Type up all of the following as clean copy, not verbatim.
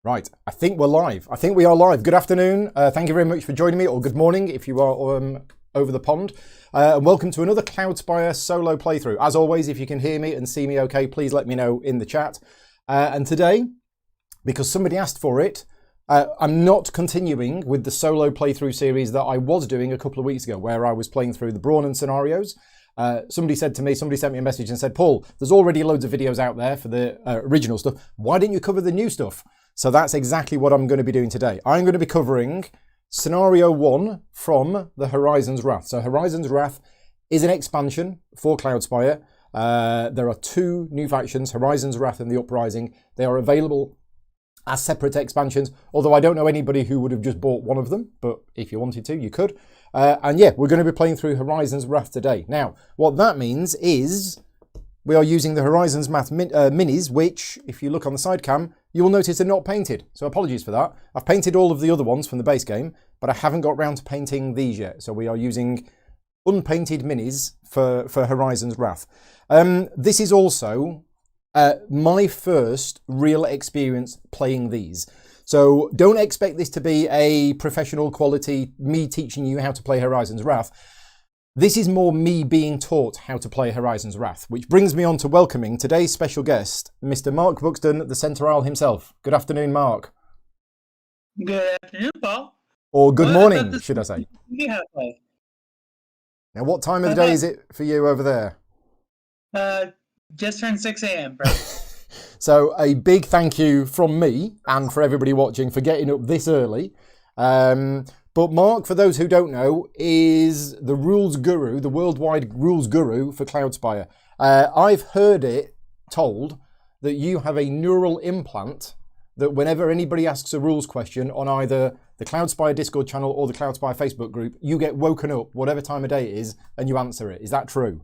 Right, I think we're live. I think we are live. Good afternoon. Thank you very much for joining me, or good morning if you are over the pond. And welcome to another Cloudspire solo playthrough. As always, if you can hear me and see me okay, please let me know in the chat. And today, because somebody asked for it, I'm not continuing with the solo playthrough series that I was doing a couple of weeks ago, where I was playing through the Brawnen scenarios. Somebody sent me a message and said, Paul, there's already loads of videos out there for the original stuff. Why didn't you cover the new stuff? So that's exactly what I'm going to be doing today. I'm going to be covering Scenario 1 from the Horizons Wrath. So Horizons Wrath is an expansion for Cloudspire. There are two new factions, Horizons Wrath and the Uprising. They are available as separate expansions, although I don't know anybody who would have just bought one of them, but if you wanted to, you could. And yeah, we're going to be playing through Horizons Wrath today. Now, what that means is we are using the Horizons Wrath minis, which, if you look on the side cam, you will notice they're not painted. So apologies for that. I've painted all of the other ones from the base game, but I haven't got round to painting these yet. So we are using unpainted minis for Horizons Wrath. This is also my first real experience playing these. So don't expect this to be a professional quality, me teaching you how to play Horizons Wrath. This is more me being taught how to play Horizons Wrath, which brings me on to welcoming today's special guest, Mr. Mark Buxton, the Central himself. Good afternoon, Mark. Good afternoon, Paul. Or good morning, should I say. Yeah. Now, what time of the day is it for you over there? Just turned 6 a.m., bro. So a big thank you from me and for everybody watching for getting up this early. But Mark, for those who don't know, is the rules guru, the worldwide rules guru for Cloudspire. I've heard it told that you have a neural implant that whenever anybody asks a rules question on either the Cloudspire Discord channel or the Cloudspire Facebook group, you get woken up whatever time of day it is and you answer it. Is that true?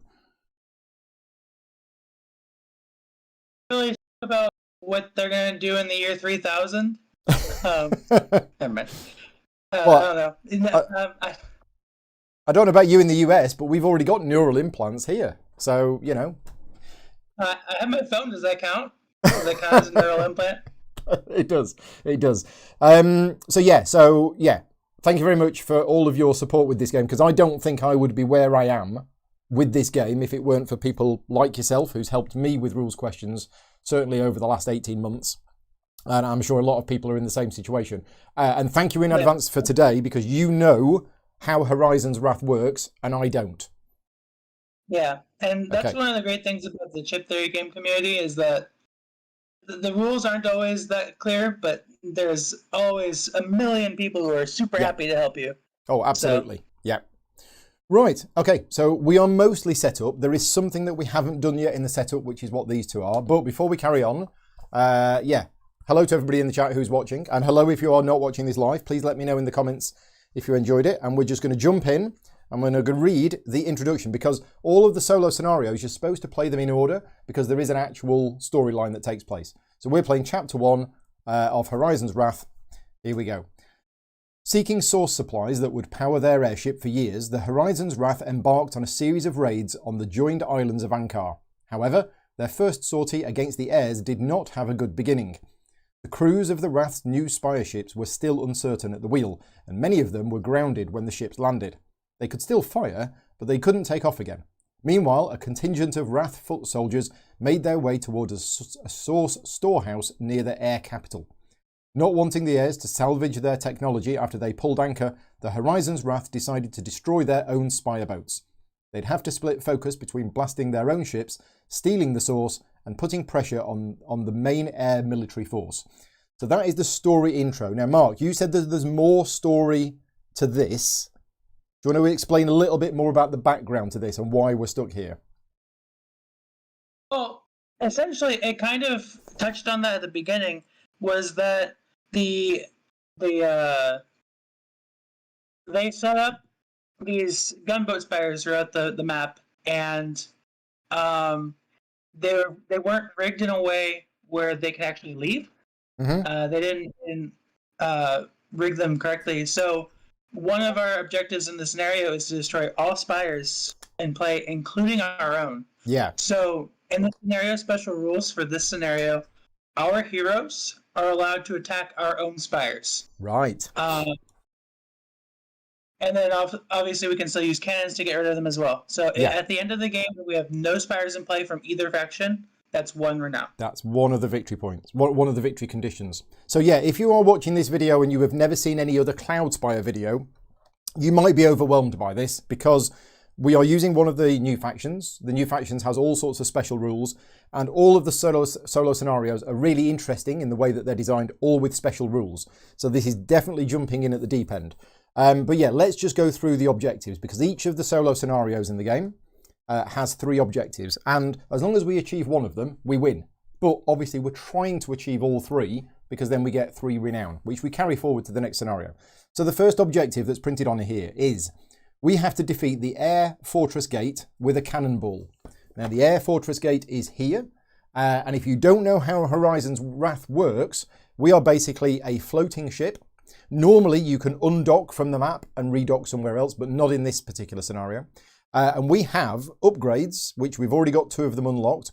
Really about what they're going to do in the year 3000? Never mind. Well, I don't know. I don't know about you in the US, but we've already got neural implants here. So, you know. I have my phone. Does that count? Does that count as a neural implant? It does. It does. So yeah. Thank you very much for all of your support with this game, because I don't think I would be where I am with this game if it weren't for people like yourself who's helped me with rules questions, certainly over the last 18 months. And I'm sure a lot of people are in the same situation. And thank you in advance for today, because you know how Horizons Wrath works, and I don't. Yeah, and that's one of the great things about the chip theory game community is that the rules aren't always that clear, but there's always a million people who are super happy to help you. Oh, absolutely. So. Yeah. Right. Okay. So we are mostly set up. There is something that we haven't done yet in the setup, which is what these two are. But before we carry on, hello to everybody in the chat who's watching. And hello if you are not watching this live. Please let me know in the comments if you enjoyed it. And we're just going to jump in. And we're going to read the introduction, because all of the solo scenarios, you're supposed to play them in order because there is an actual storyline that takes place. So we're playing Chapter 1 of Horizons Wrath. Here we go. Seeking source supplies that would power their airship for years, the Horizons Wrath embarked on a series of raids on the joined islands of Ankar. However, their first sortie against the Airs did not have a good beginning. The crews of the Wrath's new spire ships were still uncertain at the wheel, and many of them were grounded when the ships landed. They could still fire, but they couldn't take off again. Meanwhile, a contingent of Wrath foot soldiers made their way towards a source storehouse near the air capital. Not wanting the Airs to salvage their technology after they pulled anchor, the Horizons Wrath decided to destroy their own spire boats. They'd have to split focus between blasting their own ships, stealing the source, and putting pressure on the main air military force. So that is the story intro. Now, Mark, you said that there's more story to this. Do you want to explain a little bit more about the background to this and why we're stuck here? Well, essentially, it kind of touched on that at the beginning, was that they set up these gunboat spires throughout the map, and they weren't rigged in a way where they could actually leave. Mm-hmm. They didn't rig them correctly, so one of our objectives in the scenario is to destroy all spires in play, including our own. Yeah. So in the scenario special rules for this scenario, our heroes are allowed to attack our own spires. Right. And then obviously we can still use cannons to get rid of them as well. So at the end of the game, we have no spires in play from either faction. That's 1 renown. That's one of the victory points, one of the victory conditions. So yeah, if you are watching this video and you have never seen any other Cloudspire video, you might be overwhelmed by this because we are using one of the new factions. The new factions has all sorts of special rules, and all of the solo scenarios are really interesting in the way that they're designed, all with special rules. So this is definitely jumping in at the deep end. But yeah, let's just go through the objectives, because each of the solo scenarios in the game has 3 objectives, and as long as we achieve one of them, we win. But obviously we're trying to achieve all 3, because then we get 3 renown, which we carry forward to the next scenario. So the first objective that's printed on here is we have to defeat the Air Fortress Gate with a cannonball. Now the Air Fortress Gate is here, and if you don't know how Horizon's Wrath works, we are basically a floating ship. Normally you can undock from the map and redock somewhere else, but not in this particular scenario. And we have upgrades, which we've already got 2 of them unlocked.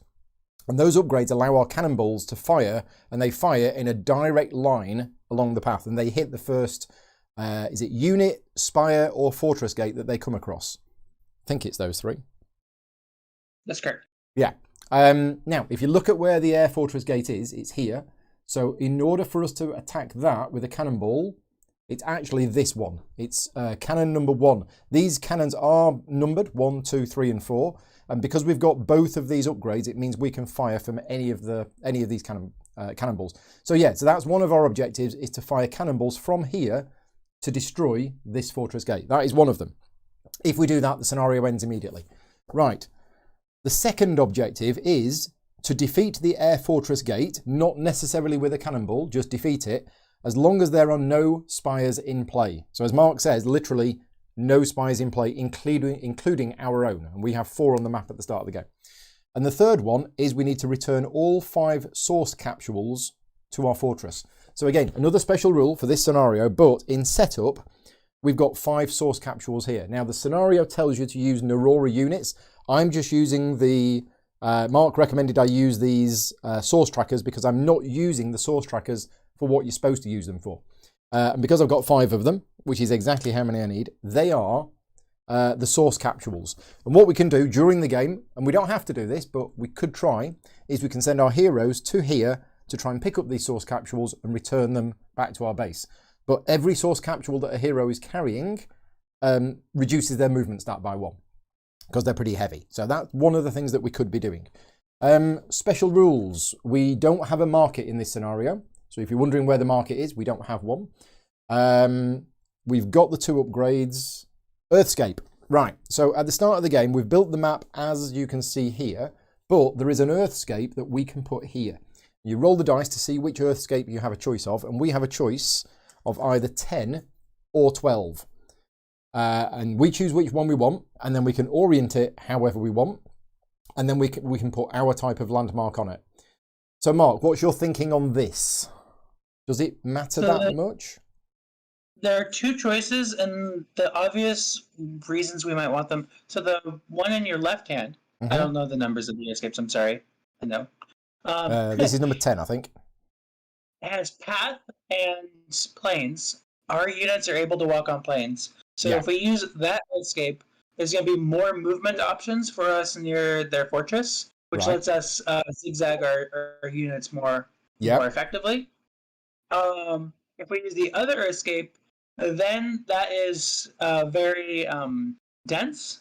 And those upgrades allow our cannonballs to fire, and they fire in a direct line along the path. And they hit the first, is it unit, spire, or fortress gate that they come across? I think it's those 3. That's correct. Yeah. Now, if you look at where the Air Fortress Gate is, it's here. So in order for us to attack that with a cannonball, it's actually this one. It's cannon number 1. These cannons are numbered 1, 2, 3, and 4. And because we've got both of these upgrades, it means we can fire from any of these cannonballs. So yeah, so that's one of our objectives, is to fire cannonballs from here to destroy this fortress gate. That is one of them. If we do that, the scenario ends immediately. Right. The second objective is to defeat the Air Fortress Gate, not necessarily with a cannonball, just defeat it, as long as there are no spires in play. So as Mark says, literally no spires in play, including our own. And we have 4 on the map at the start of the game. And the third one is we need to return all 5 source capsules to our fortress. So again, another special rule for this scenario, but in setup, we've got 5 source capsules here. Now the scenario tells you to use Narora units. I'm just using the, Mark recommended I use these source trackers because I'm not using the source trackers for what you're supposed to use them for. And because I've got 5 of them, which is exactly how many I need, they are the source capsules. And what we can do during the game, and we don't have to do this, but we could try, is we can send our heroes to here to try and pick up these source capsules and return them back to our base. But every source capsule that a hero is carrying reduces their movement stat by 1, because they're pretty heavy. So that's one of the things that we could be doing. Special rules. We don't have a market in this scenario. So if you're wondering where the market is, we don't have one. We've got the 2 upgrades. Earthscape. Right, so at the start of the game, we've built the map as you can see here, but there is an Earthscape that we can put here. You roll the dice to see which Earthscape you have a choice of, and we have a choice of either 10 or 12. And we choose which one we want, and then we can orient it however we want, and then we can put our type of landmark on it. So Mark, what's your thinking on this? Does it matter that much? There are 2 choices, and the obvious reasons we might want them. So the one in your left hand, I don't know the numbers of the escapes, I'm sorry. I know. This is number 10, I think. It has path and plains. Our units are able to walk on plains. So if we use that escape, there's going to be more movement options for us near their fortress, which lets us zigzag our units more effectively. If we use the other escape, then that is very dense,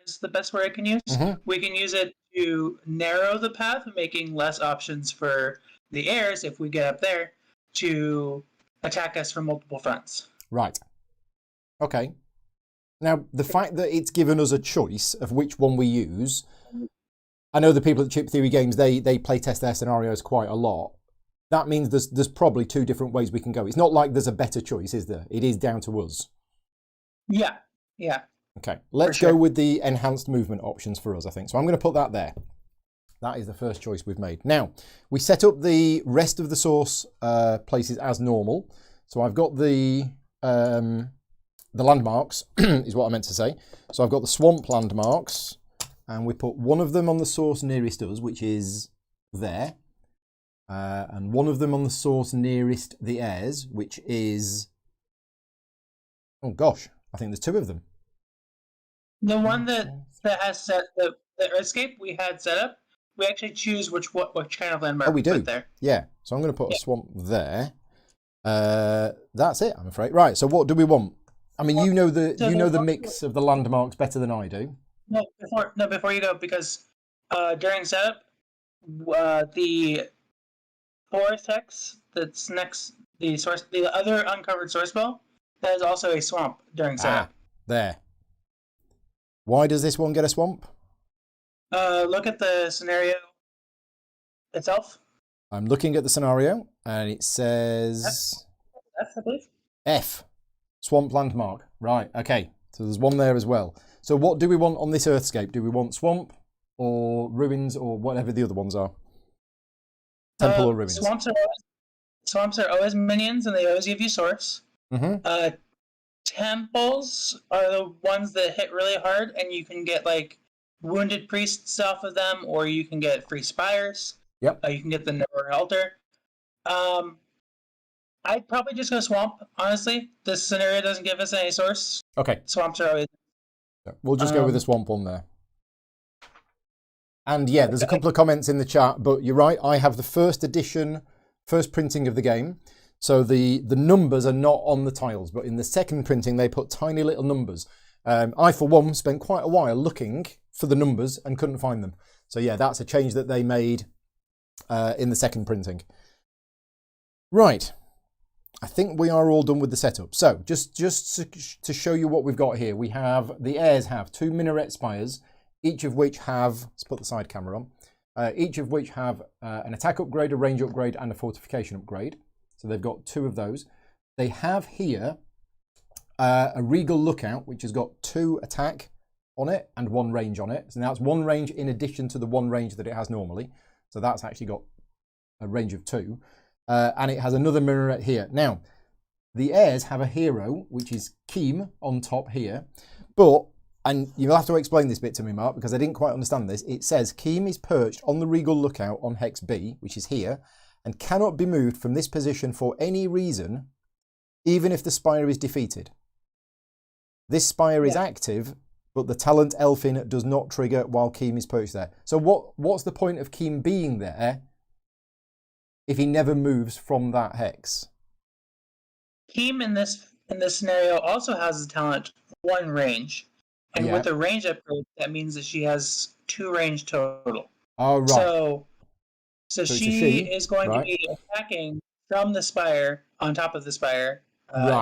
is the best word I can use. We can use it to narrow the path, making less options for the heirs, if we get up there, to attack us from multiple fronts. Right. Okay. Now, the fact that it's given us a choice of which one we use, I know the people at Chip Theory Games, they play test their scenarios quite a lot. That means there's probably 2 different ways we can go. It's not like there's a better choice, is there? It is down to us. Yeah. Okay, let's go with the enhanced movement options for us, I think. So I'm going to put that there. That is the first choice we've made. Now, we set up the rest of the source places as normal. So I've got the landmarks, is what I meant to say. So I've got the swamp landmarks, and we put one of them on the source nearest us, which is there. and one of them on the source nearest the heirs, which is... Oh gosh, I think there's two of them. The one that has set the Earthscape we had set up, we actually choose which kind of landmark we do. put there. Yeah, so I'm going to put a swamp there. That's it, I'm afraid. Right, so what do we want? I mean, you know the mix of the landmarks better than I do. No, before you go, because during setup, the forest hex that's next the other uncovered source bell, that is also a swamp during setup. There. Why does this one get a swamp? Look at the scenario itself. I'm looking at the scenario, and it says F, I believe. F, swamp landmark. Right, okay. So there's one there as well. So what do we want on this Earthscape? Do we want swamp or ruins or whatever the other ones are? Temple or ruins? Swamps are always minions, and they always give you source. Mm-hmm. Temples are the ones that hit really hard, and you can get like wounded priests off of them, or you can get free spires. Yep. You can get the Nowhere Altar. I'd probably just go swamp, honestly. This scenario doesn't give us any source. Okay. Swamps are always... We'll just go with the swamp one there. And yeah, there's a couple of comments in the chat, but you're right, I have the first printing of the game. So the numbers are not on the tiles, but in the second printing, they put tiny little numbers. I, for one, spent quite a while looking for the numbers and couldn't find them. So yeah, that's a change that they made in the second printing. Right. I think we are all done with the setup. So just to show you what we've got here, the heirs have 2 minaret spires, each of which have, let's put the side camera on, each of which have an attack upgrade, a range upgrade, and a fortification upgrade. So they've got 2 of those. They have here a Regal Lookout, which has got 2 attack on it and 1 range on it. So now it's 1 range in addition to the 1 range that it has normally. So that's actually got a range of 2. And it has another minaret here. Now, the heirs have a hero, which is Keem on top here. But, and you'll have to explain this bit to me, Mark, because I didn't quite understand this. It says Keem is perched on the Regal Lookout on Hex B, which is here, and cannot be moved from this position for any reason, even if the spire is defeated. This spire is active, but the talent Elfin does not trigger while Keem is perched there. So what's the point of Keem being there if he never moves from that hex? Keem in this scenario also has the talent 1 range. And with the range upgrade, that means that she has 2 range total. Oh, right. So she is going to be attacking from the spire, on top of the spire,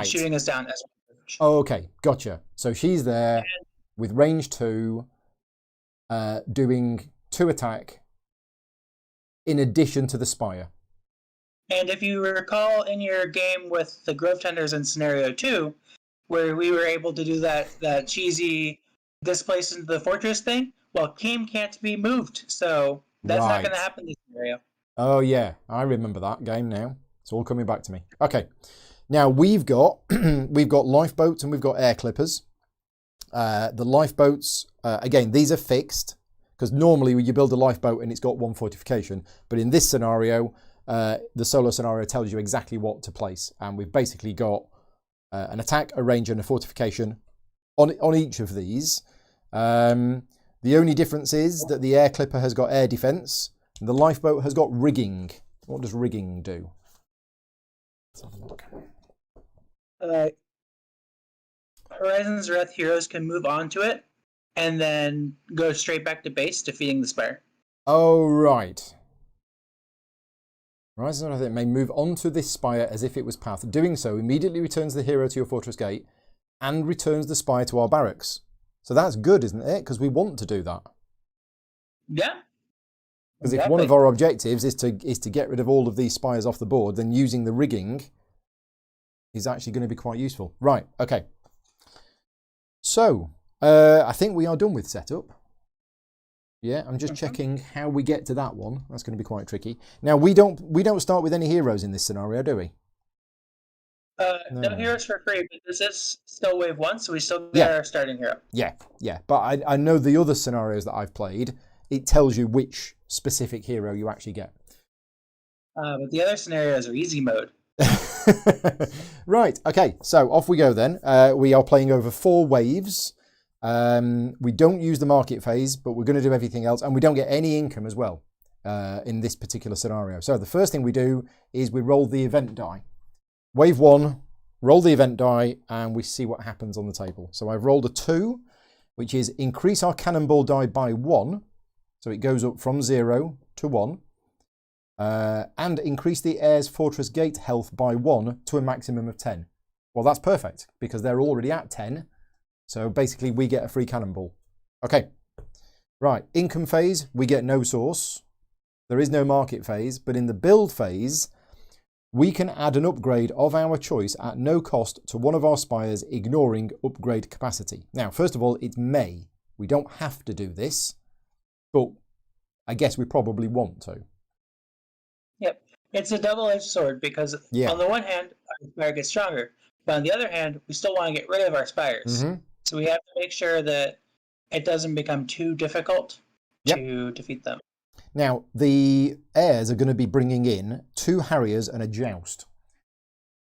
shooting us down as well. Oh, okay, gotcha. So she's there with range 2, doing 2 attack in addition to the spire. And if you recall in your game with the Grove Tenders in Scenario 2, where we were able to do that cheesy displace into the fortress thing, well, Keem can't be moved, so that's not going to happen in this scenario. Oh, yeah, I remember that game now. It's all coming back to me. Okay, now we've got lifeboats and we've got air clippers. The lifeboats, again, these are fixed, because normally you build a lifeboat and it's got 1 fortification, but in this scenario, the solo scenario tells you exactly what to place, and we've basically got an attack, a range, and a fortification on each of these. The only difference is that the air clipper has got air defense, and the lifeboat has got rigging. What does rigging do? Let's have a look. Horizons Wrath heroes can move onto it and then go straight back to base, defeating the spire. Oh, right. Horizons Wrath may move onto this spire as if it was path. Doing so immediately returns the hero to your fortress gate and returns the spire to our barracks. So that's good, isn't it? Because we want to do that. Yeah. Because if one of our objectives is to get rid of all of these spires off the board, then using the rigging is actually going to be quite useful. Right, okay. So, I think we are done with setup. Yeah, I'm just checking how we get to that one. That's going to be quite tricky. Now, we don't start with any heroes in this scenario, do we? No heroes for free, but this is still wave 1, so we still get our starting hero. Yeah. But I know the other scenarios that I've played, it tells you which specific hero you actually get. But the other scenarios are easy mode. Right, okay, so off we go then. We are playing over 4 waves. We don't use the market phase, but we're going to do everything else, and we don't get any income as well in this particular scenario. So the first thing we do is we roll the event die. Wave 1, roll the event die, and we see what happens on the table. So I've rolled a 2, which is increase our cannonball die by 1. So it goes up from 0 to 1. And increase the Heirs Fortress Gate health by 1 to a maximum of 10. Well, that's perfect, because they're already at 10. So basically, we get a free cannonball. Okay. Right, income phase, we get no source. There is no market phase, but in the build phase, we can add an upgrade of our choice at no cost to one of our spires, ignoring upgrade capacity. Now, first of all, it's may. We don't have to do this, but I guess we probably want to. Yep. It's a double-edged sword because on the one hand, our spire gets stronger, but on the other hand, we still want to get rid of our spires. So we have to make sure that it doesn't become too difficult to defeat them. Now, the heirs are going to be bringing in 2 Harriers and a Joust.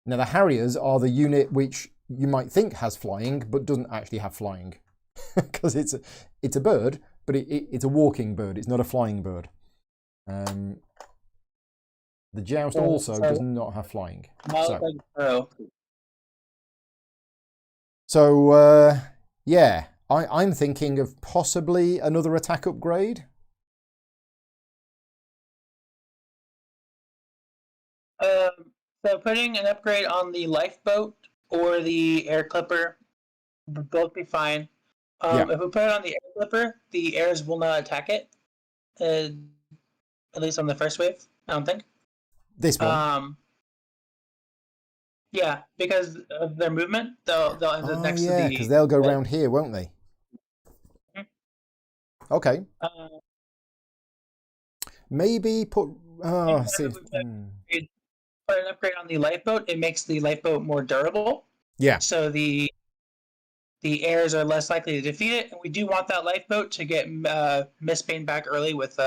Now, the Harriers are the unit which you might think has flying, but doesn't actually have flying. Because it's a bird, but it's a walking bird. It's not a flying bird. The Joust also does not have flying. So yeah, I'm thinking of possibly another attack upgrade. So putting an upgrade on the lifeboat or the air clipper would both be fine. If we put it on the air clipper, the heirs will not attack it. At least on the first wave, I don't think. This one. Yeah, because of their movement, they'll end up next to the. Because they'll go around here, won't they? Okay. Maybe put. Put an upgrade on the lifeboat. It makes the lifeboat more durable. Yeah. So the heirs are less likely to defeat it, and we do want that lifeboat to get Mistbane back early with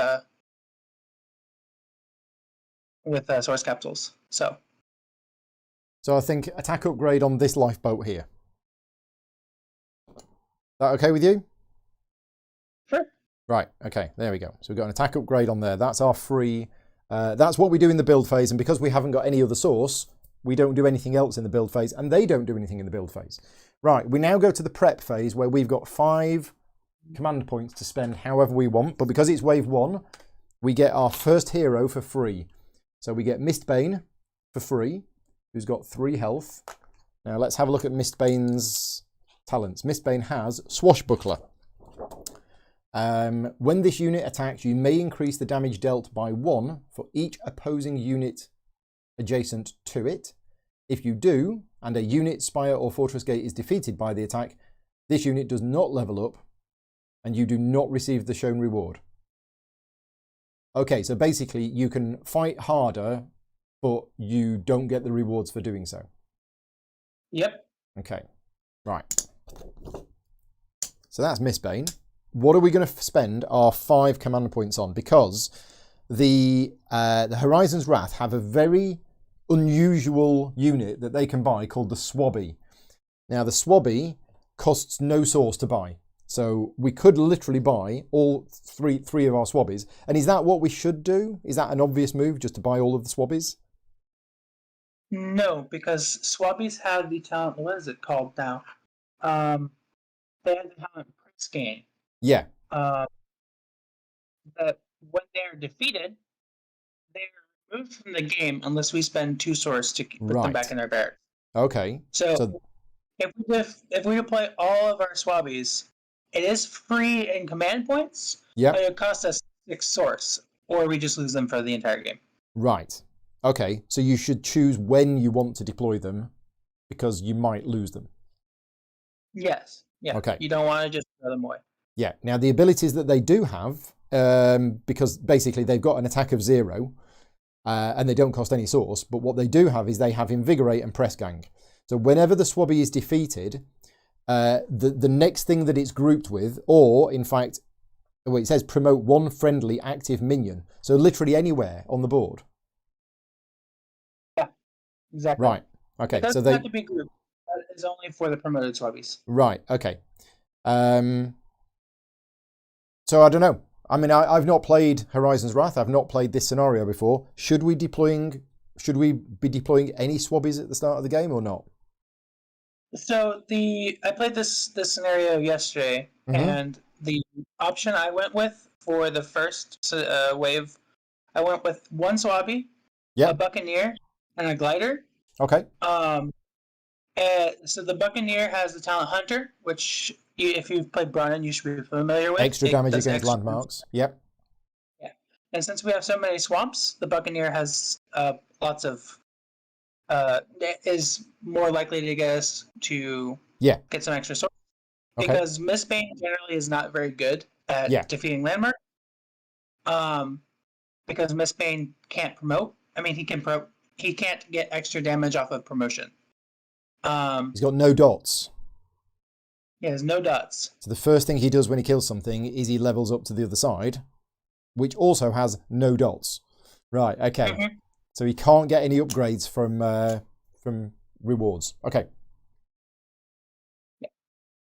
source capsules. So I think attack upgrade on this lifeboat here. That okay with you? Sure. Right. Okay. There we go. So we've got an attack upgrade on there. That's our free. That's what we do in the build phase, and because we haven't got any other source, we don't do anything else in the build phase, and they don't do anything in the build phase. Right, we now go to the prep phase where we've got 5 command points to spend however we want, but because it's wave 1, we get our first hero for free. So we get Mistbane for free, who's got 3 health. Now let's have a look at Mistbane's talents. Mistbane has Swashbuckler. When this unit attacks, you may increase the damage dealt by 1 for each opposing unit adjacent to it. If you do, and a unit, spire, or fortress gate is defeated by the attack, this unit does not level up, and you do not receive the shown reward. Okay, so basically you can fight harder, but you don't get the rewards for doing so. Yep. Okay, right. So that's Mistbane. What are we going to spend our 5 command points on? Because the Horizon's Wrath have a very unusual unit that they can buy called the Swabby. Now, the Swabby costs no source to buy. So we could literally buy all three of our Swabbies. And is that what we should do? Is that an obvious move, just to buy all of the Swabbies? No, because Swabbies have the talent, what is it called now? They have the talent Prince Gain. Yeah. That when they're defeated, they're removed from the game unless we spend 2 source to put them back in their barracks. Okay. So if we deploy all of our Swabbies, it is free in command points. Yeah. But it costs us 6 source, or we just lose them for the entire game. Right. Okay. So you should choose when you want to deploy them, because you might lose them. Yes. Yeah. Okay. You don't want to just throw them away. Yeah. Now the abilities that they do have, because basically they've got an attack of 0, and they don't cost any source. But what they do have is they have Invigorate and Press Gang. So whenever the Swabby is defeated, the next thing that it's grouped with, or in fact, it says promote 1 friendly active minion. So literally anywhere on the board. Exactly. Right. Okay. It doesn't So they have to be grouped. That is only for the promoted swabbies. right. Okay. So I don't know. I mean, I've not played Horizon's Wrath. I've not played this scenario before. Should we be deploying any swabbies at the start of the game or not? So I played this scenario yesterday, and the option I went with for the first wave, I went with one swabby, a buccaneer, and a glider. Okay. So the buccaneer has the talent hunter, which if you've played Brannon, you should be familiar with. Extra damage against landmarks. Yep. Yeah, and since we have so many swamps, the buccaneer has lots of is more likely to get us to get some extra sword. Okay. Because Mistbane generally is not very good at defeating landmark. Because Mistbane can't promote. I mean, he can't get extra damage off of promotion. He's got no dots. He has no dots. So the first thing he does when he kills something is he levels up to the other side, which also has no dots. Right. Okay. Mm-hmm. So he can't get any upgrades from rewards. Okay. Yeah.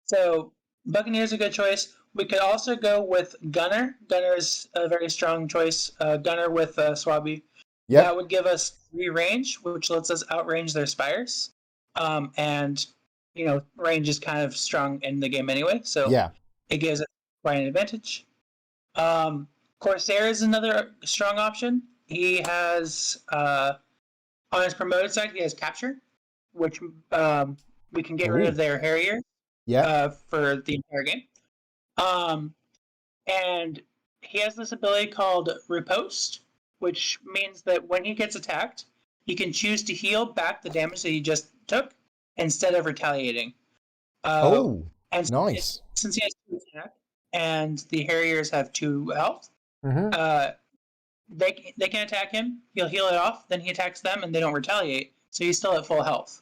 So Buccaneer's a good choice. We could also go with Gunner. Gunner is a very strong choice. Gunner with Swabby. Yep. That would give us 3 range, which lets us outrange their spires. And range is kind of strong in the game anyway, so it gives it quite an advantage. Corsair is another strong option. He has on his promoted side, he has capture, which we can get rid of their Harrier for the entire game. And he has this ability called Riposte, which means that when he gets attacked, he can choose to heal back the damage that he just took instead of retaliating. And nice. Since he has 2 attack and the Harriers have 2 health, they can attack him. He'll heal it off. Then he attacks them, and they don't retaliate. So he's still at full health,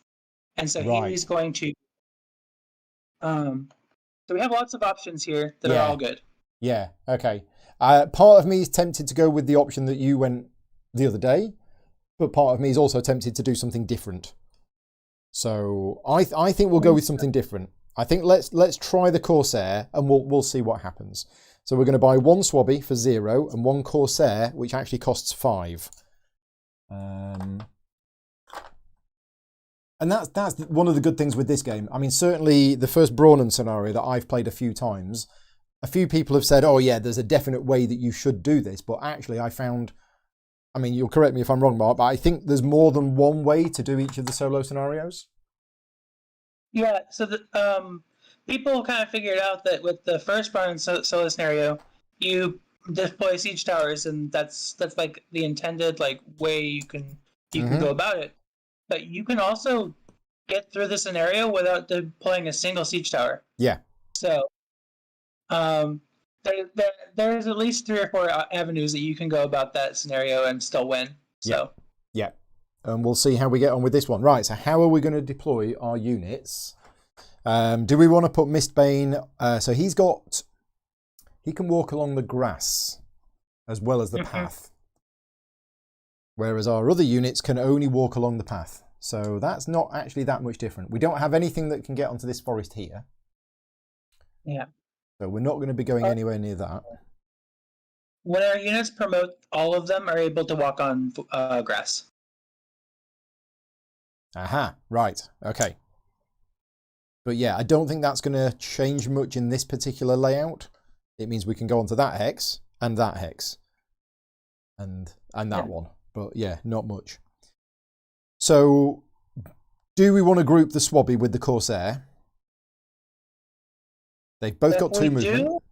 and so he's going to. So we have lots of options here that are all good. Yeah. Okay. Part of me is tempted to go with the option that you went the other day, but part of me is also tempted to do something different. So I think we'll go with something different. I think let's try the Corsair, and we'll see what happens. So we're going to buy 1 Swabby for 0 and 1 Corsair, which actually costs 5. And that's one of the good things with this game. I mean, certainly the first Brannon scenario that I've played a few times, a few people have said, oh yeah, there's a definite way that you should do this. But actually I found, I mean, you'll correct me if I'm wrong, Mark, but I think there's more than one way to do each of the solo scenarios. Yeah, so people kind of figured out that with the first Brannon solo scenario, you deploy siege towers, and that's like the intended way you can go about it. But you can also get through the scenario without deploying a single siege tower. Yeah. So, there's at least 3 or 4 avenues that you can go about that scenario and still win. So. Yeah. And we'll see how we get on with this one. Right. So how are we going to deploy our units? Do we want to put Mistbane? So he can walk along the grass as well as the path. Whereas our other units can only walk along the path. So that's not actually that much different. We don't have anything that can get onto this forest here. Yeah. So we're not going to be going anywhere near that. When our units promote, all of them are able to walk on grass. Aha, right, okay. But yeah, I don't think that's going to change much in this particular layout. It means we can go onto that hex and that hex. And that one. But yeah, not much. So, do we want to group the Swabby with the Corsair? They've both got 2 movement.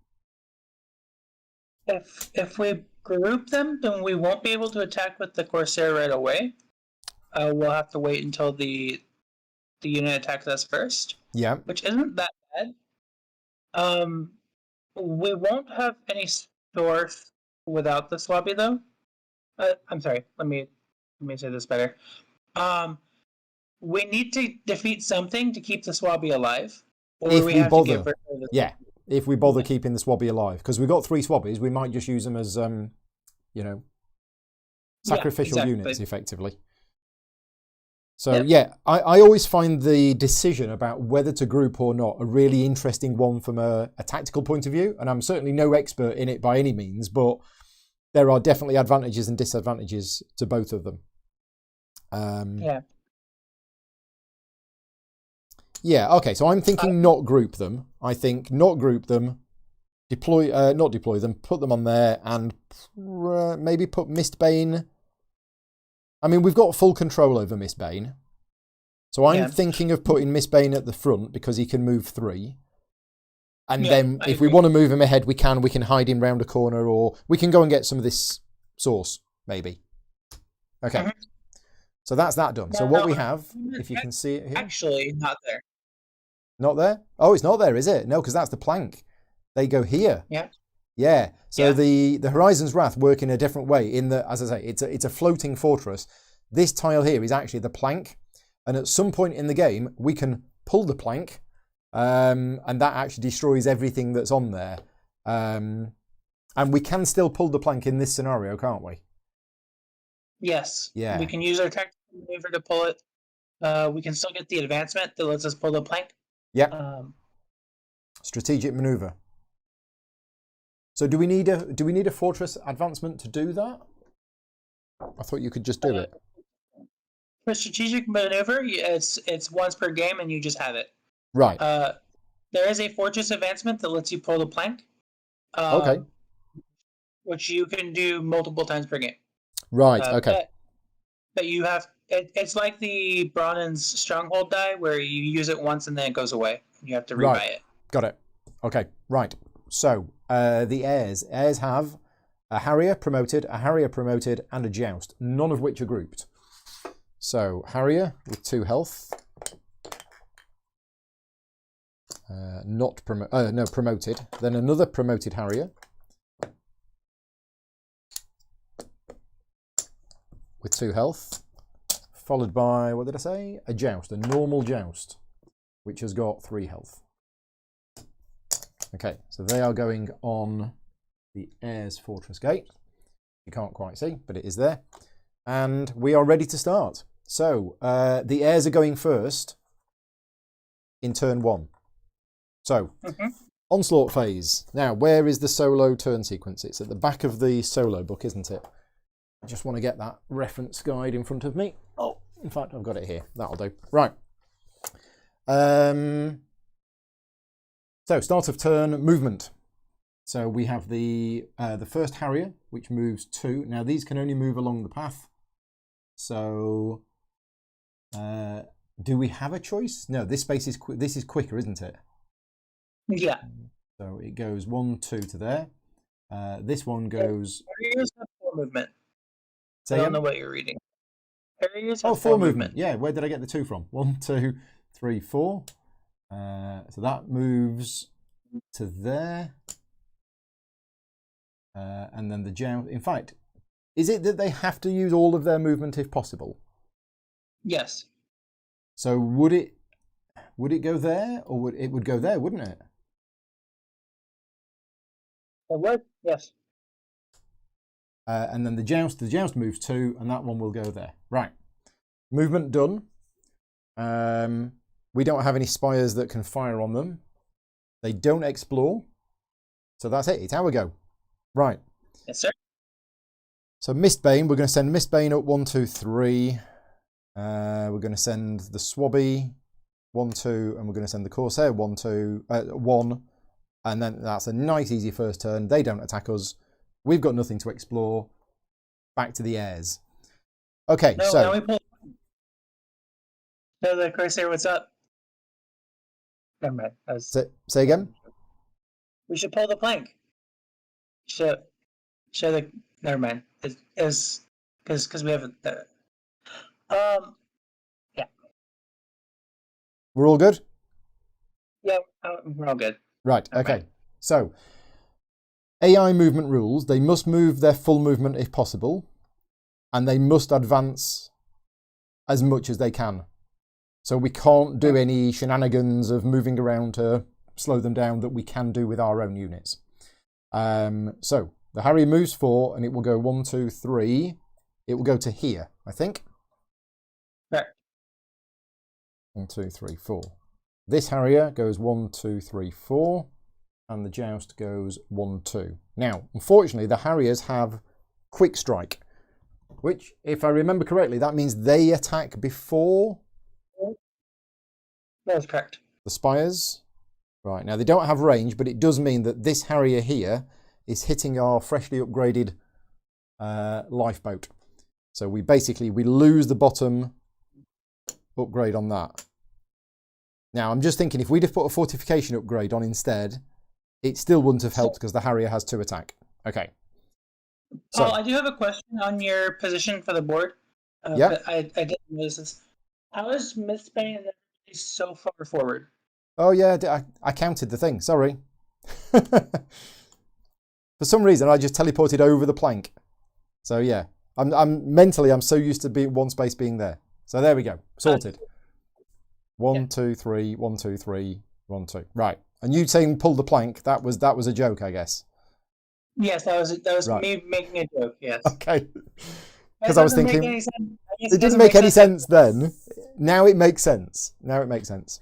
If we group them, then we won't be able to attack with the Corsair right away. We'll have to wait until the unit attacks us first. Yeah. Which isn't that bad. We won't have any source without the Swabby though. I'm sorry. Let me say this better. We need to defeat something to keep the Swabby alive. Or if we we have bother. to get rid of the if we bother keeping the Swabby alive. Because we've got 3 Swabbies, we might just use them as, sacrificial units, effectively. So yeah, I always find the decision about whether to group or not a really interesting one from a tactical point of view. And I'm certainly no expert in it by any means, but there are definitely advantages and disadvantages to both of them. Yeah, okay, so I'm thinking not group them. I think not group them, not deploy them, put them on there, and maybe put Mistbane. I mean, we've got full control over Mistbane. So I'm thinking of putting Mistbane at the front because he can move 3. And then if we want to move him ahead, we can hide him round a corner, or we can go and get some of this source, maybe. Okay. So that's that done. So what we have, if you can see it here. Actually, not there. Not there? Oh, it's not there, is it? No, because that's the plank. They go here. Yeah. Yeah. So the Horizon's Wrath work in a different way in that, as I say, it's a floating fortress. This tile here is actually the plank. And at some point in the game, we can pull the plank, and that actually destroys everything that's on there. And we can still pull the plank in this scenario, can't we? Yes. Yeah. We can use our tactical maneuver to pull it. We can still get the advancement that lets us pull the plank. Yeah. Strategic maneuver. So do we need a fortress advancement to do that? I thought you could just do it. For strategic maneuver, it's once per game, and you just have it. Right. There is a fortress advancement that lets you pull the plank. Okay. Which you can do multiple times per game. Right. Okay. But you have it's like the Bronnan's Stronghold die, where you use it once and then it goes away. You have to rebuy it. Got it. Okay. Right. So the heirs have a Harrier promoted, and a Joust, none of which are grouped. So Harrier with 2 health, promoted. Then another promoted Harrier with 2 health, followed by, what did I say? A Joust, a normal Joust, which has got 3 health. Okay, so they are going on the Heirs Fortress Gate. You can't quite see, but it is there. And we are ready to start. So the heirs are going first in turn 1. So onslaught phase. Now, where is the solo turn sequence? It's at the back of the solo book, isn't it? I just want to get that reference guide in front of me. Oh, in fact, I've got it here. That'll do. Right. So start of turn movement. So we have the first Harrier, which moves 2. Now these can only move along the path. So do we have a choice? No, this space is this is quicker, isn't it? Yeah. So it goes 1, 2 to there. This one goes. Harriers have 4 movement. I don't know what you're reading. Harriers have 4 movement. Yeah. Where did I get the 2 from? 1, 2, 3, 4. So that moves to there. And then the Joust. In fact, is it that they have to use all of their movement if possible? Yes. So would it go there, or would it go there, wouldn't it? It would, yes. And then the Joust moves 2, and that one will go there. Right. Movement done. We don't have any spires that can fire on them. They don't explore. So that's it. It's our go. Right. Yes, sir. So Mistbane, we're going to send Mistbane up 1, 2, 3. We're going to send the Swabby 1, 2, and we're going to send the Corsair 1, 2, 1. And then that's a nice, easy first turn. They don't attack us. We've got nothing to explore. Back to the heirs. Okay, no, so. Now we pull. So the Corsair, what's up? Never mind. Say again? We should pull the plank. Show the. Never mind. It's because we have the. Yeah. We're all good? Yeah, we're all good. Right, okay. So, AI movement rules, they must move their full movement if possible, and they must advance as much as they can. So we can't do any shenanigans of moving around to slow them down that we can do with our own units. So, the Harrier moves 4, and it will go 1, 2, 3. It will go to here, I think. Right. 1, 2, 3, 4. This Harrier goes 1, 2, 3, 4, and the Joust goes 1, 2. Now, unfortunately, the Harriers have Quick Strike, which, if I remember correctly, that means they attack before That's correct. the Spires. Right, now they don't have range, but it does mean that this Harrier here is hitting our freshly upgraded lifeboat. So we lose the bottom upgrade on that. Now, I'm just thinking, if we'd have put a fortification upgrade on instead, it still wouldn't have helped because the Harrier has 2 attack. Okay. So, I do have a question on your position for the board. Yeah. I didn't notice this. How is Mistbane so far forward? Oh yeah, I counted the thing. Sorry. For some reason, I just teleported over the plank. So yeah, I'm mentally so used to being one space being there. So there we go, sorted. 1, 2, 3, 1, 2, 3, 1, 2. Right, and you saying pull the plank? That was a joke, I guess. Yes, that was right. Me making a joke. Yes. Okay. Because I was thinking it doesn't make any sense then. Now it makes sense.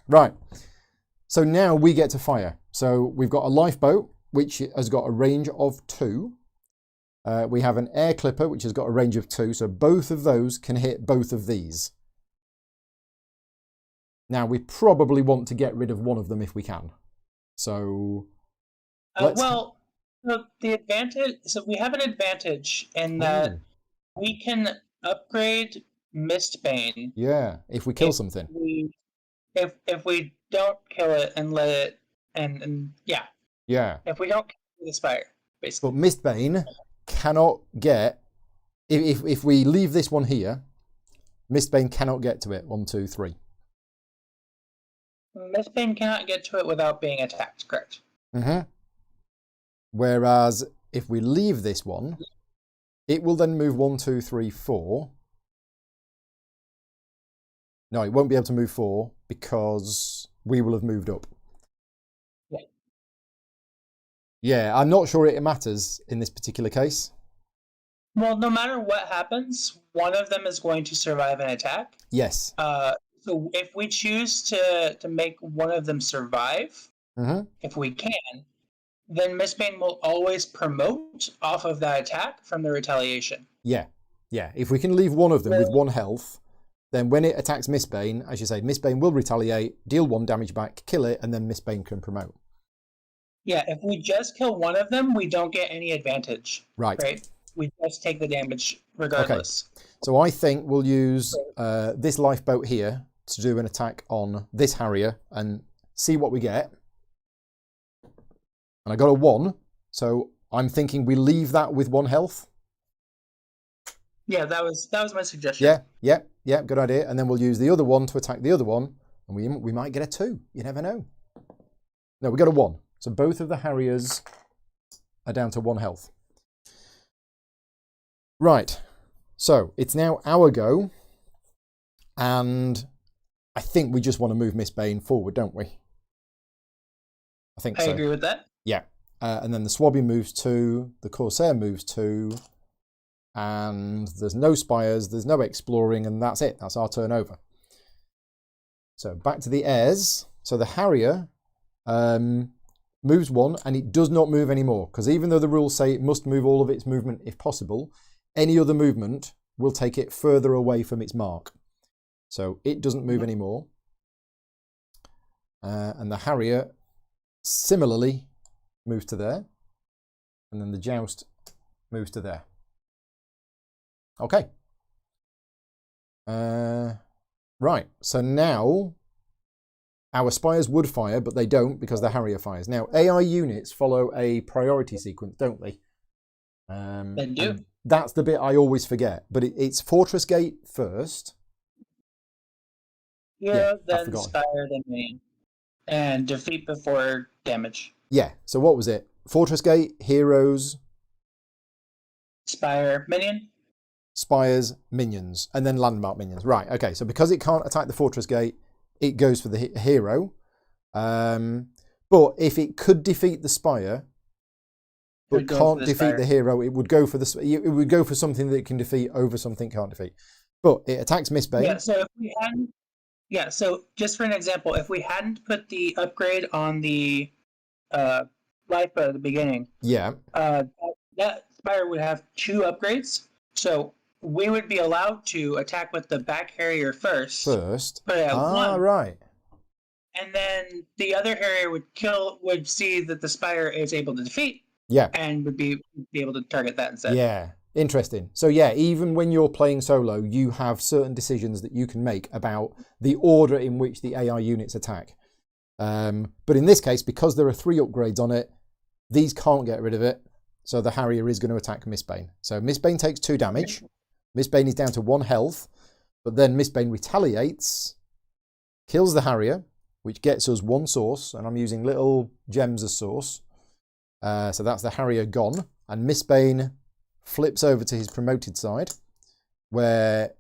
Right. So now we get to fire. So we've got a lifeboat, which has got a range of 2. We have an air clipper, which has got a range of 2. So both of those can hit both of these. Now we probably want to get rid of one of them if we can. So so the advantage. So we have an advantage in that we can upgrade Mistbane. Yeah, if we kill something. If we don't kill it and let it and yeah. Yeah. If we don't kill the Spire, basically. But Mistbane cannot get if we leave this one here, Mistbane cannot get to it. 1, 2, 3. Mistbane cannot get to it without being attacked, correct? Mm-hmm. Whereas if we leave this one, it will then move 1, 2, 3, 4. No, it won't be able to move 4 because we will have moved up. Yeah. Yeah, I'm not sure it matters in this particular case. Well, no matter what happens, one of them is going to survive an attack. Yes. So if we choose to make one of them survive, if we can, then Mistbane will always promote off of that attack from the retaliation. Yeah. If we can leave one of them with 1 health, then when it attacks Mistbane, as you say, Mistbane will retaliate, deal 1 damage back, kill it, and then Mistbane can promote. Yeah, if we just kill one of them, we don't get any advantage. Right. We just take the damage regardless. Okay. So I think we'll use this lifeboat here to do an attack on this Harrier and see what we get. And I got a 1, so I'm thinking we leave that with 1 health. Yeah, that was my suggestion. Yeah, good idea. And then we'll use the other one to attack the other one, and we might get a 2. You never know. No, we got a 1. So both of the Harriers are down to 1 health. Right. So it's now our go, and I think we just want to move Mistbane forward, don't we? I think so. I agree with that. Yeah. And then the Swabby moves 2, the Corsair moves 2, and there's no Spires, there's no exploring, and that's it. That's our turn over. So back to the heirs. So the Harrier moves 1, and it does not move anymore, because even though the rules say it must move all of its movement if possible, any other movement will take it further away from its mark. So it doesn't move anymore. And the Harrier similarly moves to there. And then the Joust moves to there. Okay. Right. So now our Spires would fire, but they don't because the Harrier fires. Now, AI units follow a priority sequence, don't they? They do. That's the bit I always forget. But it's Fortress Gate first. Yeah, then Spire, then Minion. And defeat before damage. Yeah, so what was it? Fortress Gate, Heroes... Spire, Minion? Spires, Minions, and then Landmark Minions. Right, okay, so because it can't attack the Fortress Gate, it goes for the hero. But if it could defeat the Spire, but can't defeat the hero, it would go for something that it can defeat over something it can't defeat. But it attacks Mistbane. Yeah, so Yeah, so just for an example, if we hadn't put the upgrade on the lifeboat at the beginning, Yeah. That Spire would have 2 upgrades. So we would be allowed to attack with the back Harrier first. Put it at 1. Right. And then the other Harrier would see that the Spire is able to defeat. Yeah. And would be able to target that instead. Yeah. Interesting. So yeah, even when you're playing solo, you have certain decisions that you can make about the order in which the AI units attack. But in this case, because there are 3 upgrades on it, these can't get rid of it. So the Harrier is going to attack Mistbane. So Mistbane takes 2 damage. Mistbane is down to 1 health. But then Mistbane retaliates, kills the Harrier, which gets us 1 source. And I'm using little gems as source. So that's the Harrier gone. And Mistbane flips over to his promoted side, where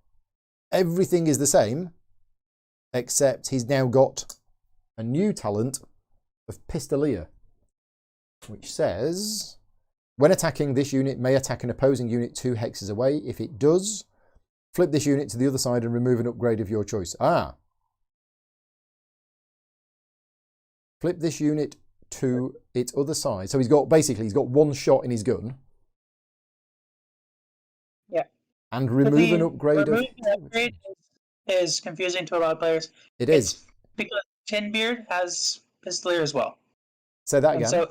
everything is the same, except he's now got a new talent of Pistolier, which says, when attacking, this unit may attack an opposing unit 2 hexes away. If it does, flip this unit to the other side and remove an upgrade of your choice. Flip this unit to its other side. So he's got 1 shot in his gun. Yeah. And remove an upgrade. Upgrade is confusing to a lot of players. It is. Because Tinbeard has Pistolier as well. Say that again. So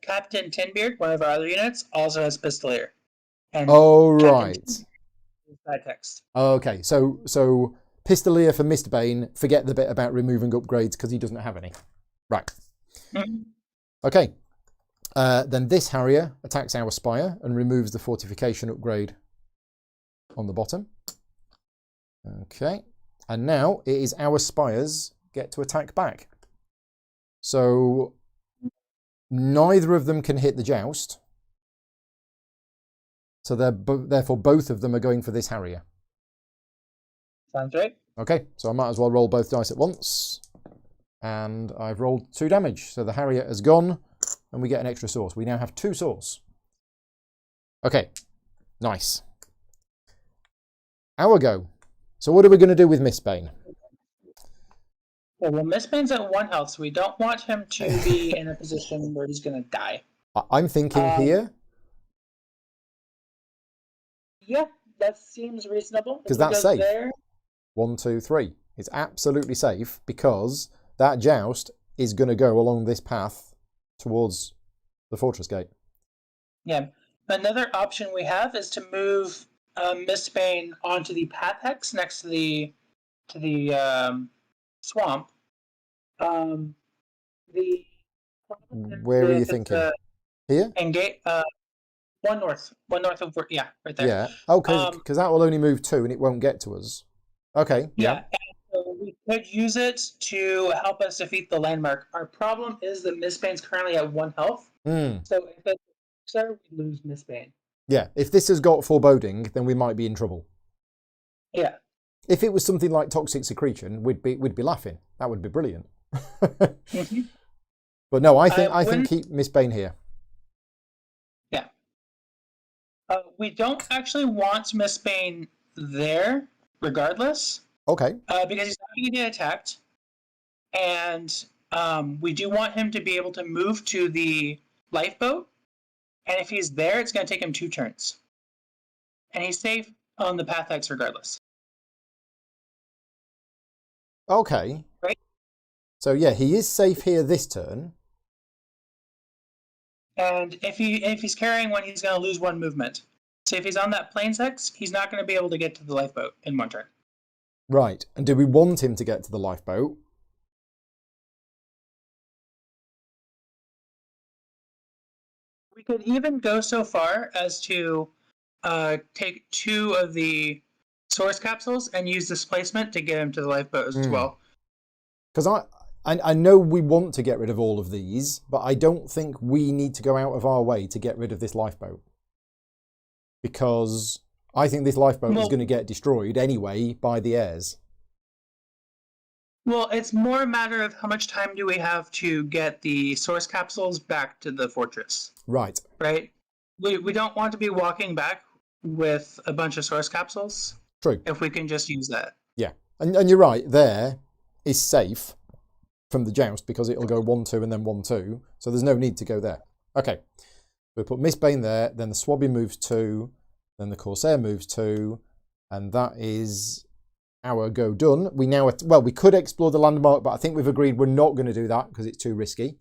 Captain Tinbeard, one of our other units, also has Pistolier. And right. That text. Okay, so Pistolier for Mistbane, forget the bit about removing upgrades because he doesn't have any. Right. Mm-hmm. Okay. Then this Harrier attacks our Spire and removes the fortification upgrade on the bottom. Okay. And now it is our Spires get to attack back. So neither of them can hit the Joust. So therefore both of them are going for this Harrier. Sounds right. Okay, so I might as well roll both dice at once. And I've rolled 2 damage. So the Harrier has gone and we get an extra source. We now have 2 source. Okay, nice. Our go. So what are we going to do with Mistbane? Well, Mistbane's at 1 health, so we don't want him to be in a position where he's going to die. I'm thinking here. Yeah, that seems reasonable. Because that's safe. 1, 2, 3. It's absolutely safe because that Joust is going to go along this path towards the Fortress Gate. Yeah. Another option we have is to move Mistbane onto the path hex next to the swamp. Where are you thinking? Here? And gate. One north of right there. Yeah. Oh, because that will only move 2 and it won't get to us. Okay. Yeah. So we could use it to help us defeat the landmark. Our problem is that Mistbane's currently at 1 health. So if it's so, we lose Mistbane. Yeah. If this has got foreboding, then we might be in trouble. Yeah. If it was something like toxic secretion, we'd be laughing. That would be brilliant. Mm-hmm. But no, I think keep Mistbane here. Yeah. We don't actually want Mistbane there, regardless. Okay. Because he's not going to get attacked, and we do want him to be able to move to the lifeboat. And if he's there, it's going to take him 2 turns, and he's safe on the path X regardless. Okay. Right. So yeah, he is safe here this turn. And if he's carrying 1, he's going to lose 1 movement. So if he's on that Plains X, he's not going to be able to get to the lifeboat in 1 turn. Right. And do we want him to get to the lifeboat? We could even go so far as to take 2 of the source capsules and use displacement to get him to the lifeboat as well. Because I know we want to get rid of all of these, but I don't think we need to go out of our way to get rid of this lifeboat. Because I think this lifeboat is going to get destroyed anyway by the heirs. Well, it's more a matter of how much time do we have to get the source capsules back to the fortress. Right. Right? We don't want to be walking back with a bunch of source capsules. True. If we can just use that. Yeah. And you're right, there is safe from the joust because it'll go 1-2 and then 1-2. So there's no need to go there. Okay. We put Mistbane there, then the Swabby moves 2, then the Corsair moves 2, and that is our go done. We now, well, we could explore the landmark, but I think we've agreed we're not going to do that because it's too risky.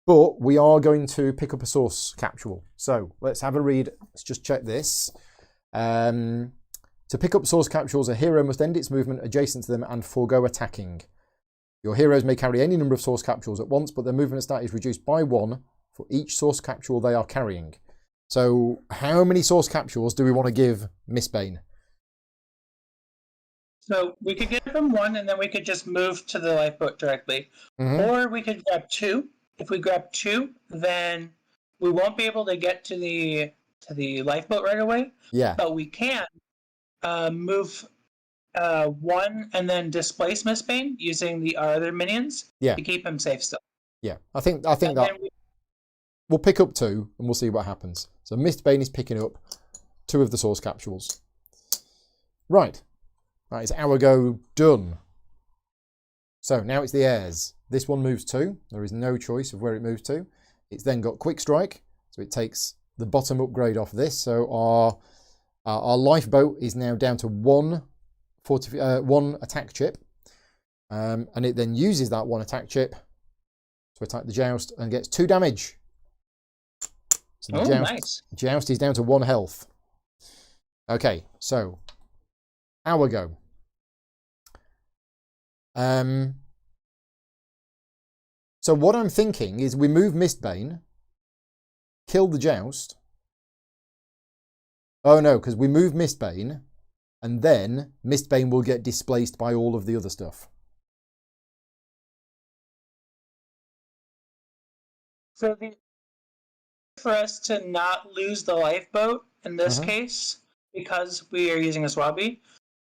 But we are going to pick up a source capsule. So let's have a read. Let's just check this. To pick up source capsules, a hero must end its movement adjacent to them and forego attacking. Your heroes may carry any number of source capsules at once, but their movement stat is reduced by 1 for each source capsule they are carrying. So how many source capsules do we want to give Mistbane? So we could give them 1 and then we could just move to the lifeboat directly. Or we could grab 2. If we grab 2, then we won't be able to get to the lifeboat right away. Yeah. But we can move 1 and then displace Mistbane using our other minions to keep him safe still. Yeah, I think that we'll pick up 2 and we'll see what happens. So Mistbane is picking up 2 of the source capsules. Right, that is our go done. So now it's the heirs. This one moves 2. There is no choice of where it moves to. It's then got quick strike, so it takes the bottom upgrade off this. So our lifeboat is now down to 1 attack chip, and it then uses that 1 attack chip to attack the joust and gets 2 damage. So the joust is down to 1 health. Okay, so our go. So what I'm thinking is we move Mistbane, kill the joust. Oh no, because we move Mistbane, and then Mistbane will get displaced by all of the other stuff. So for us to not lose the lifeboat in this case, because we are using a Swabby,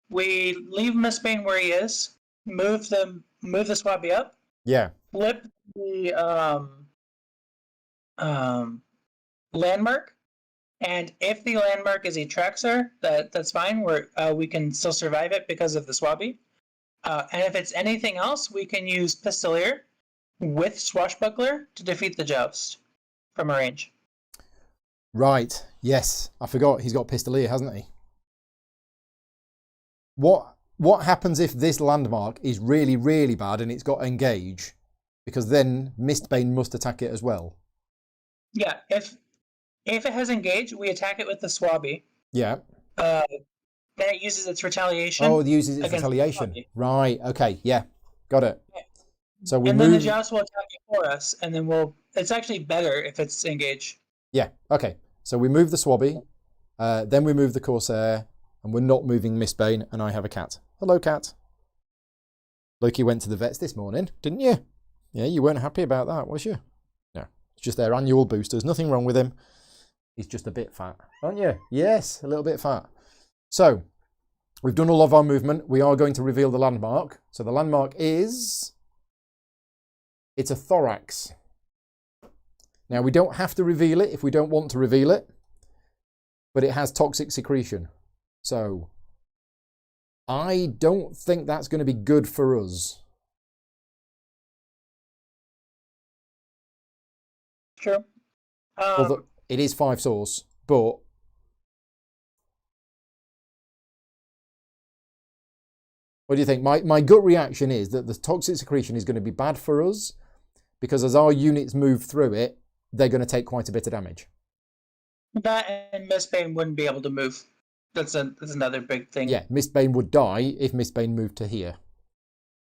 we leave Mistbane where he is, move the Swabby up. Yeah. Flip the landmark, and if the landmark is a Traxxar, that's fine. We can still survive it because of the Swabby. And if it's anything else, we can use Pistolier with Swashbuckler to defeat the Joust from a range. Right. Yes, I forgot he's got Pistolier, hasn't he? What happens if this landmark is really, really bad and it's got Engage? Because then Mistbane must attack it as well. Yeah, if it has Engage, we attack it with the Swabby. Yeah. Then it uses its retaliation. Oh, it uses its retaliation. Right, okay, yeah. Got it. Yeah. So then the Joust will attack it for us, and then it's actually better if it's Engage. Yeah, okay. So we move the Swabby, then we move the Corsair, and we're not moving Mistbane, and I have a cat. Hello, cat. Loki went to the vets this morning, didn't you? Yeah, you weren't happy about that, was you? No, it's just their annual boosters. Nothing wrong with him. He's just a bit fat, aren't you? Yes, a little bit fat. So, we've done all of our movement. We are going to reveal the landmark. So the landmark is... It's a thorax. Now, we don't have to reveal it if we don't want to reveal it, but it has toxic secretion. So, I don't think that's going to be good for us. True. Although it is 5 source, but what do you think? My gut reaction is that the toxic secretion is going to be bad for us because as our units move through it, they're going to take quite a bit of damage. That and Mistbane wouldn't be able to move. That's another big thing. Yeah, Mistbane would die if Mistbane moved to here.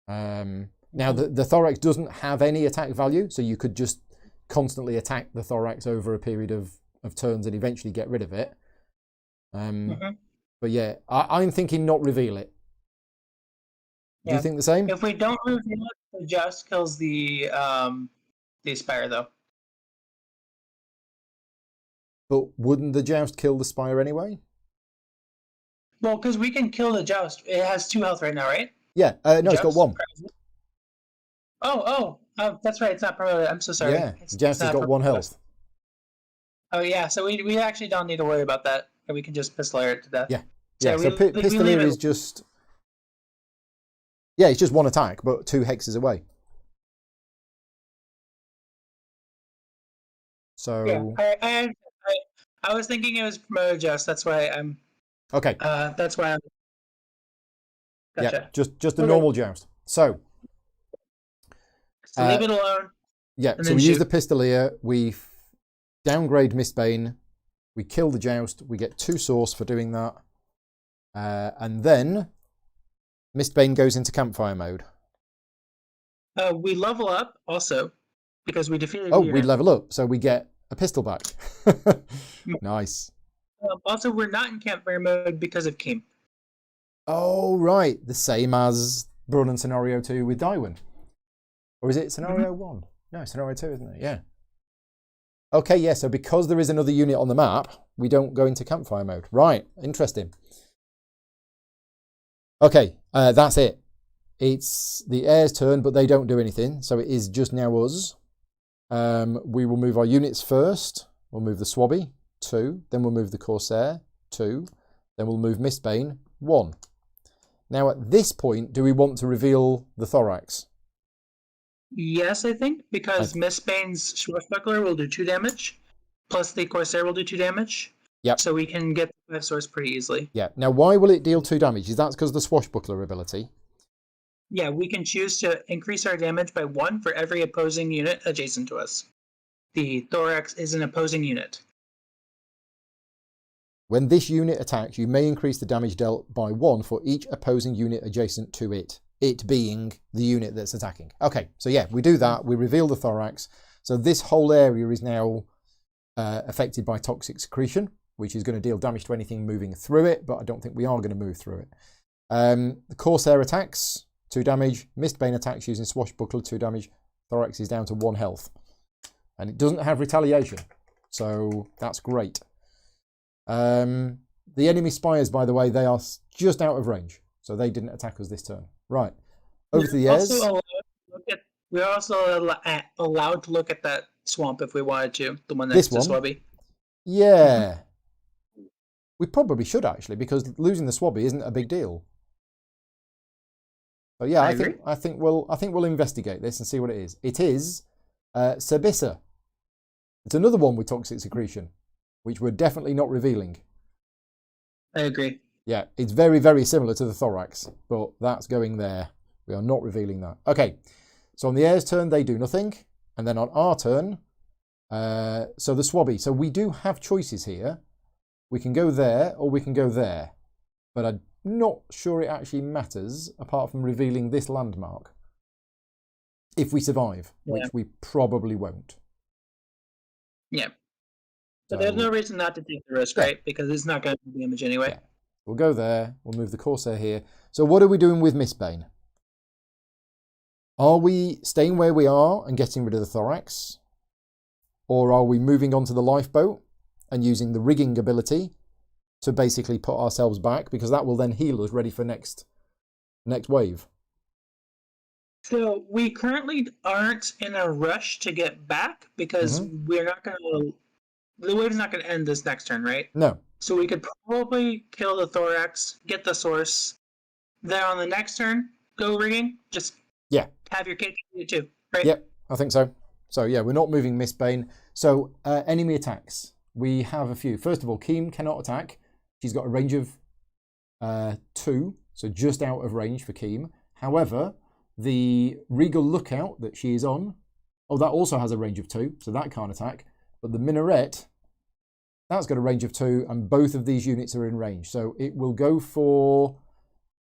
Now, the Thorax doesn't have any attack value, so you could just constantly attack the Thorax over a period of turns and eventually get rid of it. But yeah, I'm thinking not reveal it. Do you think the same? If we don't reveal it, the Joust kills the Spire, though. But wouldn't the Joust kill the Spire anyway? Well, because we can kill the Joust. It has 2 health right now, right? Yeah, no, it's got 1. Oh, that's right. It's not promoted. I'm so sorry. Yeah, the Joust has got 1 health. Oh, yeah, so we actually don't need to worry about that. We can just Pistolier it to death. Yeah, so Pistolier is just... Yeah, it's just one attack, but 2 hexes away. So yeah, I was thinking it was promoted just. That's why I'm. okay. That's why I'm. Gotcha. Yeah, just a normal joust. So leave it alone. Yeah, so we use the Pistolier, we downgrade Mistbane, we kill the Joust, we get 2 source for doing that, and then Mistbane goes into campfire mode. We level up also because we defeated. Oh, we level up, so we get a pistol back. Nice. Also, we're not in campfire mode because of Keem. Oh, right, the same as Brun and Scenario 2 with Daiwen. Or is it Scenario 1? No, Scenario 2, isn't it? Yeah. Okay, yeah, so because there is another unit on the map, we don't go into campfire mode. Right, interesting. Okay, that's it. It's the Air's turn, but they don't do anything, so it is just now us. We will move our units first. We'll move the Swabby, 2. Then we'll move the Corsair, 2. Then we'll move Mistbane, 1. Now, at this point, do we want to reveal the Thorax? Yes, I think, because Mistbane's Swashbuckler will do 2 damage, plus the Corsair will do 2 damage. Yep. So we can get the 5 source pretty easily. Yeah. Now, why will it deal 2 damage? Is that because of the Swashbuckler ability? Yeah, we can choose to increase our damage by 1 for every opposing unit adjacent to us. The Thorax is an opposing unit. When this unit attacks, you may increase the damage dealt by 1 for each opposing unit adjacent to it. It being the unit that's attacking. Okay, so yeah, we do that. We reveal the Thorax. So this whole area is now affected by Toxic Secretion, which is going to deal damage to anything moving through it, but I don't think we are going to move through it. The Corsair attacks, 2 damage. Mistbane attacks using Swashbuckler, 2 damage. Thorax is down to 1 health. And it doesn't have retaliation, so that's great. The enemy Spires, by the way, they are just out of range, so they didn't attack us this turn. Right, over to the Airs. We're also allowed to look at that swamp if we wanted to, the one next to Swabby. Yeah. We probably should, actually, because losing the Swabby isn't a big deal. So yeah, I think we'll investigate this and see what it is. It is Sabissa. It's another one with Toxic Secretion, which we're definitely not revealing. I agree. Yeah, it's very, very similar to the Thorax, but that's going there. We are not revealing that. Okay, so on the Air's turn, they do nothing. And then on our turn, so the Swabby. So we do have choices here. We can go there or we can go there. But I'm not sure it actually matters, apart from revealing this landmark. If we survive, which we probably won't. Yeah. So there's no reason not to take the risk, right? Because it's not going to do damage anyway. Yeah. We'll go there. We'll move the Corsair here. So what are we doing with Mistbane? Are we staying where we are and getting rid of the Thorax? Or are we moving on to the lifeboat and using the rigging ability to basically put ourselves back? Because that will then heal us ready for next wave. So we currently aren't in a rush to get back because we're not going to... The wave's not going to end this next turn, right? No. So we could probably kill the Thorax, get the source. Then on the next turn, go rigging. Just have your cake and eat it too, right? Yep, I think so. So yeah, we're not moving Mistbane. So enemy attacks. We have a few. First of all, Keem cannot attack. She's got a range of 2, so just out of range for Keem. However, the Regal Lookout that she is on, that also has a range of 2, so that can't attack. But the Minaret, that's got a range of 2, and both of these units are in range. So it will go for...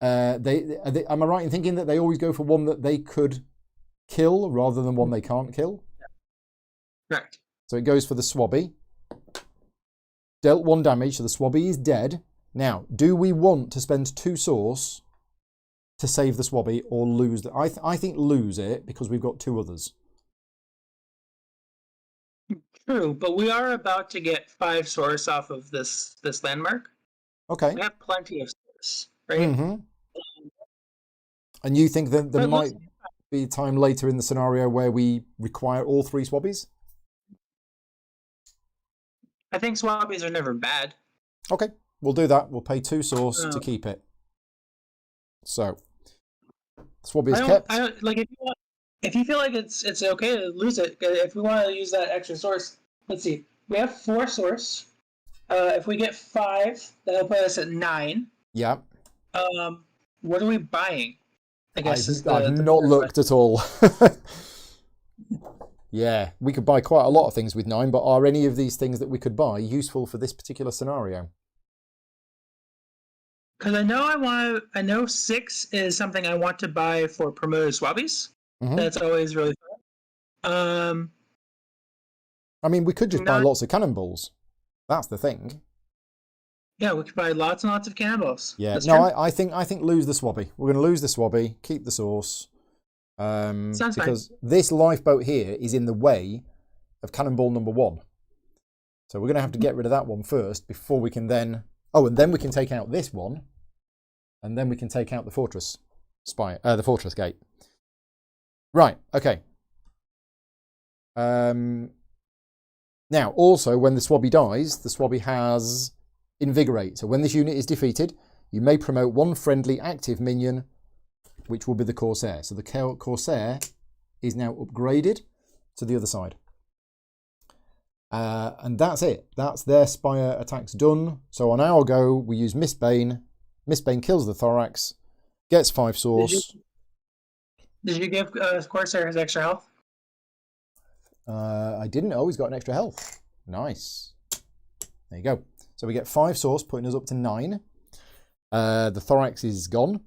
am I right in thinking that they always go for one that they could kill rather than one they can't kill? Correct. So it goes for the Swabby. Dealt 1 damage, so the Swabby is dead. Now, do we want to spend 2 source to save the Swabby or lose it? I think lose it because we've got 2 others. True, but we are about to get 5 source off of this landmark. Okay. We have plenty of source, right? Mm-hmm. And you think that there might be a time later in the scenario where we require all 3 Swabbies? I think Swabbies are never bad. Okay, we'll do that. We'll pay 2 source to keep it. So, Swabby is kept. I don't like if you feel like it's okay to lose it. If we want to use that extra source, let's see. We have 4 source. If we get 5, that'll put us at 9. Yeah. What are we buying? I guess I've not looked at all. Yeah, we could buy quite a lot of things with 9, but are any of these things that we could buy useful for this particular scenario? Because I know 6 is something I want to buy for promoted swabbies. Mm-hmm. That's always really fun. I mean, we could just buy lots of cannonballs. That's the thing. Yeah, we could buy lots and lots of cannonballs. Yeah, that's no, I think lose the swabby. We're going to lose the swabby, keep the source. Sounds because this lifeboat here is in the way of cannonball number 1. So we're going to have to get rid of that one first before we can then... Oh, and then we can take out this one. And then we can take out the fortress the fortress gate. Right, okay. Now, also, when the swabby dies, the swabby has invigorate. So when this unit is defeated, you may promote 1 friendly active minion, which will be the Corsair. So the Corsair is now upgraded to the other side. And that's it. That's their Spire attacks done. So on our go, we use Mistbane. Mistbane kills the Thorax, gets 5 source. Did you give Corsair his extra health? I didn't. Oh, he's got an extra health. Nice. There you go. So we get 5 source, putting us up to 9. The Thorax is gone.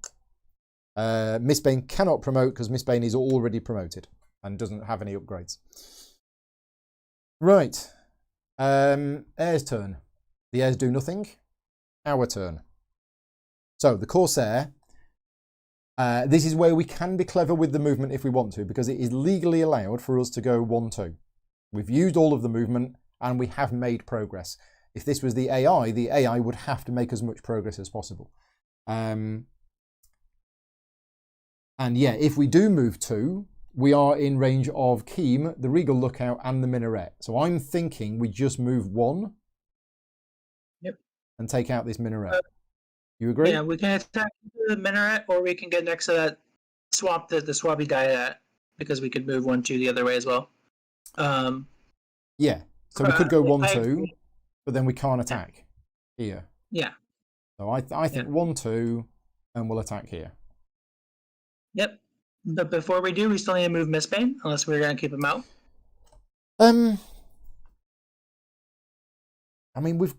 Mistbane cannot promote because Mistbane is already promoted and doesn't have any upgrades. Right. Air's turn. The Airs do nothing. Our turn. So the Corsair. This is where we can be clever with the movement if we want to, because it is legally allowed for us to go 1-2. We've used all of the movement and we have made progress. If this was the AI would have to make as much progress as possible. And yeah, if we do move 2, we are in range of Keem, the Regal Lookout, and the Minaret. So I'm thinking we just move 1. Yep. And take out this Minaret. You agree? Yeah, we can attack the Minaret, or we can get next to that swamp that the Swabby died at, because we could move 1-2 the other way as well. Yeah, so we could go 1-2, but then we can't attack here. Yeah. So I think 1-2, and we'll attack here. Yep. But before we do, we still need to move Mistbane, unless we're going to keep him out. I mean,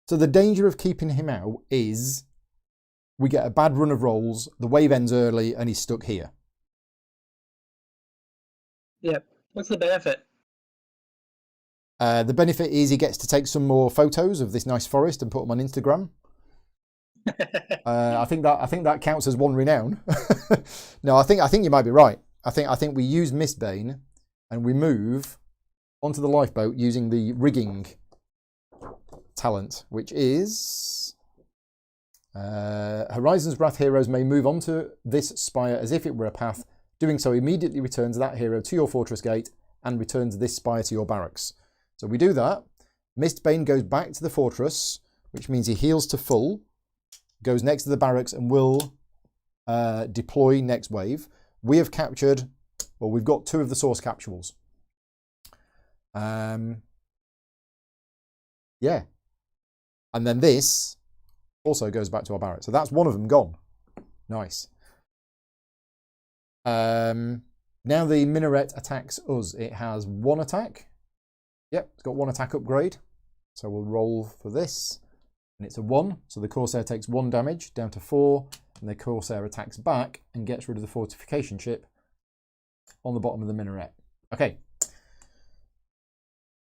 so the danger of keeping him out is we get a bad run of rolls, the wave ends early, and he's stuck here. Yep. What's the benefit? The benefit is he gets to take some more photos of this nice forest and put them on Instagram. I think that counts as 1 renown. No, I think you might be right. I think we use Mistbane and we move onto the lifeboat using the rigging talent, which is Horizon's Wrath heroes may move onto this spire as if it were a path. Doing so immediately returns that hero to your fortress gate and returns this spire to your barracks. So we do that. Mistbane goes back to the fortress, which means he heals to full, goes next to the barracks and will deploy next wave. We have captured, well, we've got 2 of the source capsules. Yeah. And then this also goes back to our barracks. So that's 1 of them gone. Nice. Now the Minaret attacks us. It has 1 attack. Yep, it's got 1 attack upgrade. So we'll roll for this. And it's a 1. So the Corsair takes 1 damage down to 4. And the Corsair attacks back and gets rid of the fortification ship on the bottom of the Minaret. Okay.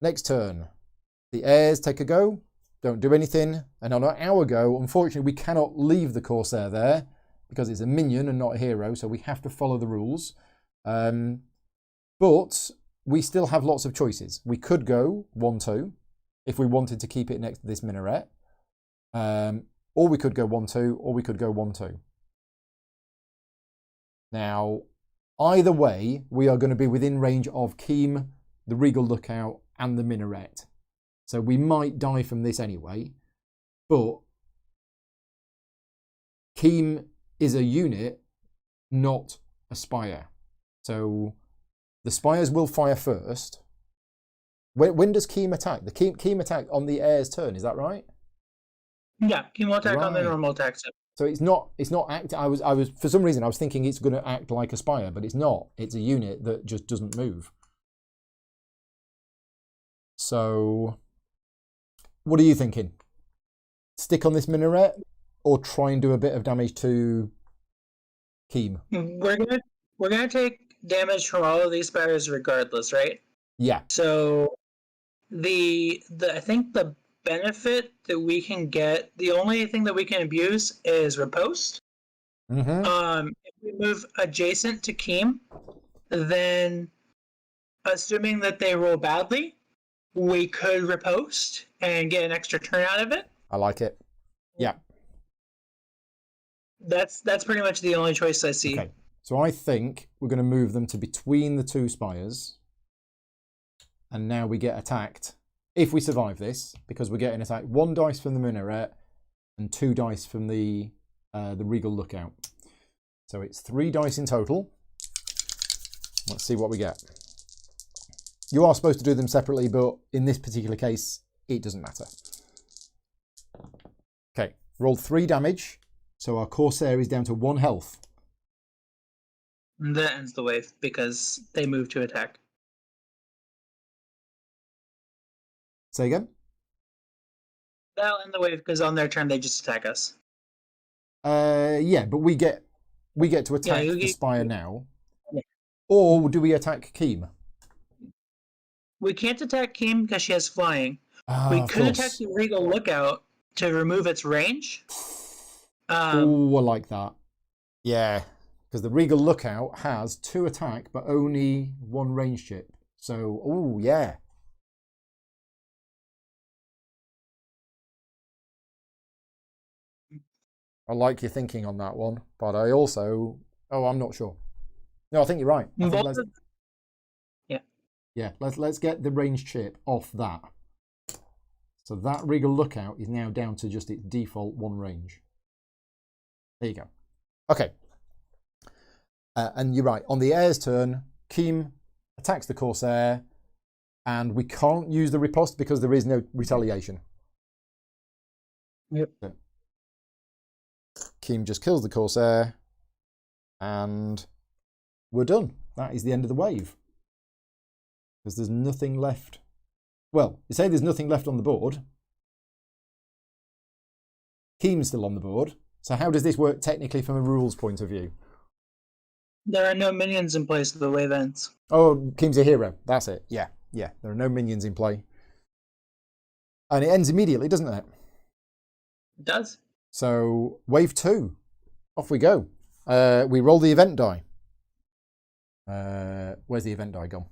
Next turn. The Airs take a go. Don't do anything. And on our go, unfortunately, we cannot leave the Corsair there because it's a minion and not a hero. So we have to follow the rules. But we still have lots of choices. We could go 1-2 if we wanted to keep it next to this Minaret. Or we could go 1-2, or we could go 1-2. Now, either way, we are going to be within range of Keem, the Regal Lookout, and the Minaret. So we might die from this anyway, but Keem is a unit not a spire. So the spires will fire first. When does Keem attack? The Keem attack on the heir's turn, is that right? Yeah, Keem will attack on the Right. normal attack step. So it's not act. I was for some reason I was thinking it's going to act like a spire, but it's not. It's a unit that just doesn't move. So, what are you thinking? Stick on this minaret, or try and do a bit of damage to Keem? We're gonna take damage from all of these spiders regardless, right? Yeah. So the I think the benefit that we can get, the only thing that we can abuse is riposte. Mm-hmm. If we move adjacent to Keem, then assuming that they roll badly, we could riposte and get an extra turn out of it. I like it. Yeah. That's pretty much the only choice I see. Okay. So I think we're going to move them to between the two spires. And now we get attacked. If we survive this, because we're getting attacked 1 dice from the minaret and 2 dice from the Regal Lookout. So it's 3 dice in total. Let's see what we get. You are supposed to do them separately, but in this particular case, it doesn't matter. Okay, rolled 3 damage. So our Corsair is down to 1 health. And that ends the wave because they move to attack. Say again? That'll end the wave because on their turn they just attack us. Yeah, but we get to attack the spire now. Yeah. Or do we attack Keem? We can't attack Keem because she has flying. We could attack the Regal Lookout to remove its range. Oh, I like that. Yeah, because the Regal Lookout has 2 attack, but only 1 range chip. So, oh, yeah. I like your thinking on that one, but I also... Oh, I'm not sure. No, I think you're right. Yeah, let's get the range chip off that. So that Regal Lookout is now down to just its default 1 range. There you go. Okay. And you're right. On the heir's turn, Keem attacks the Corsair, and we can't use the riposte because there is no retaliation. Yep. So Keem just kills the Corsair, and we're done. That is the end of the wave. Because there's nothing left. Well, you say there's nothing left on the board. Keem's still on the board. So how does this work technically from a rules point of view? There are no minions in place, the wave ends. Oh, Keem's a hero. That's it. Yeah. There are no minions in play. And it ends immediately, doesn't it? It does. So, wave 2. Off we go. We roll the event die. Where's the event die gone?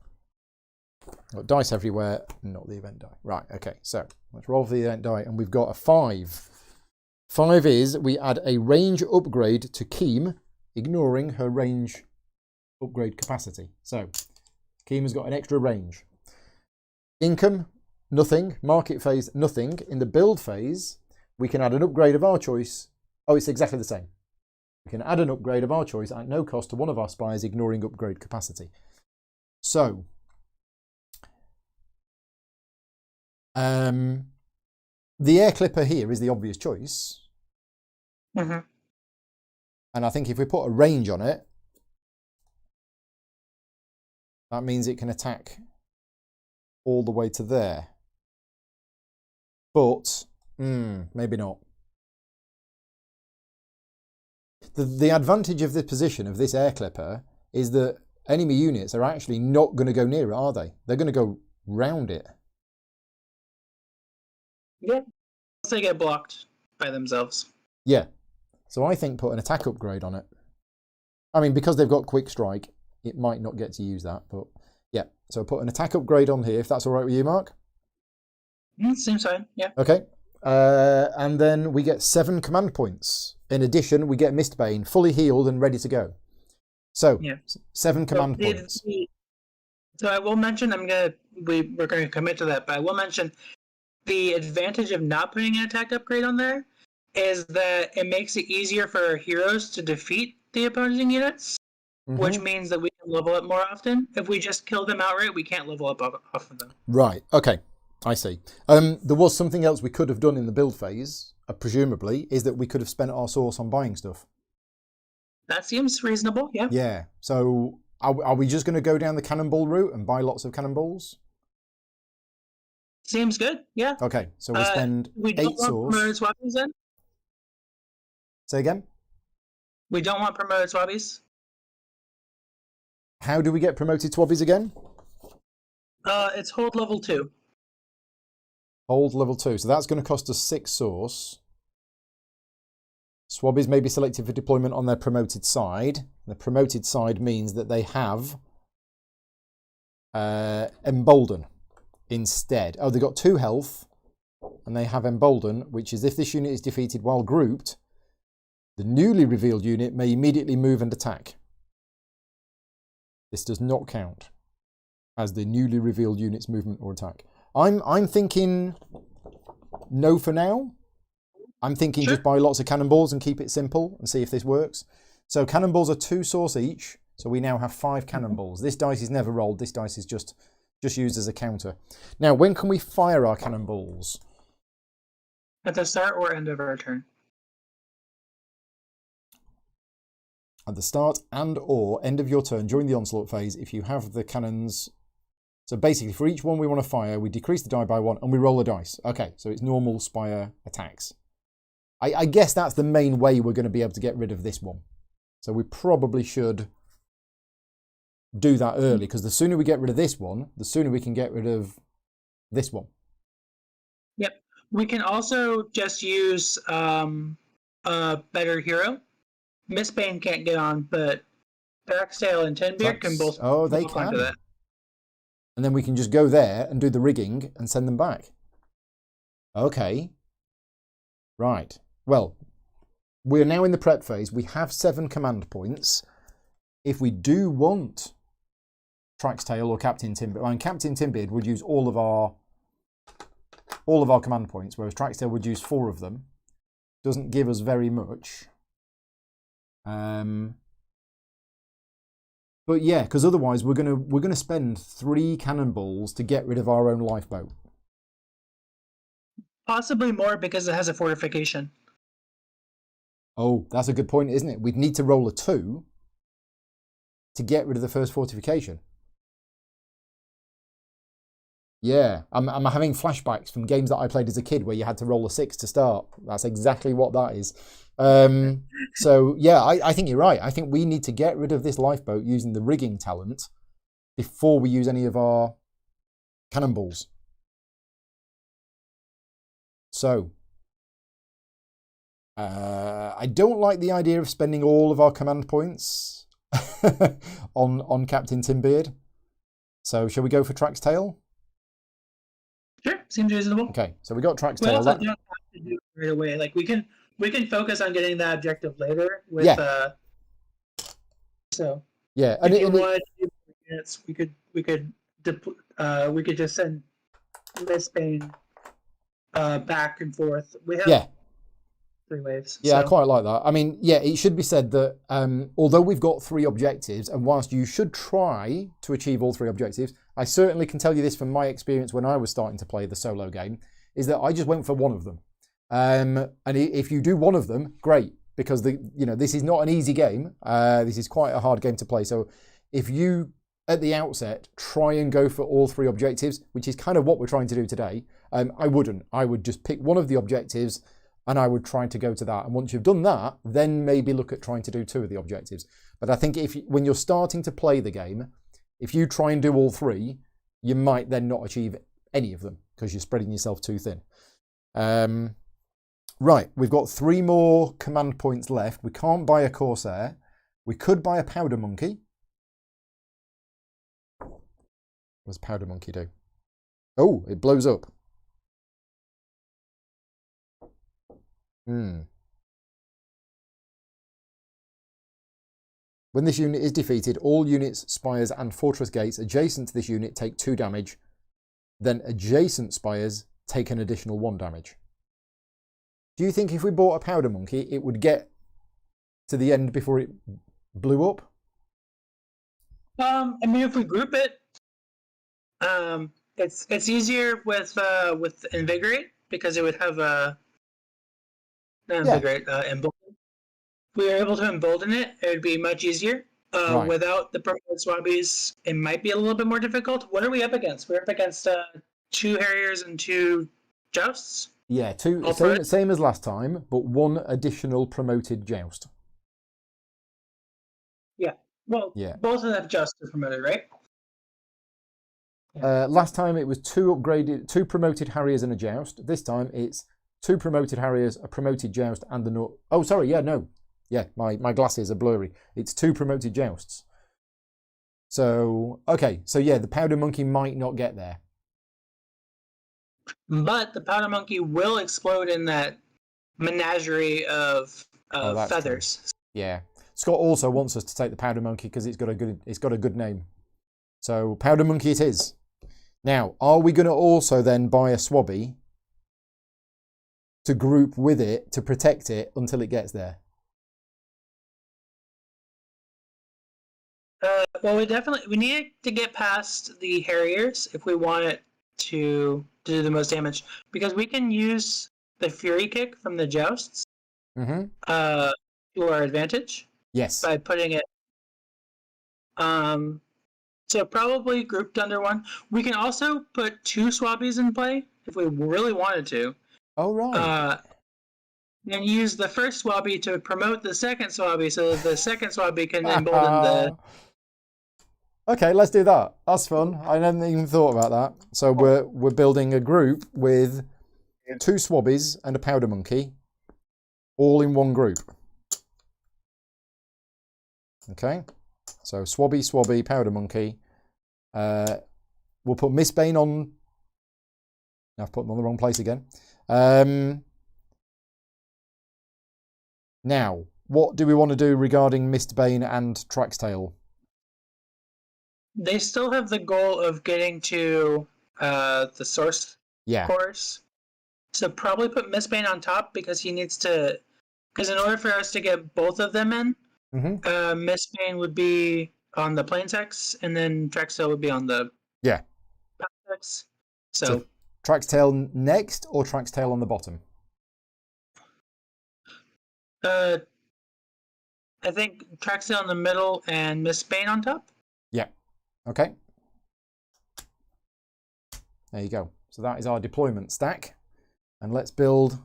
Got dice everywhere, not the event die. Right, okay. So, let's roll for the event die, and we've got a 5. 5 is we add a range upgrade to Keem, ignoring her range upgrade capacity. So, Keem has got an extra range. Income, nothing. Market phase, nothing. In the build phase, we can add an upgrade of our choice. Oh, it's exactly the same. We can add an upgrade of our choice at no cost to one of our spires, ignoring upgrade capacity. So, the air clipper here is the obvious choice. Mm-hmm. And I think if we put a range on it, that means it can attack all the way to there. But, maybe not. The advantage of the position of this air clipper is that enemy units are actually not going to go near it, are they? They're going to go round it. Yeah. They get blocked by themselves. Yeah. So I think put an attack upgrade on it. I mean, because they've got quick strike, it might not get to use that, but yeah. So put an attack upgrade on here, if that's all right with you, Mark. Seems fine, yeah. Okay. And then we get 7 command points. In addition, we get Mistbane, fully healed and ready to go. So, 7 command points. So I will mention, we're going to commit to that, but I will mention the advantage of not putting an attack upgrade on there is that it makes it easier for our heroes to defeat the opposing units, which Mm-hmm. means that we can level up more often. If we just kill them outright, we can't level up off of them. Right. Okay. I see. There was something else we could have done in the build phase, presumably, is that we could have spent our source on buying stuff. That seems reasonable, yeah. Yeah. So are we just going to go down the cannonball route and buy lots of cannonballs? Seems good, yeah. Okay. So we spend we 8 don't want source. promoted swappies then? Say again? We don't want promoted swappies? How do we get promoted swabbies again? It's hold level 2. Hold level 2. So that's going to cost us 6 source. Swabbies may be selected for deployment on their promoted side. The promoted side means that they have Embolden instead. Oh, they've got 2 health, and they have Embolden, which is if this unit is defeated while grouped, the newly revealed unit may immediately move and attack. This does not count as the newly revealed unit's movement or attack. I'm thinking no for now. I'm thinking just buy lots of cannonballs and keep it simple and see if this works. So cannonballs are 2 source each. So we now have 5 cannonballs. This dice is never rolled. This dice is just used as a counter. Now, when can we fire our cannonballs? At the start or end of our turn. At the start and or end of your turn during the onslaught phase, if you have the cannons. So basically, for each one we want to fire, we decrease the die by 1 and we roll a dice. Okay, so it's normal Spire attacks. I guess that's the main way we're going to be able to get rid of this one. So we probably should do that early, because the sooner we get rid of this one, the sooner we can get rid of this one. Yep. We can also just use a better hero. Mistbane can't get on, but Thraxtail and Tinbeard can both. Oh, they can. That. And then we can just go there and do the rigging and send them back. Okay. Right. Well, we're now in the prep phase. We have 7 command points. If we do want Thraxtail or Captain Tinbeard, and Captain Tinbeard would use all of our command points, whereas Thraxtail would use 4 of them. Doesn't give us very much. But yeah, because otherwise we're gonna spend 3 cannonballs to get rid of our own lifeboat. Possibly more because it has a fortification. Oh, that's a good point, isn't it? We'd need to roll a 2 to get rid of the first fortification. Yeah, I'm having flashbacks from games that I played as a kid where you had to roll a 6 to start. That's exactly what that is. So yeah, I think you're right. I think we need to get rid of this lifeboat using the rigging talent before we use any of our cannonballs. So I don't like the idea of spending all of our command points on Captain Tinbeard. So shall we go for Thraxtail? Sure, seems reasonable. Okay, so we got Thraxtail. We also don't have to do it right away. Like we can focus on getting that objective later with so yeah, and if you wanted to do units, we could just send Mistbane back and forth. We have 3 waves. Yeah, so. I quite like that. I mean, yeah, it should be said that although we've got 3 objectives, and whilst you should try to achieve all 3 objectives, I certainly can tell you this from my experience when I was starting to play the solo game, is that I just went for one of them. And if you do one of them, great, because this is not an easy game. This is quite a hard game to play. So if you, at the outset, try and go for all 3 objectives, which is kind of what we're trying to do today, I wouldn't. I would just pick one of the objectives and I would try to go to that. And once you've done that, then maybe look at trying to do 2 of the objectives. But I think when you're starting to play the game, if you try and do all 3, you might then not achieve any of them because you're spreading yourself too thin. Right, we've got 3 more command points left. We can't buy a Corsair. We could buy a Powder Monkey. What does Powder Monkey do? Oh, it blows up. When this unit is defeated, all units, spires and fortress gates adjacent to this unit take 2 damage. Then adjacent spires take an additional 1 damage. Do you think if we bought a Powder Monkey, it would get to the end before it blew up? I mean, if we group it, it's easier with invigorate because it would have not invigorate, embolden. If we were able to embolden it, it would be much easier. Right. Without the promoted swabbies, it might be a little bit more difficult. What are we up against? We're up against 2 harriers and 2 jousts. Yeah, same as last time, but 1 additional promoted joust. Yeah. Well, both of them jousts are promoted, right? Last time it was 2 promoted harriers and a joust. This time it's 2 promoted harriers, a promoted joust, and the oh, sorry, no. Yeah, my glasses are blurry. It's 2 promoted jousts. So, okay, so yeah, the powder monkey might not get there. But the powder monkey will explode in that menagerie of feathers. True. Yeah. Scott also wants us to take the powder monkey because it's got a good name. So powder monkey it is. Now, are we going to also then buy a swabby to group with it to protect it until it gets there? Well, we need to get past the harriers if we want it to do the most damage, because we can use the fury kick from the jousts to our advantage. Yes. By putting it. So probably grouped under 1. We can also put 2 swabbies in play if we really wanted to. Oh, right. And use the first swabby to promote the second swabby so that the second swabby can embolden the... Okay, let's do that. That's fun. I hadn't even thought about that. So we're building a group with 2 swabbies and a powder monkey, all in 1 group. Okay, so swabby, powder monkey. We'll put Miss Bane on. I've put them on the wrong place again. Now, what do we want to do regarding Mistbane and Traxtail? They still have the goal of getting to the source course. So probably put Mistbane on top because he needs to... Because in order for us to get both of them in, Mistbane would be on the Plaintext, and then Traxtail would be on the Plaintext. So Traxtail next or Traxtail on the bottom? I think Traxtail in the middle and Mistbane on top. Yeah. Okay. There you go. So that is our deployment stack. And let's build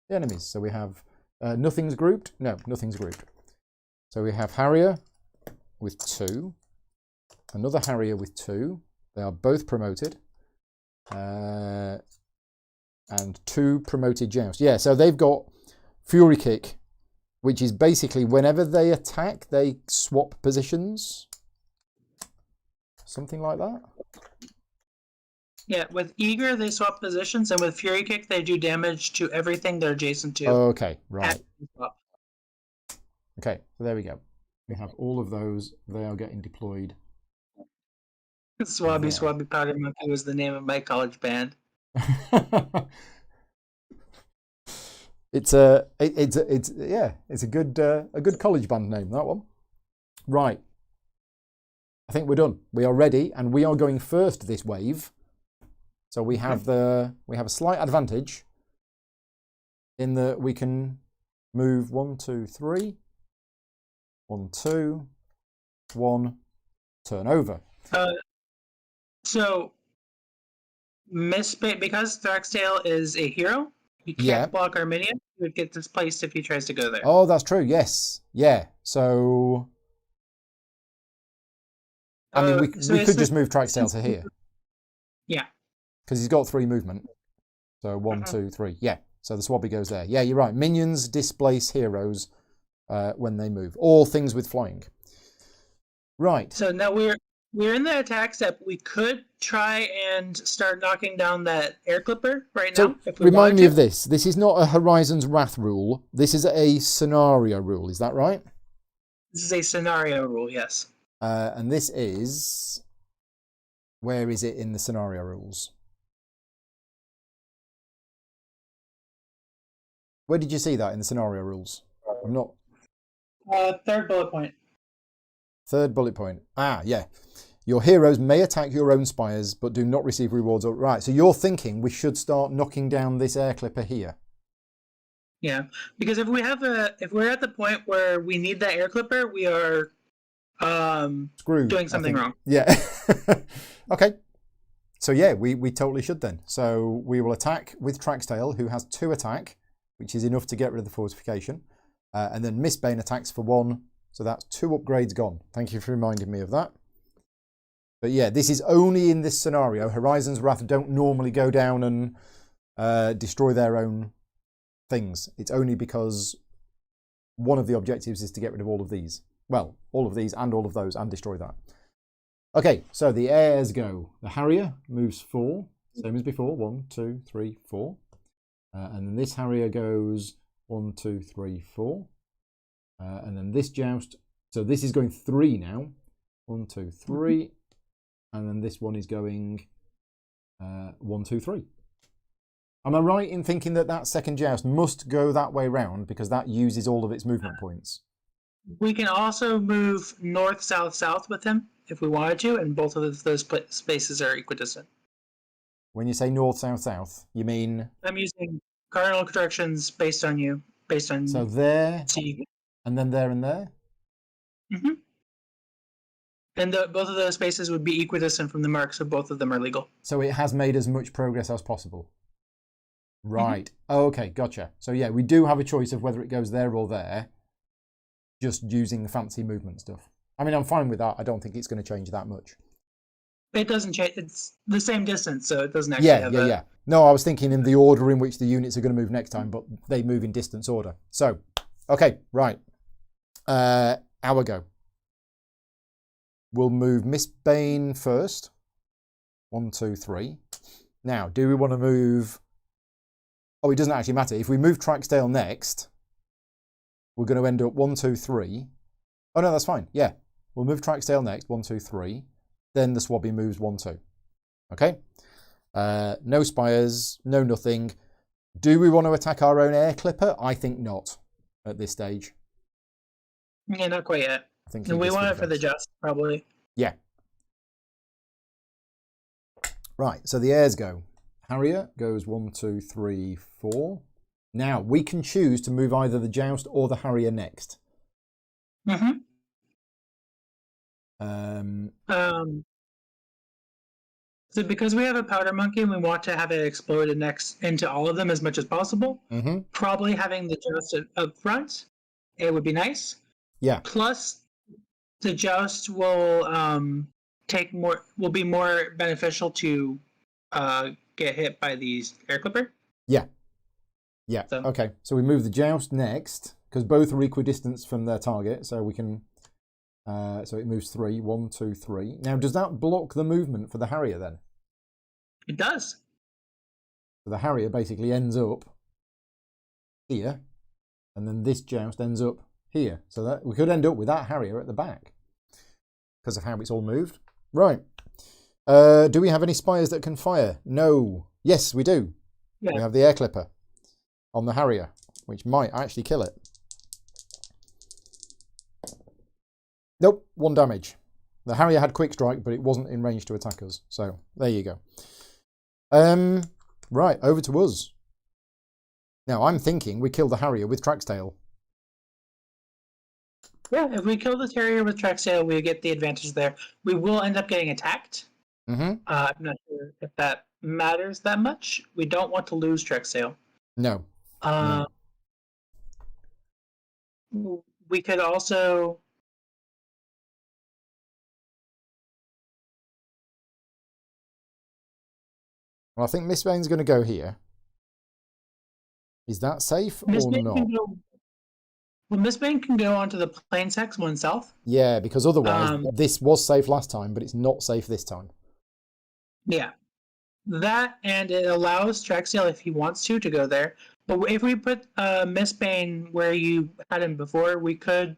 the enemies. So we have nothing's grouped. No, nothing's grouped. So we have Harrier with 2. Another Harrier with 2. They are both promoted. And 2 promoted Joust. Yeah, so they've got Fury Kick, which is basically whenever they attack, they swap positions. Something like that. Yeah, with Eager, they swap positions, and with Fury Kick, they do damage to everything they're adjacent to. Okay, right. Okay, so there we go. We have all of those. They are getting deployed. Swabby Powder Monkey was the name of my college band. It's a good college band name, that one. Right. I think we're done. We are ready, and we are going first this wave. So we have a slight advantage in that we can move 1, 2, 3. 1, 2, 1, turn over. So because Thraxtail is a hero, he can't block our minion. He would get displaced if he tries to go there. Oh, that's true. Yes. Yeah. So I mean, we could just move Traxtail to here. Yeah. Because he's got 3 movement. So 1, 2, 3. Yeah. So the swabby goes there. Yeah, you're right. Minions displace heroes when they move. All things with flying. Right. So now we're in the attack step. We could try and start knocking down that air clipper right now. If we remind me of this. This is not a Horizon's Wrath rule. This is a scenario rule. Is that right? This is a scenario rule, yes. And this is... Where is it in the scenario rules? Where did you see that in the scenario rules? I'm not... Third bullet point. Third bullet point. Ah, yeah. Your heroes may attack your own spires, but do not receive rewards. Right, so you're thinking we should start knocking down this air clipper here. Yeah, because if we're at the point where we need that air clipper, we are screwed, doing something wrong. Yeah. Okay. So yeah, we totally should then. So we will attack with Traxtail, who has 2 attack, which is enough to get rid of the fortification. And then Mistbane attacks for 1. So that's 2 upgrades gone. Thank you for reminding me of that. But yeah, this is only in this scenario. Horizon's Wrath don't normally go down and destroy their own things. It's only because one of the objectives is to get rid of all of these. Well, all of these and all of those and destroy that. Okay, so the airs go. The Harrier moves 4, same as before. 1, 2, 3, 4. And then this Harrier goes 1, 2, 3, 4. And then this Joust. So this is going 3 now. 1, 2, 3. And then this one is going 1, 2, 3. Am I right in thinking that that second Joust must go that way round because that uses all of its movement points? We can also move north, south, south with him if we wanted to, and both of those spaces are equidistant. When you say north, south, south, you mean? I'm using cardinal directions based on you, based on. So there, C. and then there and there. Mm-hmm. And both of those spaces would be equidistant from the mark, so both of them are legal. So it has made as much progress as possible. Right. Oh, okay, gotcha. So yeah, we do have a choice of whether it goes there or there, just using the fancy movement stuff. I mean, I'm fine with that. I don't think it's going to change that much. It doesn't change. It's the same distance, so it doesn't actually have Yeah. No, I was thinking in the order in which the units are going to move next time, but they move in distance order. So, okay, right. Our go. We'll move Mistbane first. 1, 2, 3. Now, do we want to move... Oh, it doesn't actually matter. If we move Traxtail next, we're going to end up 1, 2, 3. Oh, no, that's fine. Yeah. We'll move Traxtail next. 1, 2, 3. Then the Swabby moves 1, 2. Okay? No spires, no nothing. Do we want to attack our own air clipper? I think not at this stage. Yeah, not quite yet. I think we want it for the Just, probably. Yeah. Right, so the airs go. Harrier goes 1, 2, 3, 4. Now, we can choose to move either the Joust or the Harrier next. Mm-hmm. So because we have a powder monkey and we want to have it explode into all of them as much as possible, probably having the Joust up front, it would be nice. Yeah. Plus, the Joust will will be more beneficial to get hit by the air clipper. Yeah. Yeah. So. Okay. So we move the Joust next because both are equidistant from their target, so we can. So it moves 3. 1, 2, 3. Now, does that block the movement for the Harrier then? It does. So the Harrier basically ends up here, and then this Joust ends up here. So that we could end up with that Harrier at the back because of how it's all moved. Right. Do we have any spires that can fire? No. Yes, we do. Yeah. We have the air clipper on the Harrier, which might actually kill it. Nope, 1 damage. The Harrier had quick strike, but it wasn't in range to attack us. So there you go. Right, over to us. Now I'm thinking we kill the Harrier with Traxtail. Yeah, if we kill the Harrier with Traxtail, we get the advantage there. We will end up getting attacked. I'm not sure if that matters that much. We don't want to lose Traxtail. No. We could also... Well, I think Mistbane's going to go here. Is that safe or not? Well, Mistbane can go onto the Plains Hex 1 south. Yeah, because otherwise this was safe last time, but it's not safe this time. Yeah. That, and it allows Traxtail, if he wants to go there. But if we put Mistbane where you had him before, we could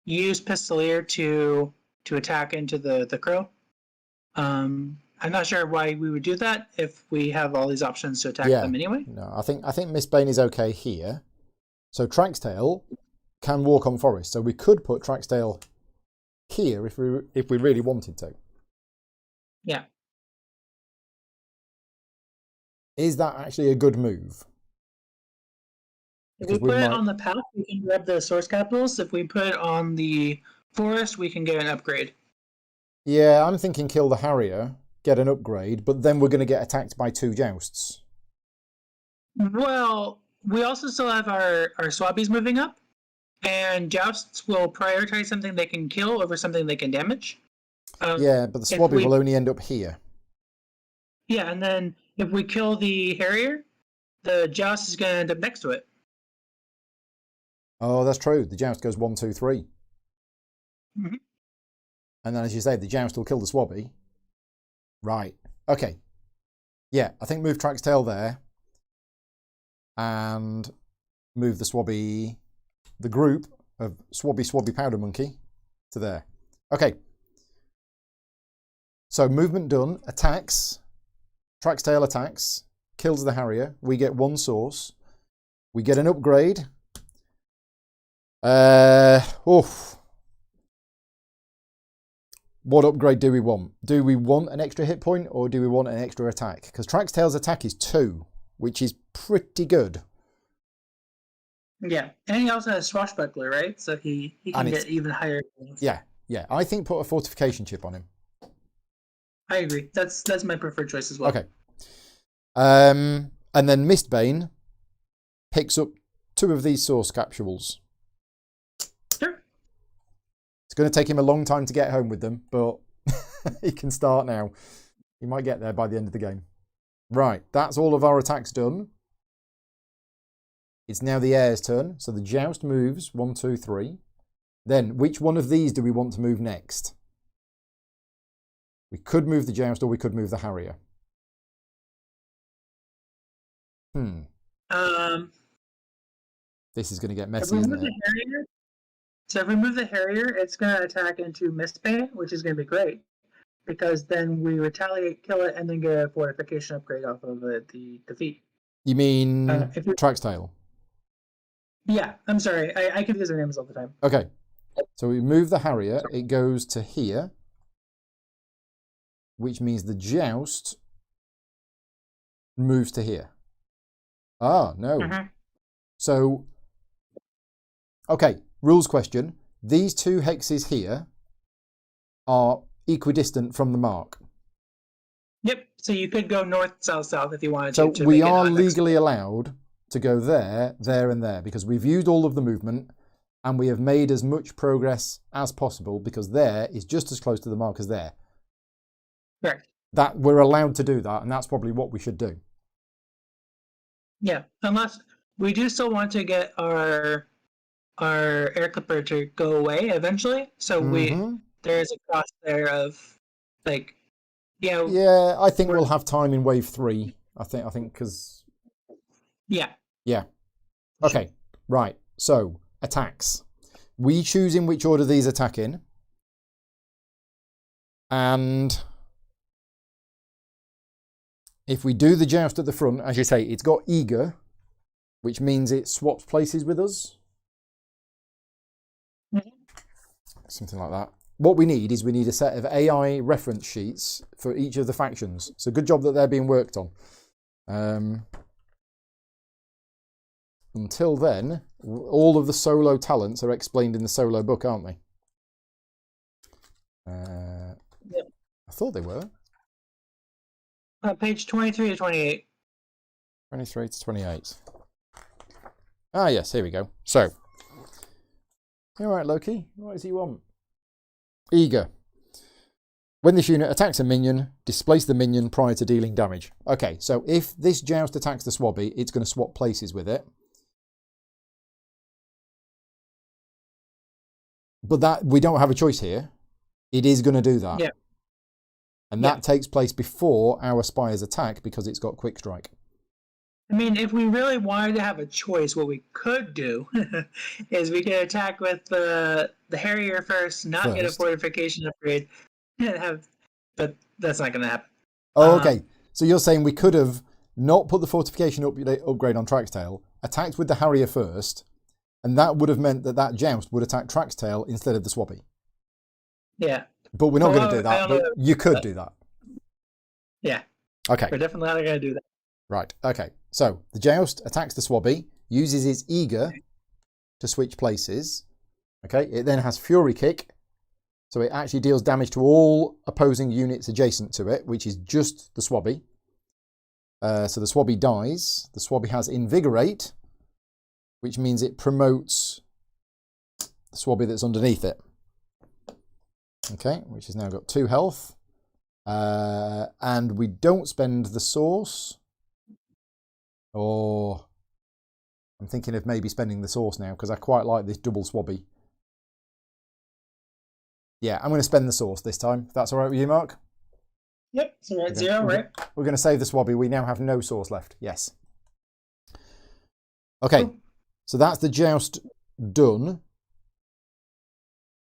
use Pistolier to attack into the Crow. I'm not sure why we would do that if we have all these options to attack them anyway. No, I think Mistbane is okay here. So Traxtail can walk on forest. So we could put Traxtail here if we really wanted to. Yeah. Is that actually a good move? If we put it on the path, we can grab the source capitals. If we put it on the forest, we can get an upgrade. Yeah, I'm thinking kill the Harrier, get an upgrade, but then we're going to get attacked by 2 jousts. Well, we also still have our swabbies moving up, and jousts will prioritize something they can kill over something they can damage. Yeah, but the swabby will only end up here. Yeah, and then if we kill the Harrier, the joust is going to end up next to it. Oh, that's true. The joust goes 1, 2, 3. Mm-hmm. And then, as you say, the joust will kill the swabby. Right. Okay. Yeah, I think move Traxtail there. And move the swabby, the group of swabby powder monkey to there. Okay. So movement done. Attacks. Traxtail attacks. Kills the Harrier. We get 1 source. We get an upgrade. What upgrade do we want? Do we want an extra hit point or do we want an extra attack? Because Traxtail's attack is 2, which is pretty good. Yeah, and he also has Swashbuckler, right? So he can get even higher. Yeah. I think put a fortification chip on him. I agree. That's my preferred choice as well. Okay. And then Mistbane picks up 2 of these source capsules. Sure. It's going to take him a long time to get home with them, but he can start now. He might get there by the end of the game. Right, that's all of our attacks done. It's now the heir's turn. So the joust moves 1, 2, 3. Then, which one of these do we want to move next? We could move the joust or we could move the Harrier. This is going to get messy, isn't it? So if we move the Harrier, it's going to attack into Mistbane, which is going to be great. Because then we retaliate, kill it, and then get a fortification upgrade off of the defeat. You mean Traxtail? Yeah, I'm sorry. I confuse their names all the time. Okay. So we move the Harrier. It goes to here. Which means the joust moves to here. Ah, no. So, okay, rules question. These 2 hexes here are equidistant from the mark. Yep, so you could go north, south, south if you wanted to. So we are legally allowed to go there, there and there because we've used all of the movement and we have made as much progress as possible because there is just as close to the mark as there. Correct. That we're allowed to do that, and that's probably what we should do. Yeah, unless we do still want to get our air clipper to go away eventually. So there is a cost there of like, yeah. I think we'll have time in wave 3. I think because. Yeah. Okay. Right. So attacks. We choose in which order these attack in, and. If we do the joust at the front, as you say, it's got eager, which means it swaps places with us. Something like that. What we need is a set of AI reference sheets for each of the factions. So good job that they're being worked on. Until then, all of the solo talents are explained in the solo book, aren't they? Yep. I thought they were. Page 23 to 28. 23 to 28. Ah, yes, here we go. So, all right, Loki, what does he want? Eager. When this unit attacks a minion, displace the minion prior to dealing damage. Okay, so if this joust attacks the swabby, it's going to swap places with it. But that we don't have a choice here. It is going to do that. Yeah. And that takes place before our Spire's attack because it's got quick strike. I mean, if we really wanted to have a choice, what we could do is we could attack with the Harrier first, get a fortification upgrade, but that's not going to happen. Oh, okay. So you're saying we could have not put the fortification upgrade on Traxtail, attacked with the Harrier first, And that would have meant that that Joust would attack Traxtail instead of the Swabby. Yeah. But we're not going to do that, but you could do that. Yeah. Okay. We're definitely not going to do that. Right, okay. So the Joust attacks the Swabby, uses its Eager to switch places. Okay, it then has Fury Kick. So it actually deals damage to all opposing units adjacent to it, which is just the Swabby. So the Swabby dies. The Swabby has Invigorate, which means it promotes the Swabby that's underneath it. Okay, which has now got 2 health. And we don't spend the source. Or I'm thinking of maybe spending the source now because I quite like this double Swabby. Yeah, I'm going to spend the source this time. If that's all right with you, Mark? Yep, so we're at 0, right? We're going to save the Swabby. We now have no source left. Yes. Okay, so that's the Joust done.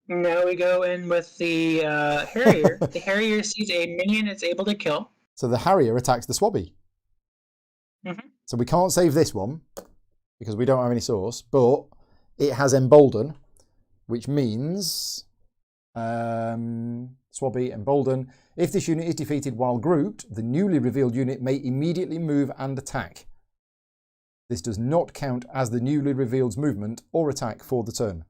Now we go in with the Harrier. The Harrier sees a minion it's able to kill. So the Harrier attacks the Swabby. Mm-hmm. So we can't save this one because we don't have any source, but it has Embolden, which means Swabby, Embolden. If this unit is defeated while grouped, the newly revealed unit may immediately move and attack. This does not count as the newly revealed's movement or attack for the turn.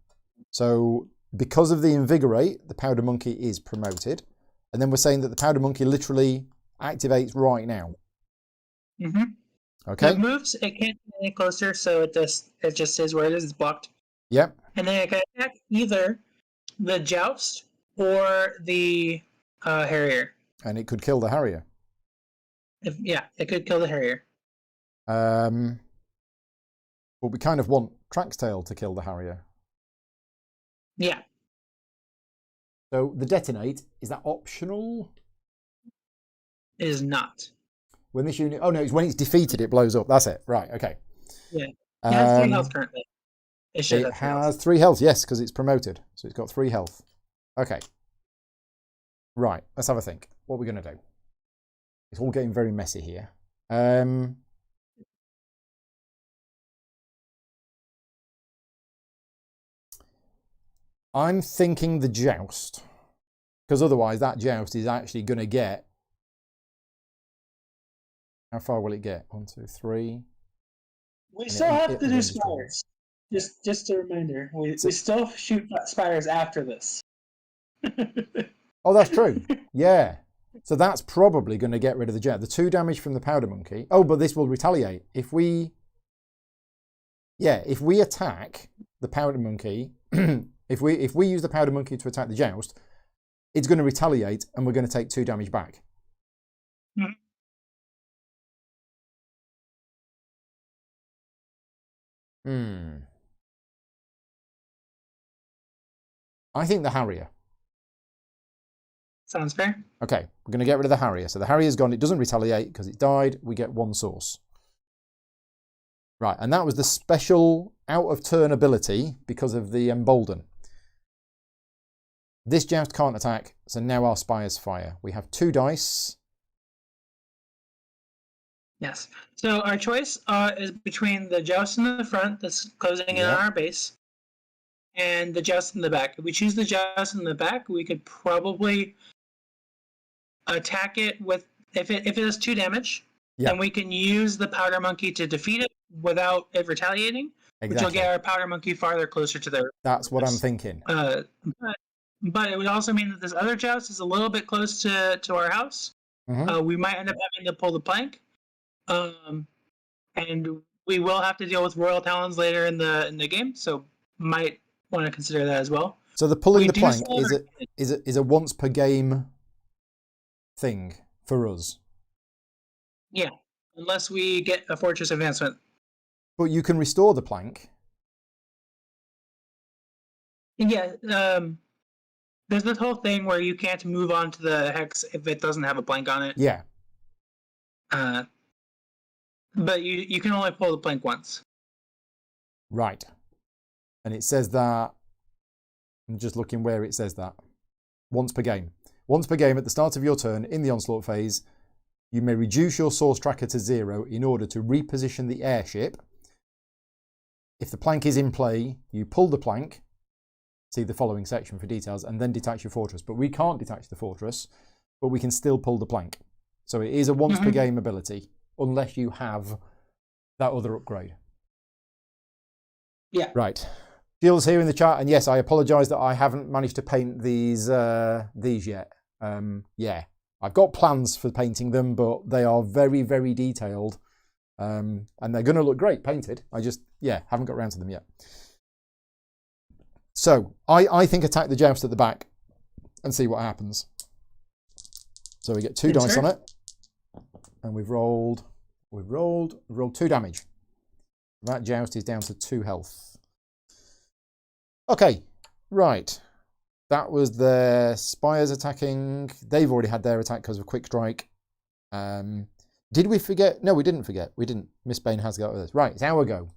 So because of the Invigorate, the Powder Monkey is promoted. And then we're saying that the Powder Monkey literally activates right now. Mm-hmm. Okay. It moves, it can't get any closer, so it just stays where it is, it's blocked. Yep. And then it can attack either the Joust or the Harrier. And it could kill the Harrier. It could kill the Harrier. But we kind of want Traxtail to kill the Harrier. Yeah. So the Detonate, is that optional? It is not. When this unit... Oh, no, it's when it's defeated, it blows up. That's it. Right, okay. Yeah. It has 3 health currently. It has 3 health, yes, because it's promoted. So it's got 3 health. Okay. Right, let's have a think. What are we going to do? It's all getting very messy here. I'm thinking the Joust. Because otherwise that Joust is actually going to get... How far will it get? 1, 2, 3. We still have to do spires. Just a reminder. We still shoot spires after this. Oh, that's true. Yeah. So that's probably going to get rid of the Joust. The 2 damage from the Powder Monkey. Oh, but this will retaliate. If we attack the Powder Monkey, if we use the Powder Monkey to attack the Joust, it's going to retaliate and we're going to take 2 damage back. Mm-hmm. I think the Harrier. Sounds fair. Okay, we're going to get rid of the Harrier. So the Harrier's gone. It doesn't retaliate because it died. We get 1 source. Right, and that was the special out-of-turn ability because of the Embolden. This Joust can't attack, so now our Spires fire. We have 2 dice. Yes. So our choice is between the Joust in the front that's closing in on our base and the Joust in the back. If we choose the Joust in the back, we could probably attack it with... If it does 2 damage, then we can use the Powder Monkey to defeat it without it retaliating, which will get our Powder Monkey farther closer to their... That's what I'm thinking. But it would also mean that this other Joust is a little bit close to our house. Mm-hmm. We might end up having to pull the plank. And we will have to deal with Royal Talons later in the game, so might want to consider that as well. So the pulling the plank is a once per game thing for us. Yeah, unless we get a Fortress Advancement. But you can restore the plank. Yeah, there's this whole thing where you can't move on to the hex if it doesn't have a plank on it. Yeah. But you can only pull the plank once. Right. And it says that... I'm just looking where it says that. Once per game. Once per game at the start of your turn in the Onslaught phase, you may reduce your source tracker to 0 in order to reposition the airship if the plank is in play, you pull the plank, see the following section for details, and then detach your fortress. But we can't detach the fortress, but we can still pull the plank. So it is a once per game ability, unless you have that other upgrade. Yeah. Right. Gill's here in the chat, and yes, I apologise that I haven't managed to paint these yet. Yeah, I've got plans for painting them, but they are very, very detailed, and they're going to look great painted. I just, yeah, haven't got around to them yet. So I think attack the joust at the back and see what happens. So we get 2 dice on it, and we've rolled 2 damage. That joust is down to 2 health. Okay, right. That was their spires attacking. They've already had their attack because of quick strike. Did we forget? No, we didn't forget. We didn't. Miss Bane has got with us. Right, it's our go.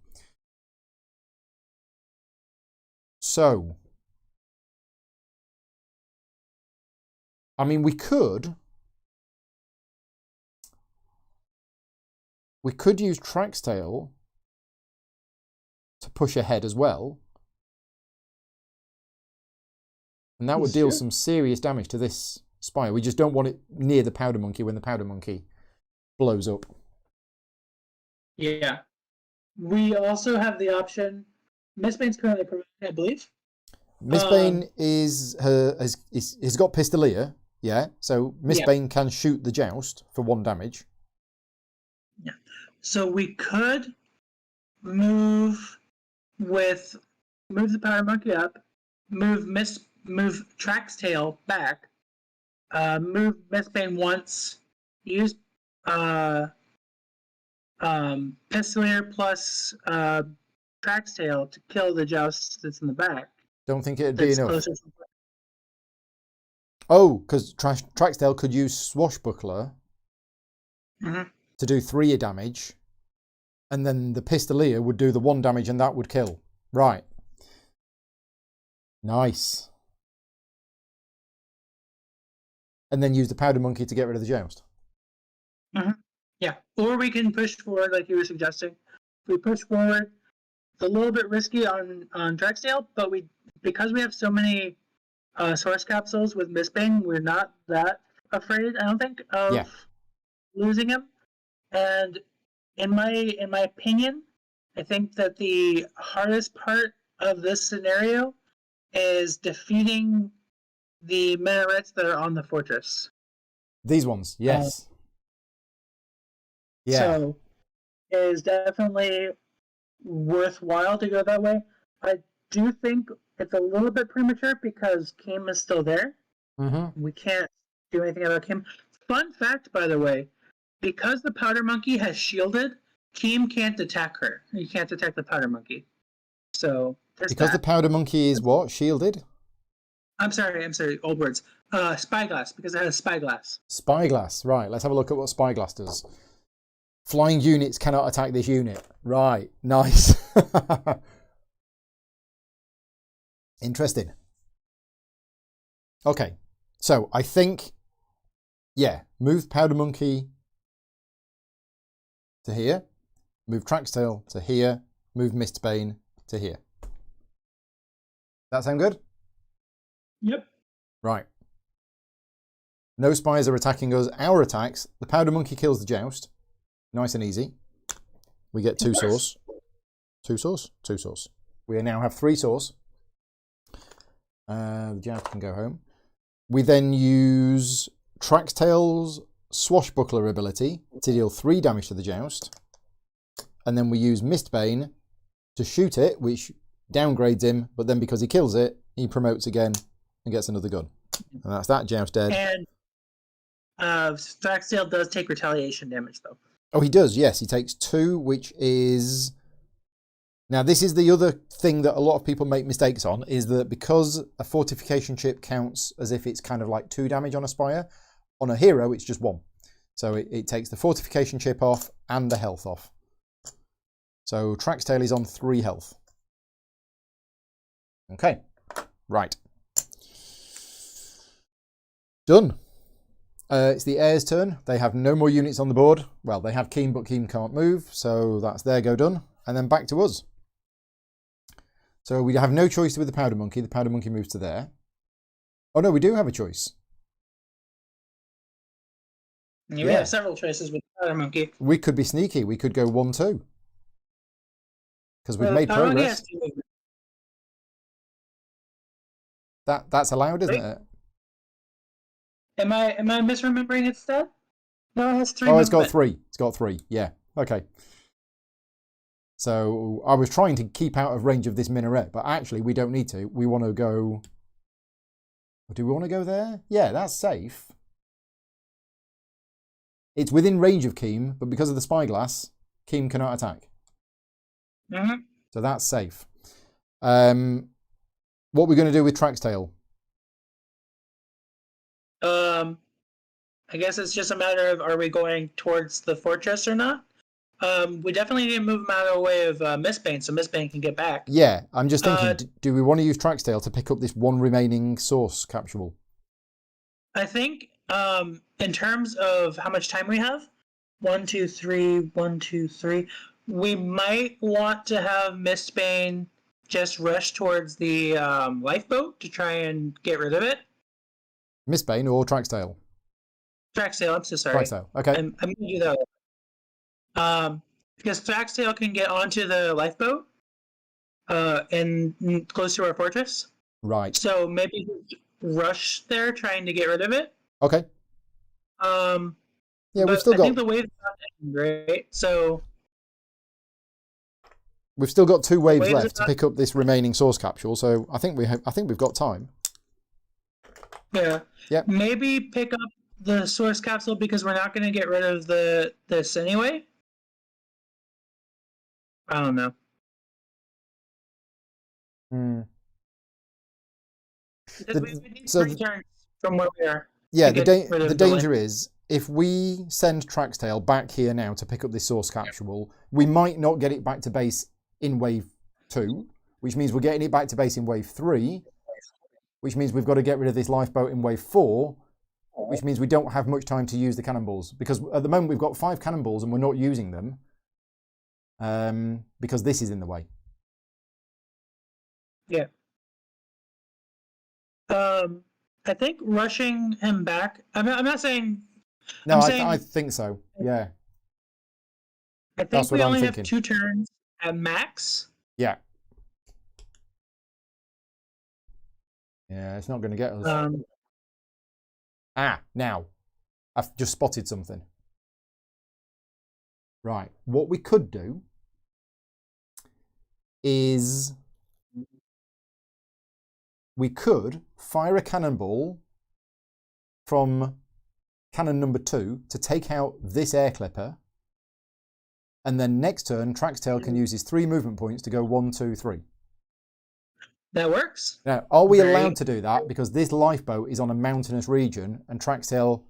So, I mean, we could use Traxtail to push ahead as well. And that would deal some serious damage to this spire. We just don't want it near the Powder Monkey when the Powder Monkey blows up. Yeah. We also have the option. Miss Bane's currently promoted, I believe. Miss Bane has got Pistolier, yeah. So Miss Bane can shoot the joust for 1 damage. Yeah. So we could move the Powder Monkey up, move Traxtail back, move Miss Bane once, use Pistolier plus Traxtail to kill the joust that's in the back. Don't think it'd be enough. Oh, because Traxtail could use Swashbuckler to do 3 damage, and then the Pistolier would do the 1 damage, and that would kill. Right. Nice. And then use the Powder Monkey to get rid of the joust. Yeah, or we can push forward like you were suggesting. If we push forward, it's a little bit risky on Traxtail, but because we have so many source capsules with Miss Bane, we're not that afraid, I don't think, of losing him. And in my opinion, I think that the hardest part of this scenario is defeating the minarets that are on the fortress. These ones, yes. So it is definitely worthwhile to go that way. I do think it's a little bit premature because Keem is still there. We can't do anything about Keem. Fun fact, by the way, because the Powder Monkey has shielded, Keem can't attack her. You can't attack the Powder Monkey. So because the Powder Monkey is what? Shielded? I'm sorry, old words. Spyglass, because it has Spyglass. Spyglass, right. Let's have a look at what Spyglass does. Flying units cannot attack this unit. Right, nice. Interesting. Okay, so I think, move Powder Monkey to here, move Traxtail to here, move Mistbane to here. That sound good? Yep. Right. No spies are attacking us. Our attacks, the Powder Monkey kills the joust. Nice and easy. We get 2 source. 2 source? 2 source. We now have 3 source. The joust can go home. We then use Traxtail's Swashbuckler ability to deal 3 damage to the joust. And then we use Mistbane to shoot it, which downgrades him, but then because he kills it, he promotes again and gets another gun. And that's that joust dead. And Traxtail does take retaliation damage, though. Oh, he does, yes. He takes 2, which is... Now, this is the other thing that a lot of people make mistakes on, is that because a fortification chip counts as if it's kind of like 2 damage on a spire, on a hero, it's just 1. So it takes the fortification chip off and the health off. So Traxtail is on 3 health. Okay, right. Done. It's the heirs' turn. They have no more units on the board. Well, they have Keem, but Keem can't move, so that's their go done. And then back to us. So we have no choice with the powder monkey. The powder monkey moves to there. Oh no, we do have a choice. We have several choices with the powder monkey. We could be sneaky. We could go 1-2. Because we've made progress. That's allowed, isn't it? Am I misremembering its stat? No, it has 3. Oh, it's got 3. It's got 3. Yeah. Okay. So I was trying to keep out of range of this minaret, but actually we don't need to. We want to go... Do we want to go there? Yeah, that's safe. It's within range of Keem, but because of the spyglass, Keem cannot attack. Mm-hmm. So that's safe. What are we going to do with Traxtail? I guess it's just a matter of, are we going towards the fortress or not? We definitely need to move him out of the way of Mistbane, so Mistbane can get back. Yeah, I'm just thinking, do we want to use Traxtail to pick up this one remaining source capsule? I think, in terms of how much time we have, 1, 2, 3, 1, 2, 3, we might want to have Mistbane just rush towards the lifeboat to try and get rid of it. Mistbane or Traxtail? Traxtail, I'm so sorry. Traxtail, okay. I'm going to do that. Because Traxtail can get onto the lifeboat and close to our fortress. Right. So maybe rush there trying to get rid of it. Okay. Yeah, we've still got... I think the wave's not ending, right? So... We've still got 2 waves left to pick up this remaining source capsule, so I think we've got time. Yeah. Yeah. Maybe pick up the source capsule because we're not going to get rid of this anyway. I don't know. Because we need 3 turns from where we are. Yeah, the danger is if we send Traxtail back here now to pick up this source capsule, we might not get it back to base in wave 2, which means we're getting it back to base in wave 3, which means we've got to get rid of this lifeboat in wave 4, which means we don't have much time to use the cannonballs. Because at the moment we've got 5 cannonballs and we're not using them because this is in the way. Yeah. I think rushing him back... I'm not saying... No, I think so, yeah. I think we only have 2 turns at max. Yeah. Yeah, it's not going to get us. Now. I've just spotted something. Right. What we could do is we could fire a cannonball from cannon number 2 to take out this air clipper. And then next turn, Traxtail can use his 3 movement points to go 1, 2, 3. That works. Now, are we allowed to do that? Because this lifeboat is on a mountainous region and Traxtail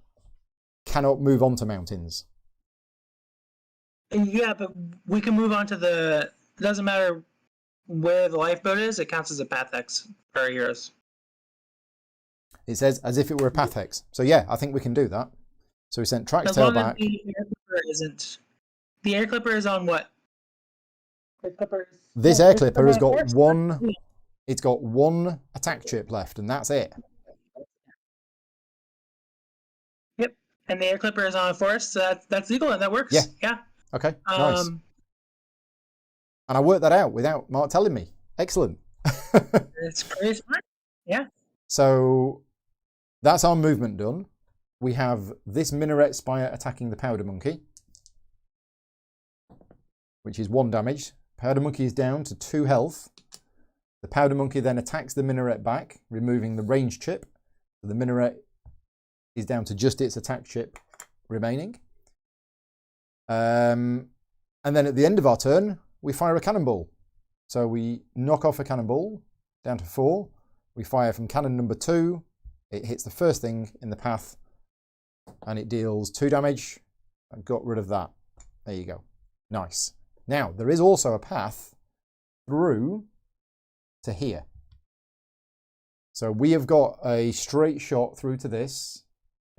cannot move onto mountains. Yeah, but we can move on to the... It doesn't matter where the lifeboat is. It counts as a Path Hex for our heroes. It says as if it were a Path Hex. So yeah, I think we can do that. So we sent Traxtail back. The air clipper isn't... The air clipper is on what? This air clipper has got 1... It's got 1 attack chip left, and that's it. Yep, and the air clipper is on a forest, so that's legal, and that works. Yeah. Okay, nice. And I worked that out without Mark telling me. Excellent. It's pretty smart. Yeah. So that's our movement done. We have this Minaret Spire attacking the Powder Monkey, which is 1 damage. Powder Monkey is down to 2 health. The Powder Monkey then attacks the Minaret back, removing the range chip. So the Minaret is down to just its attack chip remaining. And then at the end of our turn, we fire a cannonball. So we knock off a cannonball down to 4. We fire from cannon number 2. It hits the first thing in the path and it deals 2 damage. I got rid of that. There you go. Nice. Now, there is also a path through to here. So we have got a straight shot through to this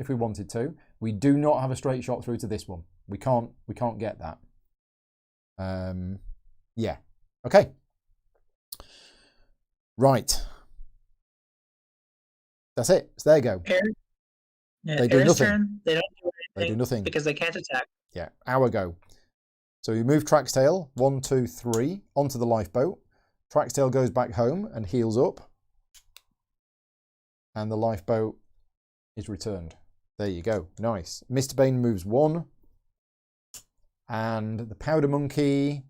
if we wanted to. We do not have a straight shot through to this one. We can't get that. Yeah. Okay. Right. That's it. It's their go. They do nothing. Turn, they don't do anything. They do nothing. Because they can't attack. Yeah, our go. So we move Traxtail, 1, 2, 3, onto the lifeboat. Traxtail goes back home and heals up. And the lifeboat is returned. There you go. Nice. Mr. Bane moves 1. And the Powder Monkey,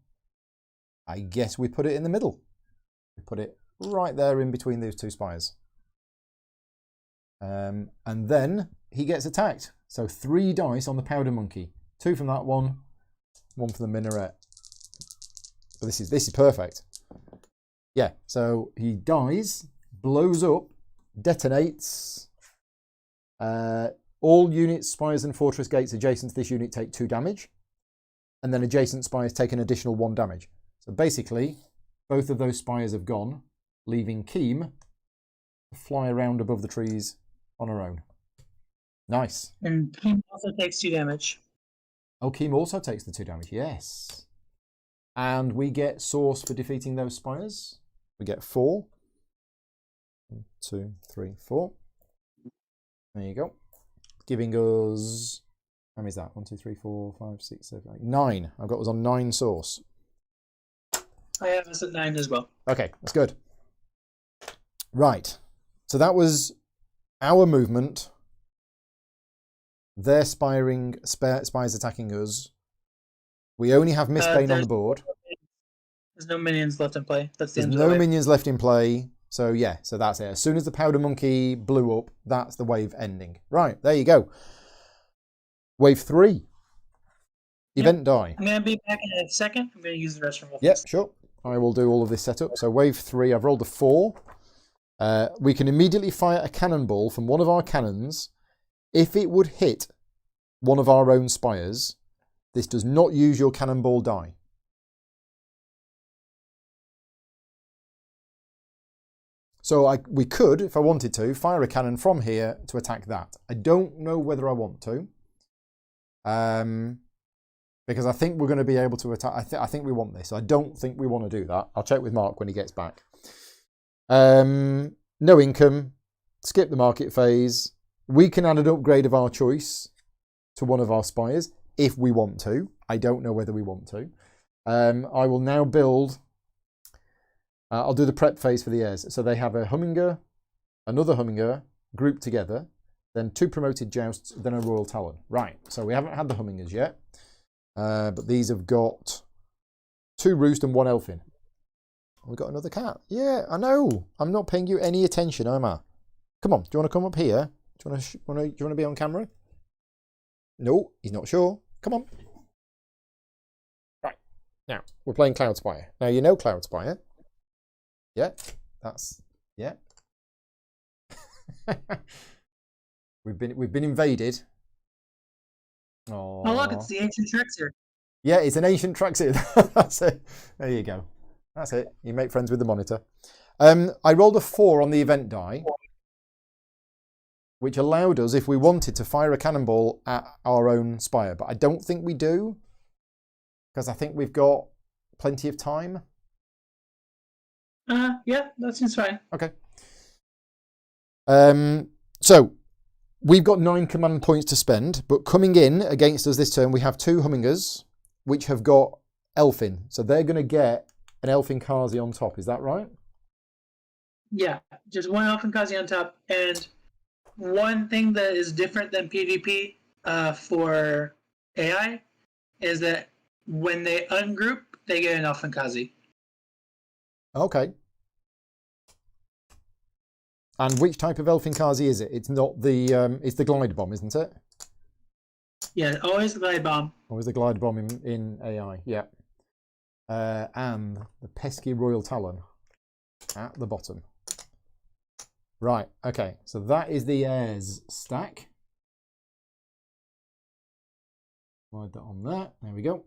I guess we put it in the middle. We put it right there in between those 2 spires. And then he gets attacked. So 3 dice on the Powder Monkey. 2 from that one, 1 from the Minaret. But this is perfect. Yeah, so he dies, blows up, detonates. All units, spires and fortress gates adjacent to this unit take 2 damage. And then adjacent spires take an additional 1 damage. So basically, both of those spires have gone, leaving Keem to fly around above the trees on her own. Nice. And Keem also takes 2 damage. Oh, Keem also takes the 2 damage, yes. And we get source for defeating those spires. We get 4. 1, 2, 3, 4. There you go. Giving us, how many is that? 1, 2, 3, 4, 5, 6, 7, 8, 9. I've got us on 9 source. I have us at 9 as well. Okay, that's good. Right. So that was our movement. Their spies attacking us. We only have Miss Bane on the board. There's no minions left in play. That's the There's end of the no wave. minions left in play. So yeah, so that's it. As soon as the Powder Monkey blew up, that's the wave ending. Right, there you go. Wave 3. Event die. I'm going to be back in a second. I'm going to use the restroom. Yeah, sure. I will do all of this setup. So wave 3, I've rolled a 4. We can immediately fire a cannonball from one of our cannons. If it would hit one of our own spires, this does not use your cannonball die. So we could, if I wanted to, fire a cannon from here to attack that. I don't know whether I want to. Because I think we're going to be able to attack. I think we want this. I don't think we want to do that. I'll check with Mark when he gets back. No income. Skip the market phase. We can add an upgrade of our choice to one of our spires if we want to. I don't know whether we want to. I will now build. I'll do the prep phase for the heirs. So they have a Humminger, another Humminger grouped together, then 2 promoted jousts, then a Royal Talon. Right, so we haven't had the Hummingers yet, but these have got 2 Roost and 1 Elfin. We've got another cat. Yeah, I know. I'm not paying you any attention, am I? Come on, do you want to come up here? Do you want to be on camera? No, he's not sure. Come on. Right, now, we're playing Cloudspire. Now, you know Cloudspire. Yeah, yeah. We've been invaded. Oh look, it's the ancient Traxxir. Yeah, it's an ancient Traxxir. That's it. There you go. That's it. You make friends with the monitor. I rolled a 4 on the event die, which allowed us, if we wanted, to fire a cannonball at our own spire. But I don't think we do, because I think we've got plenty of time. Yeah, that seems fine. Okay. So we've got 9 command points to spend, but coming in against us this turn, we have 2 Hummingers, which have got Elfin. So they're going to get an Elfin-Kazi on top. Is that right? Yeah, just 1 Elfin-Kazi on top. And one thing that is different than PvP for AI is that when they ungroup, they get an Elfin-Kazi. Okay. And which type of Elfin-Kazi is it? It's not the it's the glide bomb, isn't it? Yeah, always the glide bomb. Always the glide bomb in AI. Yeah. And the pesky Royal Talon at the bottom. Right. Okay. So that is the heirs stack. Slide that on there. There we go.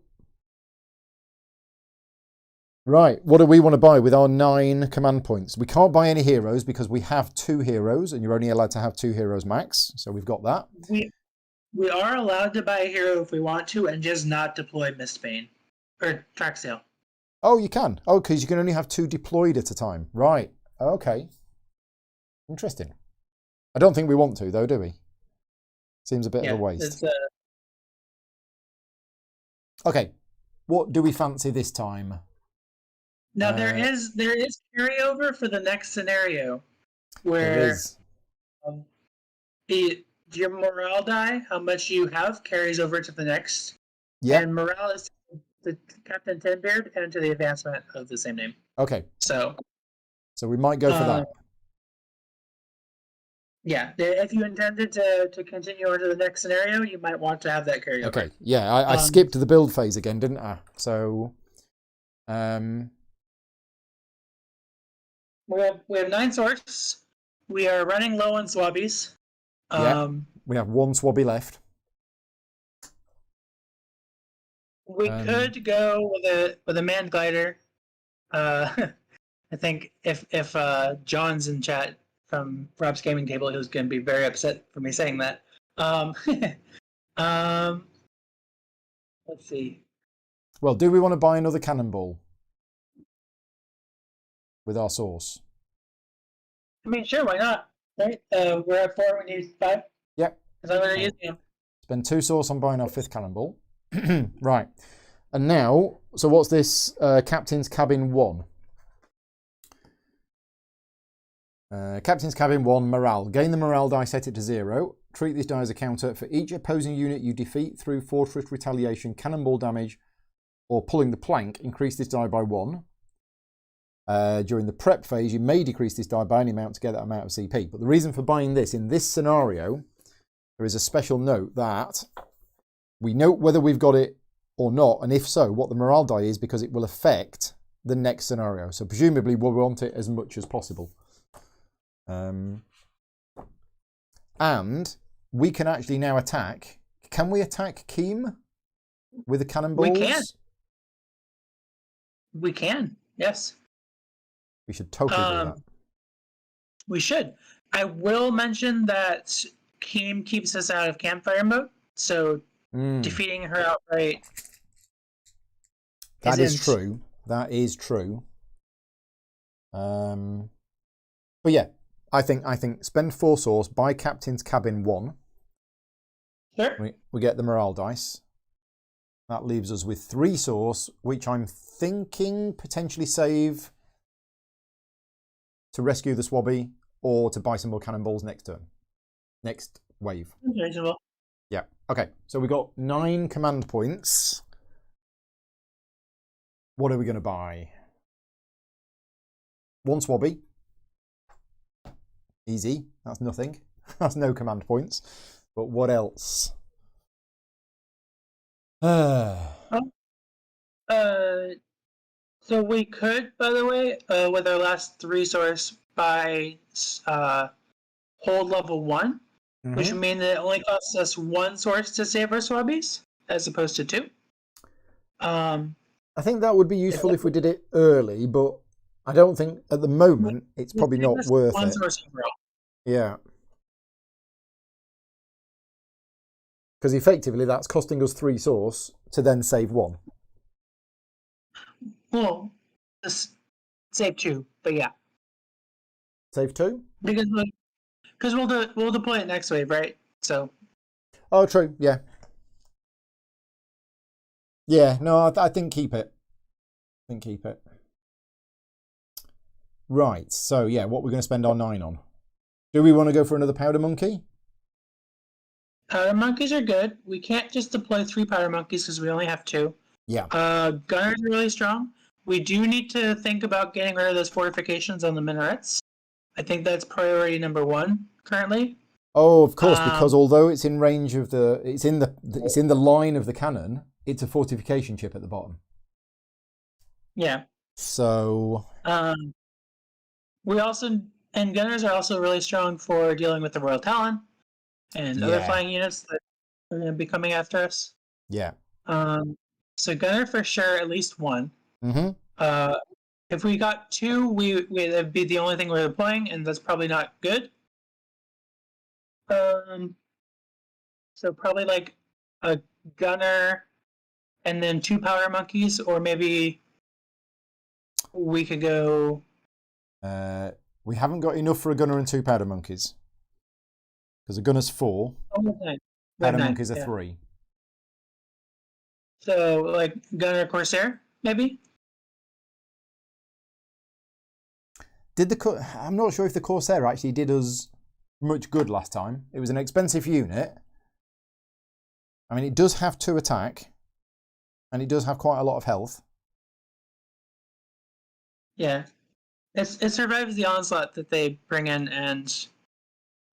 Right, what do we want to buy with our 9 command points? We can't buy any heroes because we have 2 heroes, and you're only allowed to have 2 heroes max. So we've got that. We are allowed to buy a hero if we want to, and just not deploy Mistbane or Traxxir. Oh, you can. Oh, because you can only have 2 deployed at a time. Right. Okay. Interesting. I don't think we want to, though, do we? Seems a bit of a waste. Okay. What do we fancy this time? Now there is carryover for the next scenario, where your morale die, how much you have, carries over to the next. Yeah. And morale is the Captain Tinbeard and to the advancement of the same name. Okay. So we might go for that. Yeah, if you intended to continue on to the next scenario, you might want to have that carryover. Okay, yeah, I skipped the build phase again, didn't I? So, we have 9 sorts. We are running low on swabbies. We have 1 swabby left. We could go with a manned glider. I think if John's in chat from Rob's Gaming Table, he was going to be very upset for me saying that. Let's see. Well, do we want to buy another cannonball with our sauce? I mean, sure, why not? Right? We're at 4. We need 5. Yep. Because I'm already using them. Spend 2 sauce on buying our 5th cannonball. Right. And now, so what's this? Captain's Cabin 1. Captain's Cabin 1, morale. Gain the morale die, set it to 0. Treat this die as a counter for each opposing unit you defeat through fortress retaliation, cannonball damage, or pulling the plank. Increase this die by 1. During the prep phase, you may decrease this die by any amount to get that amount of CP. But the reason for buying this, in this scenario, there is a special note that we note whether we've got it or not, and if so, what the morale die is, because it will affect the next scenario. So presumably we'll want it as much as possible. And we can actually now attack. Can we attack Keem with the cannonballs? We can, yes. We should totally do that. We should. I will mention that Keem keeps us out of campfire mode, so defeating her outright. That is true. That is true. But yeah, I think spend 4 sauce, buy Captain's Cabin 1. Sure. We get the morale dice. That leaves us with 3 sauce, which I'm thinking potentially save to rescue the swabby or to buy some more cannonballs next turn. Next wave. Reasonable. Yeah. Okay. So we got 9 command points. What are we going to buy? 1 swabby. Easy. That's nothing. That's no command points. But what else? So we could, by the way, with our last resource, buy hold level 1, which would mean that it only costs us 1 source to save our swabbies, as opposed to 2. I think that would be useful if we did it early, but I don't think at the moment it's probably not worth it. Yeah. Because effectively that's costing us 3 source to then save 1. Well, save 2, but yeah. Save 2? Because we'll deploy it next wave, right? So. Oh, true. Yeah. Yeah. No, I think keep it. Right. So yeah, what we're going to spend our 9 on? Do we want to go for another powder monkey? Powder monkeys are good. We can't just deploy 3 powder monkeys because we only have 2. Yeah. Gunners are really strong. We do need to think about getting rid of those fortifications on the minarets. I think that's priority number 1 currently. Oh, of course, because although it's in range of it's in the line of the cannon, it's a fortification chip at the bottom. Yeah. So. Gunners are also really strong for dealing with the Royal Talon and other flying units that are going to be coming after us. Yeah. So gunner for sure, at least 1. Mm-hmm. If we got 2, that'd be the only thing we're deploying, and that's probably not good. So probably like a gunner and then 2 powder monkeys, or maybe we could go We haven't got enough for a gunner and 2 powder monkeys. Because a gunner's 4. Oh, nine. Powder Nine, monkeys are yeah. 3. So, like, gunner Corsair, maybe? I'm not sure if the Corsair actually did us much good last time. It was an expensive unit. I mean, it does have 2 attack. And it does have quite a lot of health. Yeah. It survives the onslaught that they bring in, and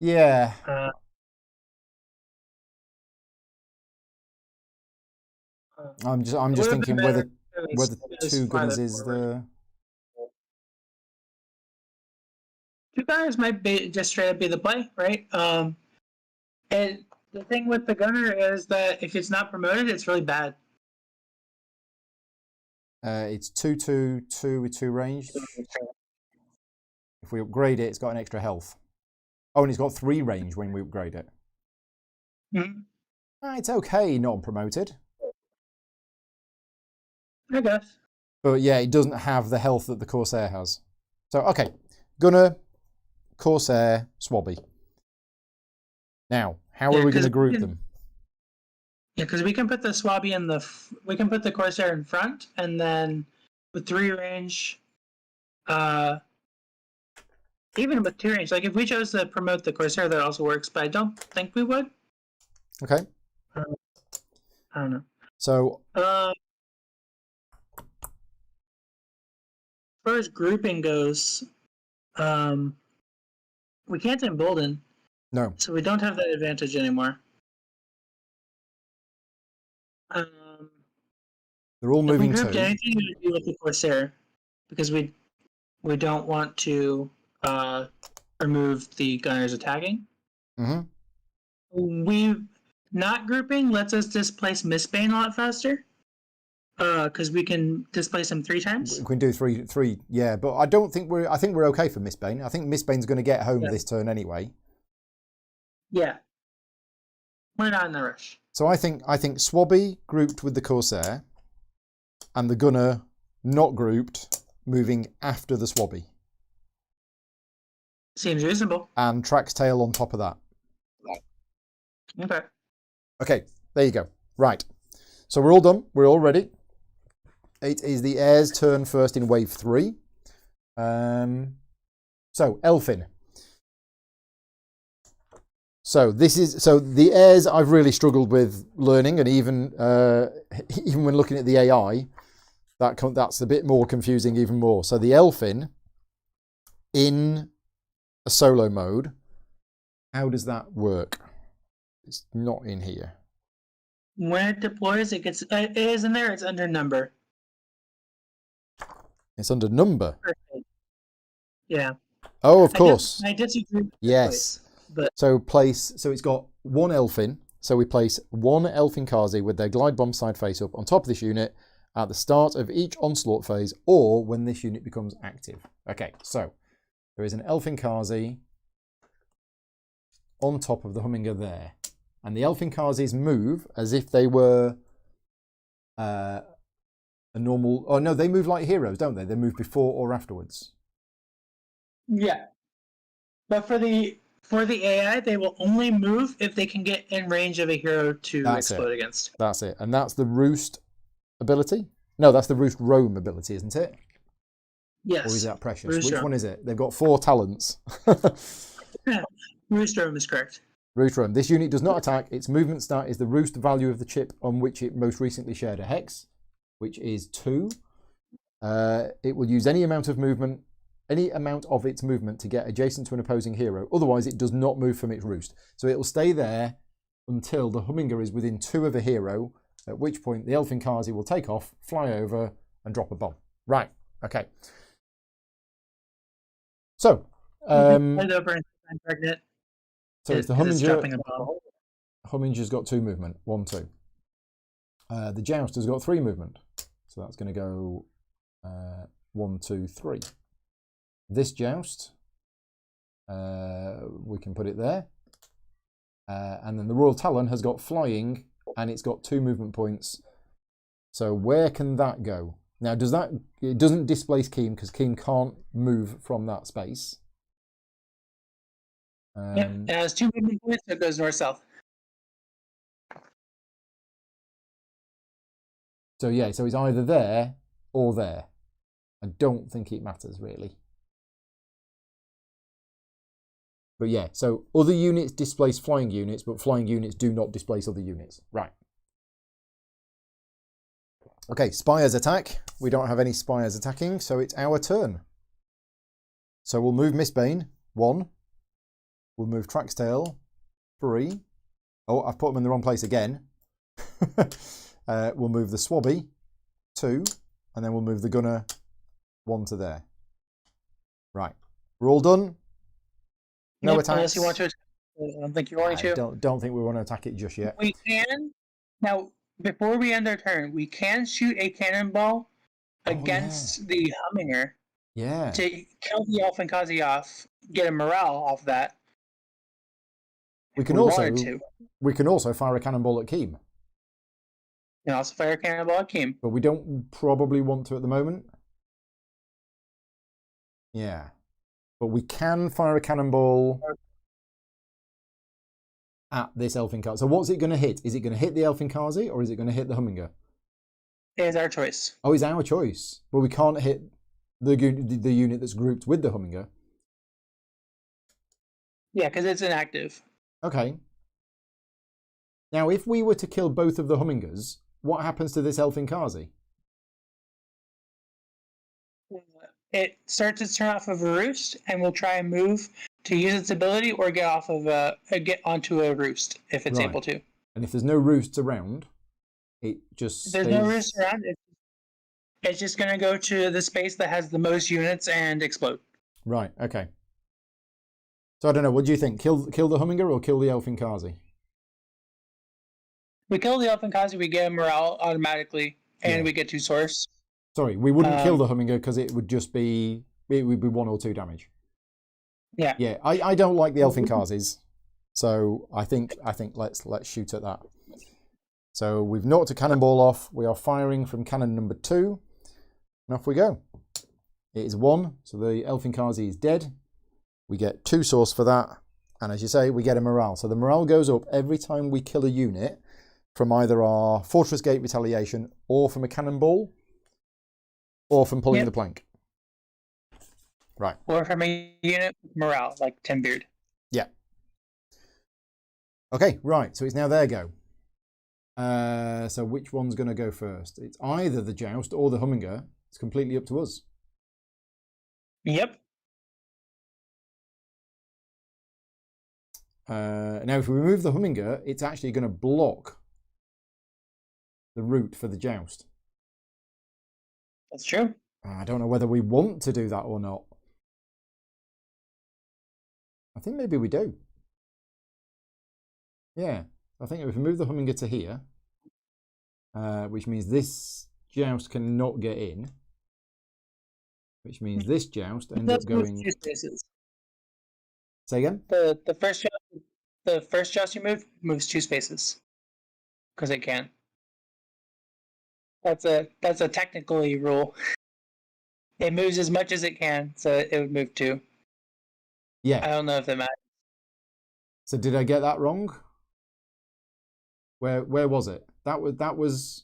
Yeah. I'm just thinking whether 2 gunners is the... 2 gunners might be just straight up be the play, right? And the thing with the gunner is that if it's not promoted, it's really bad. It's 2/2/2 with 2 range. If we upgrade it, it's got an extra health. Oh, and it's got 3 range when we upgrade it. Mm-hmm. It's okay, not promoted. I guess. But yeah, it doesn't have the health that the Corsair has. So, okay. Gunner, Corsair, Swabby. Now, how are we going to group them? Yeah, because we can put the Swabby in we can put the Corsair in front, and then with 3 range, even with 2 range, like if we chose to promote the Corsair, that also works, but I don't think we would. Okay. I don't know. So, as far as grouping goes, we can't embolden. No. So we don't have that advantage anymore. They're all moving if we grouped 2. anything, we would do with the Corsair, because we don't want to remove the gunners attacking. Mm-hmm. Not grouping lets us displace Mistbane a lot faster, because we can displace him 3 times. We can do three, yeah. But I think we're okay for Mistbane. I think Mistbane's going to get home this turn anyway. Yeah, we're not in a rush. So I think Swabby grouped with the Corsair, and the gunner not grouped, moving after the Swabby. Seems reasonable. And Traxtail on top of that. Okay. Okay, there you go. Right. So we're all done. We're all ready. It is the Heirs' turn first in wave 3. So Elfin. So the Heirs I've really struggled with learning, and even when looking at the AI, that's a bit more confusing even more. So the Elfin in a solo mode, how does that work? It's not in here. When it deploys, it is in there. It's under number. It's under number. Perfect. Yeah. Oh, of course. I disagree. Yes. But so it's got 1 Elfin. So we place 1 Elfin Kazi with their glide bomb side face up on top of this unit at the start of each onslaught phase, or when this unit becomes active. Okay, so there is an Elfin Kazi on top of the Humminga there. And the Elfin Kazis move as if they were a normal... Oh, no, they move like heroes, don't they? They move before or afterwards. Yeah. But for the AI, they will only move if they can get in range of a hero to explode against. That's it. And that's the Roost ability? No, that's the Roost Roam ability, isn't it? Yes. Or is that Precious? Roost Which Roam. one is it? They've got 4 talents. Roost Roam is correct. Roost Roam. This unit does not attack. Its movement stat is the roost value of the chip on which it most recently shared a hex, which is 2. It will use any amount of its movement to get adjacent to an opposing hero. Otherwise, it does not move from its roost. So it will stay there until the Humminga is within 2 of a hero, at which point the Elfin Kazi will take off, fly over, and drop a bomb. Right. Okay. So, so it's the Humminga. Humminga's got 2 movement. 1, 2. The Joust has got 3 movement. So that's going to go 1, 2, 3. This Joust, we can put it there. And then the Royal Talon has got flying, and it's got 2 movement points. So where can that go? Now, it doesn't displace Keem, because Keem can't move from that space. It has 2 movement points, so it goes north-south. So yeah, so it's either there or there. I don't think it matters really. But yeah, so other units displace flying units, but flying units do not displace other units. Right. Okay, Spires attack. We don't have any Spires attacking, so it's our turn. So we'll move Mistbane, 1. We'll move Traxtail, 3. Oh, I've put them in the wrong place again. We'll move the Swabby, 2. And then we'll move the Gunner, 1 to there. Right. We're all done. No attacks. Unless you want to. I don't think you want to. Don't think we want to attack it just yet. We can. Now, before we end our turn, we can shoot a cannonball against the Humminger. Yeah. To kill the Elfinkazi off, get a morale off that. We can also fire a cannonball at Keem. And also fire a cannonball at Keem. But we don't probably want to at the moment. Yeah. But we can fire a cannonball at this Elfinkazi. So what's it going to hit? Is it going to hit the Elfinkazi or is it going to hit the Humminger? It's our choice. Oh, it's our choice. But we can't hit the unit that's grouped with the Humminger. Yeah, because it's inactive. Okay. Now, if we were to kill both of the Hummingers, what happens to this Elfinkazi? It starts its turn off of a roost and will try and move to use its ability or get off of get onto a roost if it's able to. And if there's no roosts around, it just If there's no roosts around, it's just going to go to the space that has the most units and explode. Right. Okay. So I don't know. What do you think? Kill the Humminger or kill the Elfinkazi? We kill the Elfinkazi, we get a morale automatically, and we get 2 source. Sorry, we wouldn't kill the Humminger because it would just be 1 or 2 damage. Yeah. Yeah. I don't like the Elfinkazis, so I think let's shoot at that. So we've knocked a cannonball off. We are firing from cannon number 2, and off we go. It is 1, so the Elfinkazi is dead. We get 2 source for that, and as you say, we get a morale. So the morale goes up every time we kill a unit from either our Fortress Gate Retaliation or from a cannonball or from pulling the plank. Right. Or from a unit with morale, like Timbeard. Yeah. Okay, right, so it's now their go. So which one's going to go first? It's either the Joust or the Humminger. It's completely up to us. Yep. Now, if we remove the Humminger, it's actually going to block the route for the Joust. That's true. I don't know whether we want to do that or not. I think maybe we do. Yeah, I think if we move the Humminger to here, which means this Joust cannot get in, which means this Joust ends up going... 2 spaces. Say again? The first Joust you move moves 2 spaces because it can. That's a technically rule. It moves as much as it can, so it would move 2. Yeah. I don't know if that matters. So did I get that wrong? Where was it? That was.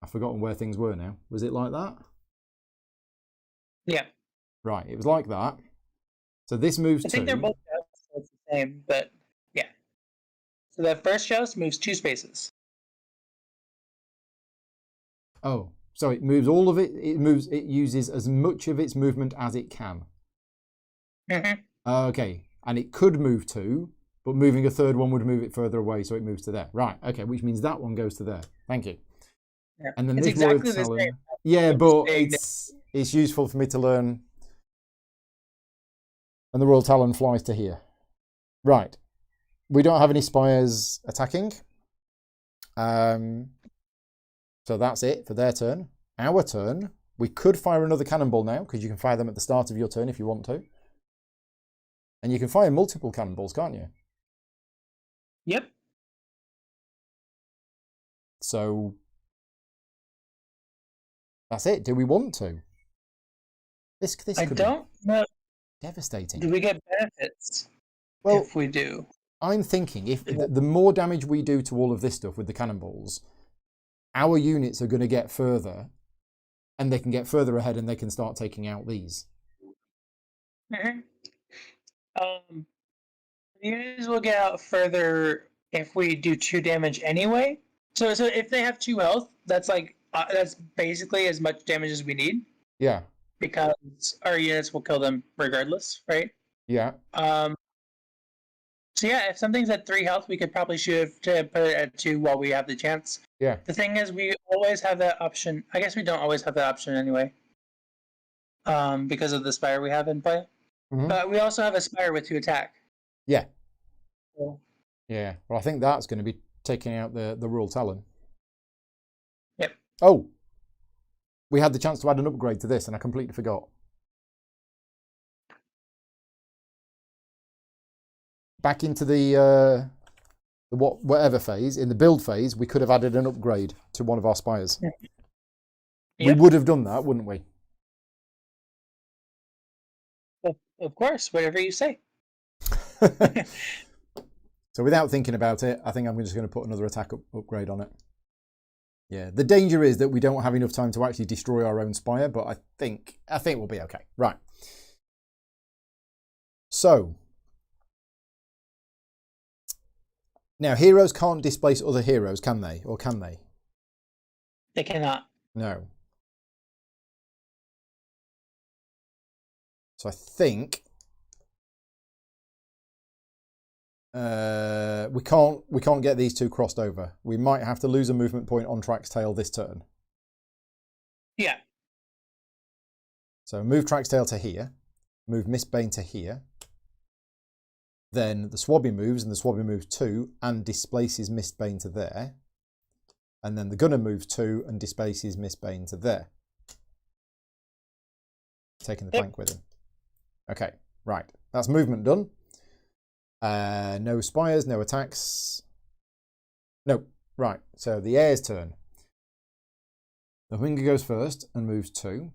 I've forgotten where things were now. Was it like that? Yeah. Right. It was like that. So this moves 2. I think they're both jousts, so it's the same, but yeah. So that first joust moves 2 spaces. Oh, so it moves all of it. It uses as much of its movement as it can. Mm-hmm. Okay, and it could move 2, but moving a 3rd one would move it further away, so it moves to there. Right. Okay, which means that one goes to there. Thank you. Yeah. And then it's this exactly word the Talon. same. Yeah, but it's useful for me to learn. And the Royal Talon flies to here. Right. We don't have any Spires attacking. So that's it for their turn. Our turn. We could fire another cannonball now, because you can fire them at the start of your turn if you want to. And you can fire multiple cannonballs, can't you? Yep. So that's it. Do we want to? This I could don't know. Devastating. Do we get benefits Well, if we do? I'm thinking if the more damage we do to all of this stuff with the cannonballs, our units are going to get further, and they can get further ahead, and they can start taking out these. Mm-hmm. Units will get out further if we do 2 damage anyway. So if they have 2 health, that's like that's basically as much damage as we need. Yeah. Because our units will kill them regardless, right? Yeah. So yeah, if something's at 3 health, we could probably shoot to put it at 2 while we have the chance. Yeah. The thing is, we always have that option. I guess we don't always have that option anyway. Because of the Spire we have in play. Mm-hmm. But we also have a Spire with 2 attack. Yeah. So, yeah. Well, I think that's going to be taking out the Royal Talon. Yep. Oh. We had the chance to add an upgrade to this, and I completely forgot. Back into the whatever phase, in the build phase, we could have added an upgrade to one of our spires. Yep. We would have done that, wouldn't we? Of course, whatever you say. So without thinking about it, I think I'm just going to put another attack upgrade on it. Yeah, the danger is that we don't have enough time to actually destroy our own spire, but I think we'll be okay. Right. So now heroes can't displace other heroes, can they? Or can they? They cannot. No. So I think we can't get these 2 crossed over. We might have to lose a movement point on Traxtail this turn. Yeah. So move Traxtail to here, move Mistbane to here. Then the Swabby moves, and the Swabby moves 2 and displaces Mistbane to there. And then the Gunner moves 2 and displaces Mistbane to there. Taking the flank with him. Okay, right. That's movement done. No spires, no attacks. No, right. So the heir's turn. The Hunger goes first and moves 2.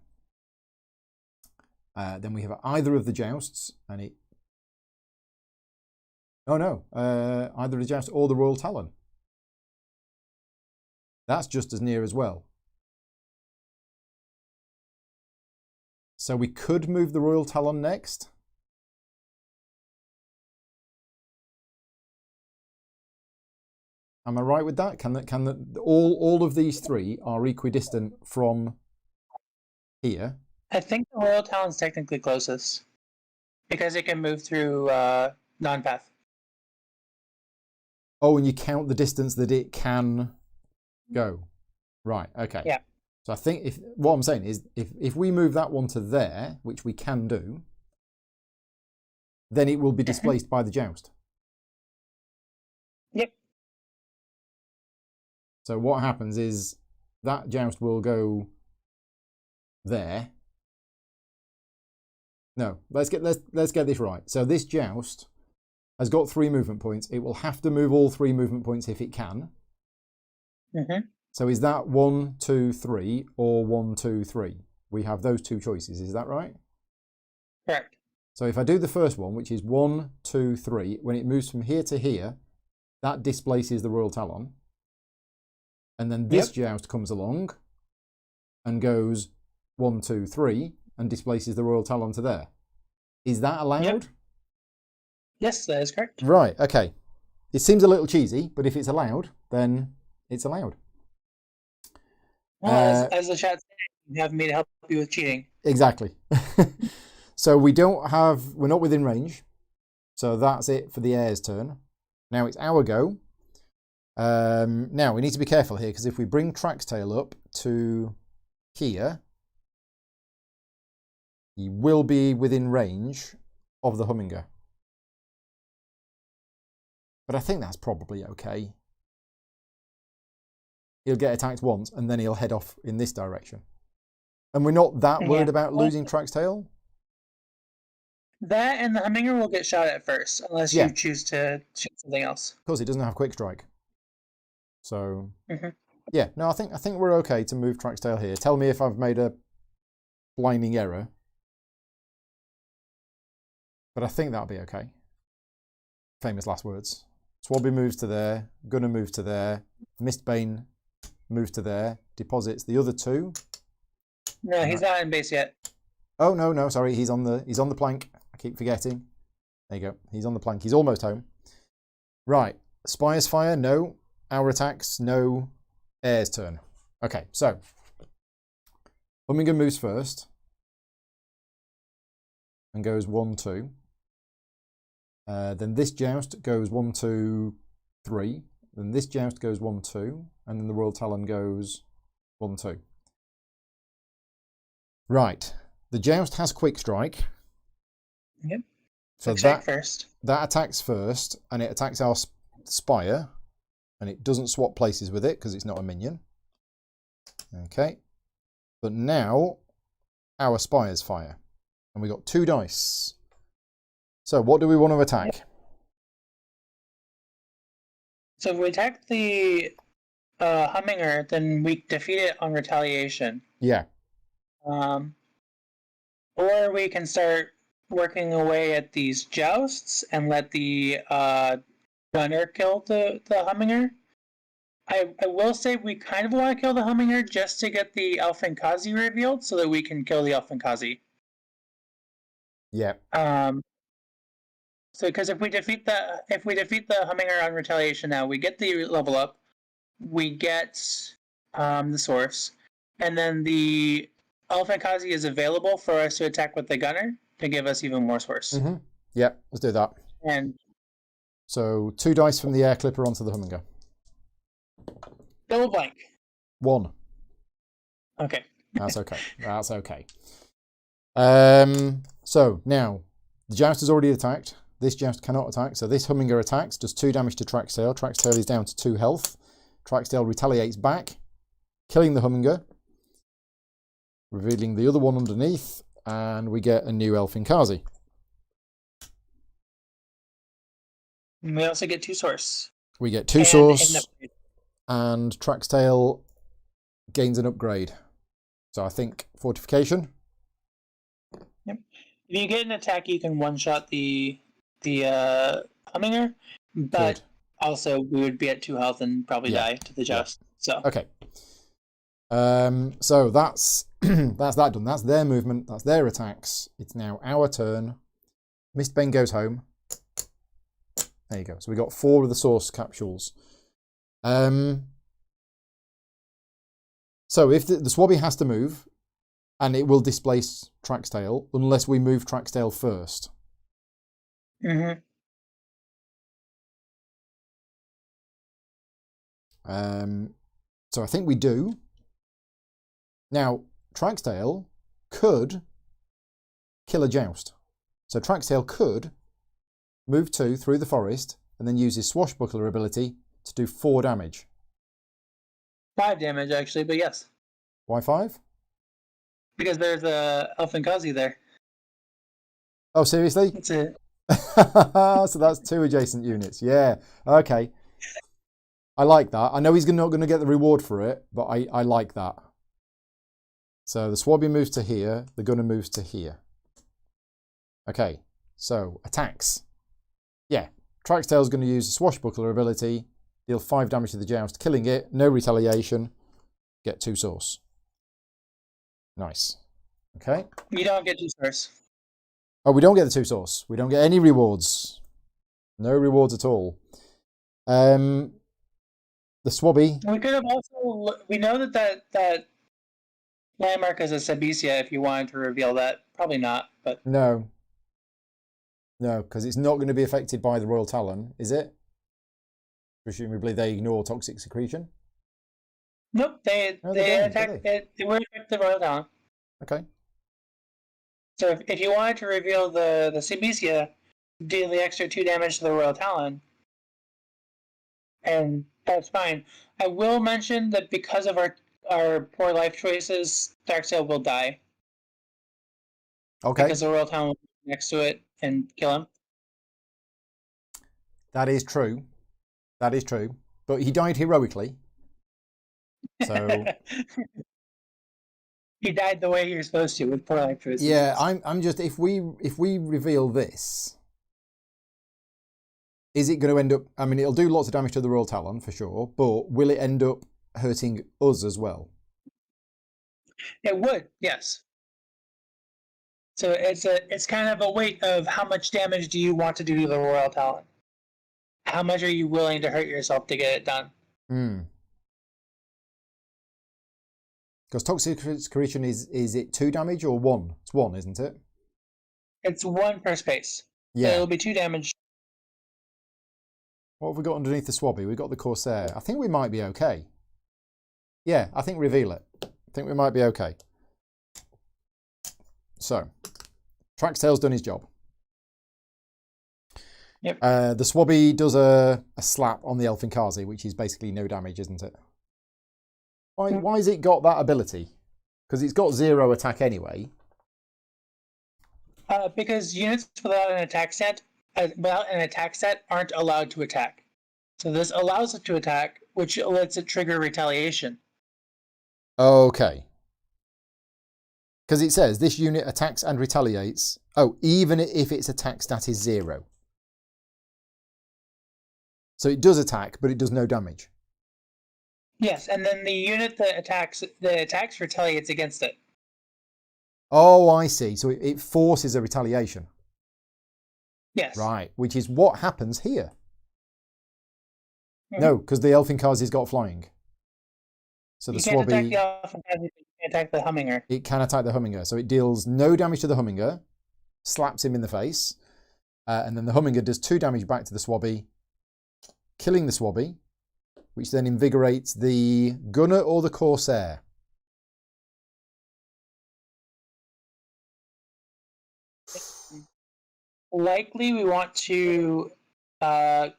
Then we have either of the jousts, and it. Oh no, either the joust or the Royal Talon. That's just as near as well. So we could move the Royal Talon next. Am I right with that? All of these 3 are equidistant from here? I think the Royal Talon's technically closest because it can move through non-path. Oh, and you count the distance that it can go. Right. Okay. Yeah. So I think what I'm saying is if we move that one to there, which we can do, then it will be displaced by the joust. Yep. So what happens is that joust will go there. No, let's get this right. So this joust has got 3 movement points. It will have to move all 3 movement points if it can. Mm-hmm. So is that 1, 2, 3 or 1, 2, 3? We have those 2 choices. Is that right? Correct. So if I do the first one, which is 1, 2, 3, when it moves from here to here, that displaces the Royal Talon. And then this joust comes along and goes 1, 2, 3 and displaces the Royal Talon to there. Is that allowed? Yep. Yes, that is correct. Right, okay. It seems a little cheesy, but if it's allowed, then it's allowed. Well, as the chat said, you have me to help you with cheating. Exactly. So we're not within range. So that's it for the heir's turn. Now it's our go. Now we need to be careful here, because if we bring Traxtail up to here, he will be within range of the Humminga. But I think that's probably okay. He'll get attacked once and then he'll head off in this direction. And we're not that worried about losing Traxtail? That and the Humminga will get shot at first, unless you choose to shoot something else. Of course, he doesn't have Quick Strike. So, yeah, no, I think we're okay to move Traxtail here. Tell me if I've made a blinding error. But I think that'll be okay. Famous last words. Swabby moves to there. Gunner moves to there. Mistbane moves to there. Deposits the other two. No, he's not in base yet. Oh no, sorry. He's on the plank. I keep forgetting. There you go. He's on the plank. He's almost home. Right. Spire's fire, no. Our attacks, no. Air's turn. Okay, so Humminger moves first and goes 1-2. Then this joust goes 1-2-3. Then this joust goes 1-2, and then the Royal Talon goes 1-2. Right. The joust has quick strike. Yep. So that attacks first, and it attacks our spire, and it doesn't swap places with it because it's not a minion. Okay. But now our spires fire, and we got 2 dice. So what do we want to attack? So if we attack the Humminger, then we defeat it on retaliation. Yeah. Or we can start working away at these jousts and let the gunner kill the Humminger. I will say we kind of want to kill the Humminger just to get the Elfinkazi revealed so that we can kill the Elfinkazi. Yeah. So because if we defeat the Humminger on retaliation now, we get the level up, we get the source, and then the Elfinkazi is available for us to attack with the gunner to give us even more source. Mm-hmm. Yeah, let's do that. And so 2 dice from the air clipper onto the Humminger. double blank. 1. Okay. That's okay. That's okay. So now the joust has already attacked. This joust cannot attack. So this Humminger attacks, does 2 damage to Traxtail. Traxtail is down to 2 health. Traxtail retaliates back, killing the Humminger, revealing the other one underneath, and we get a new Elfinkazi. And we also get 2 source. We get 2 source, and Traxtail gains an upgrade. So I think fortification. Yep. If you get an attack, you can one-shot the Humminger, but also we would be at 2 health and probably die to the joust. So okay. So that's that's that done. That's their movement. That's their attacks. It's now our turn. Mistbane goes home. There you go. So we got 4 of the source capsules. So if the Swabby has to move, and it will displace Traxtail unless we move Traxtail first. Mm-hmm. So I think we do. Now, Traxtail could kill a joust. So Traxtail could move 2 through the forest and then use his swashbuckler ability to do 4 damage. 5 damage, actually, but yes. Why 5? Because there's a Elfinkazi there. Oh, seriously? That's it. So that's 2 adjacent units. Yeah. Okay. I like that. I know he's not going to get the reward for it, but I like that. So the Swabby moves to here. The Gunner moves to here. Okay. So attacks. Yeah. Traxtail's going to use the swashbuckler ability. Deal 5 damage to the joust, killing it. No retaliation. Get 2 source. Nice. Okay. You don't get 2 source. Oh, we don't get the 2 source. We don't get any rewards. No rewards at all. The Swabby. We could have also. We know that landmark is a Sabesia. If you wanted to reveal that, probably not. But no, because it's not going to be affected by the Royal Talon, is it? Presumably, they ignore toxic secretion. Nope, they attack. They were affect the Royal Talon. Okay. So if you wanted to reveal the Sabesia, deal the extra 2 damage to the Royal Talon, and that's fine. I will mention that because of our poor life choices, Darksail will die. Okay. Because the Royal Talon will be next to it and kill him. That is true. That is true. But he died heroically. So He died the way you're supposed to with poor electricity. Yeah, I'm just if we reveal this, is it going to end up? I mean, it'll do lots of damage to the Royal Talon for sure, but will it end up hurting us as well? It would, yes. So it's kind of a weight of how much damage do you want to do to the Royal Talon? How much are you willing to hurt yourself to get it done? Because Toxic Excretion is it 2 damage or 1? It's 1, isn't it? It's 1 per space. Yeah. So it'll be 2 damage. What have we got underneath the Swabby? We've got the Corsair. I think we might be okay. Yeah, I think reveal it. I think we might be okay. So, Traxtail's done his job. Yep. The Swabby does a slap on the Elfinkazi, which is basically no damage, isn't it? Why has it got that ability? Because it's got 0 attack anyway. Because units without an attack set aren't allowed to attack. So this allows it to attack, which lets it trigger retaliation. Okay. Because it says this unit attacks and retaliates. Oh, even if its attack stat is 0. So it does attack, but it does no damage. Yes, and then the unit that attacks retaliates against it. Oh, I see. So it forces a retaliation. Yes. Right, which is what happens here. Mm-hmm. No, because the Elfinkazi's got flying. So the Swabby... Attack the Elfinkazi, you can attack the Humminger. It can attack the Humminger. So it deals no damage to the Humminger, slaps him in the face, and then the Humminger does 2 damage back to the Swabby, killing the Swabby, which then invigorates the Gunner or the Corsair. Likely we want to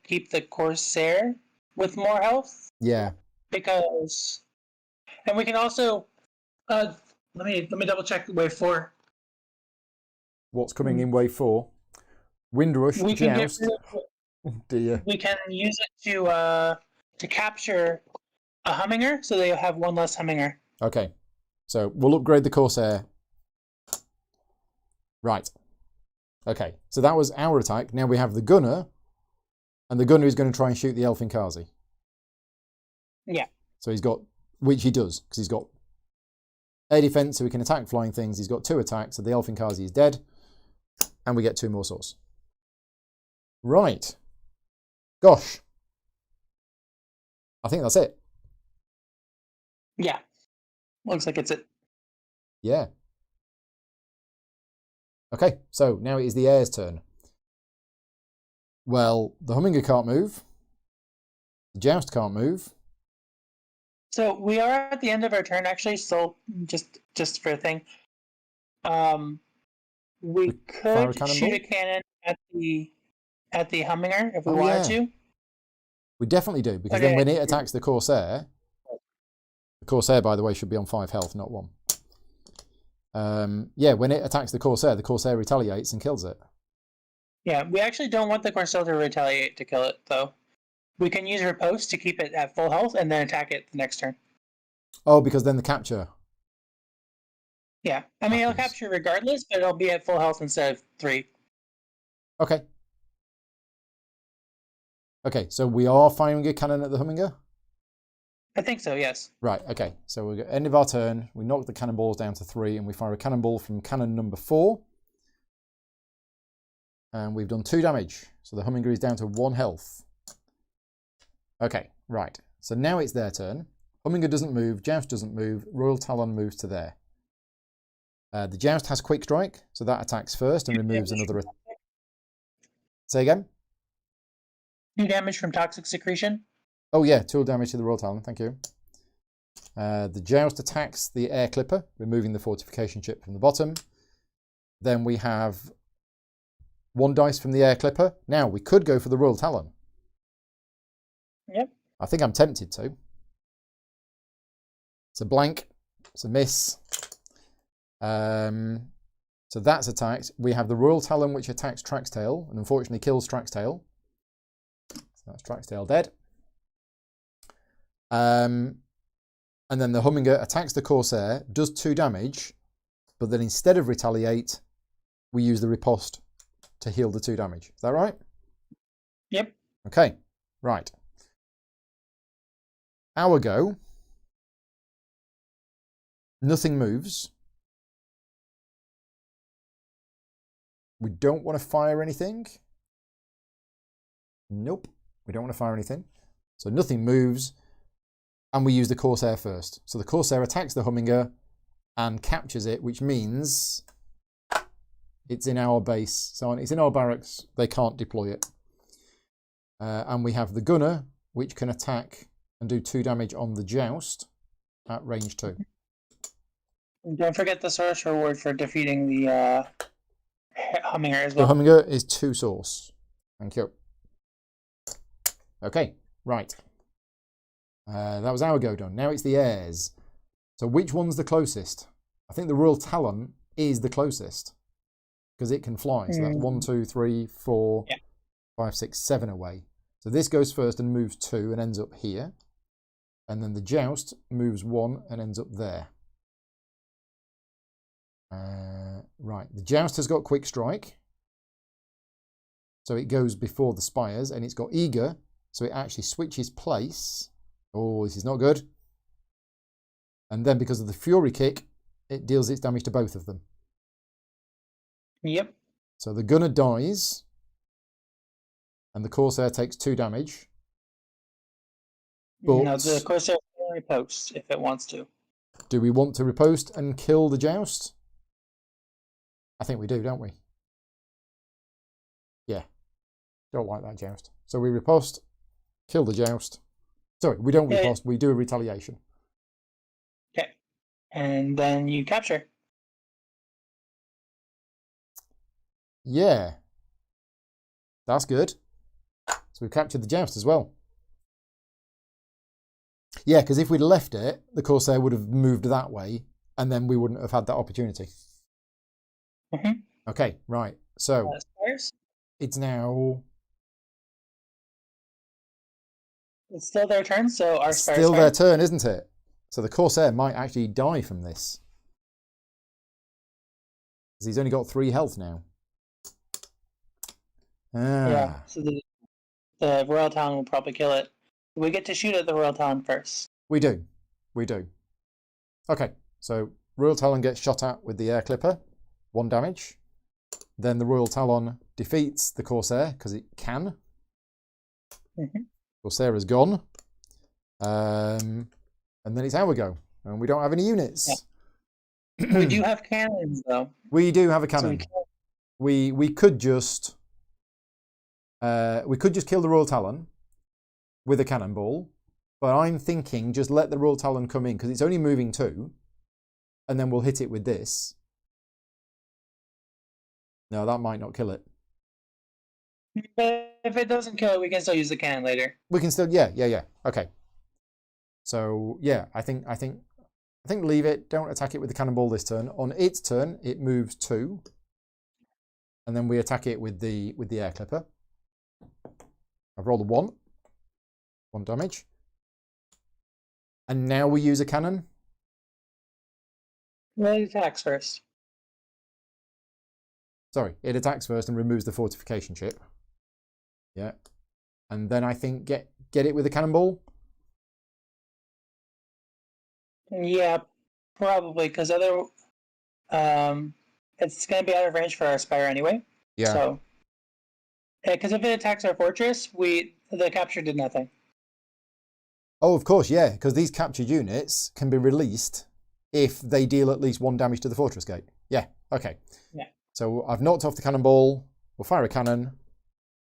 keep the Corsair with more health. Yeah. Because... And we can also... let me double check wave 4. What's coming in wave 4? Windrush, we Joust. Oh dear. We can use it to capture a Humminger, so they have 1 less Humminger. Okay. So we'll upgrade the Corsair. Right. Okay. So that was our attack. Now we have the Gunner, and the Gunner is going to try and shoot the Elfinkazi. Yeah. So he's got, which he does, because he's got air defense, so he can attack flying things. He's got 2 attacks, so the Elfinkazi is dead, and we get 2 more souls. Right. Gosh. I think that's it. Yeah. Looks like it's it. Yeah. Okay, so now it is the Air's turn. Well, the Humminger can't move. The Joust can't move. So we are at the end of our turn, actually. So just for a thing, we could shoot a cannon at the Humminger if we wanted to. We definitely do, because then when it attacks the Corsair, by the way, should be on 5 health, not 1. Yeah, when it attacks the Corsair retaliates and kills it. Yeah, we actually don't want the Corsair to retaliate to kill it, though. We can use Riposte to keep it at full health and then attack it the next turn. Oh, because then the capture. Yeah, I mean, it'll capture regardless, but it'll be at full health instead of 3. Okay. Okay, so we are firing a cannon at the Humminger? I think so, yes. Right, okay. So we're at the end of our turn. We knock the cannonballs down to 3, and we fire a cannonball from cannon number 4. And we've done 2 damage. So the Humminger is down to 1 health. Okay, right. So now it's their turn. Humminger doesn't move. Joust doesn't move. Royal Talon moves to there. The Joust has Quick Strike, so that attacks first and removes another... Say again? 2 damage from Toxic Secretion. Oh yeah, 2 damage to the Royal Talon, thank you. The Joust attacks the Air Clipper, removing the fortification chip from the bottom. Then we have 1 dice from the Air Clipper. Now, we could go for the Royal Talon. Yep. I think I'm tempted to. It's a blank. It's a miss. So that's attacked. We have the Royal Talon, which attacks Traxtail, and unfortunately kills Traxtail. So that's Traxtail dead. And then the Humminger attacks the Corsair, does 2 damage, but then instead of retaliate, we use the riposte to heal the 2 damage. Is that right? Yep. Okay, right. Our go. Nothing moves. We don't want to fire anything. Nope, we don't want to fire anything. So nothing moves. And we use the Corsair first. So the Corsair attacks the Humminger and captures it, which means it's in our base. So it's in our barracks. They can't deploy it. And we have the Gunner, which can attack and do 2 damage on the Joust at range 2. And don't forget the source reward for defeating the Humminger as well. The Humminger is 2 source. Thank you. Okay, right. That was our go done. Now it's the Heirs. So which one's the closest? I think the Royal Talon is the closest because it can fly. So that's 1, 2, 3, 4, 5, 6, 7 away. So this goes first and moves 2 and ends up here. And then the Joust moves 1 and ends up there. Right, the Joust has got Quick Strike. So it goes before the Spires, and it's got Eager. So it actually switches place. Oh, this is not good. And then because of the Fury Kick, it deals its damage to both of them. Yep. So the Gunner dies. And the Corsair takes 2 damage. But no, the Corsair can riposte if it wants to. Do we want to riposte and kill the Joust? I think we do, don't we? Yeah. Don't like that Joust. So we riposte, kill the Joust. Sorry, we don't riposte, we do a retaliation. Okay. And then you capture. Yeah. That's good. So we've captured the Joust as well. Yeah, because if we'd left it, the Corsair would have moved that way, and then we wouldn't have had that opportunity. Okay, right. So it's now... It's still their turn, so our Spires still their turn, isn't it? So the Corsair might actually die from this. Because he's only got 3 health now. Yeah, so the Royal Talon will probably kill it. We get to shoot at the Royal Talon first. We do. We do. Okay, so Royal Talon gets shot at with the Air Clipper. 1 damage. Then the Royal Talon defeats the Corsair, because it can. Corsair is gone. And then it's our go. And we don't have any units. Yeah. We do have cannons, though. We do have a cannon. So we could just... we could just kill the Royal Talon with a cannonball, but I'm thinking just let the Royal Talon come in because it's only moving 2, and then we'll hit it with this. No, that might not kill it. But if it doesn't kill it, we can still use the cannon later. We can still, yeah. Okay. So yeah, I think leave it. Don't attack it with the cannonball this turn. On its turn, it moves 2, and then we attack it with the Air Clipper. I've rolled a 1. 1 damage. And now we use a cannon. Well, it attacks first. Sorry, it attacks first and removes the fortification chip. Yeah. And then I think get it with a cannonball. Yeah, probably, because it's going to be out of range for our Spire anyway. Yeah. So, because if it attacks our fortress, the capture did nothing. Oh, of course, yeah, because these captured units can be released if they deal at least 1 damage to the fortress gate. Yeah, okay. Yeah. So I've knocked off the cannonball. We'll fire a cannon.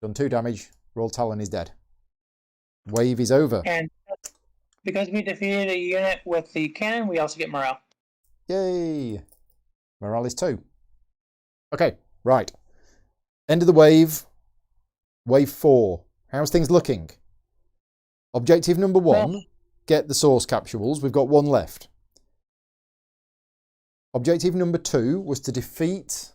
Done 2 damage. Royal Talon is dead. Wave is over. And because we defeated a unit with the cannon, we also get morale. Yay! Morale is 2. Okay, right. End of the wave. Wave 4. How's things looking? Objective number 1, get the source capsules. We've got 1 left. Objective number 2 was to defeat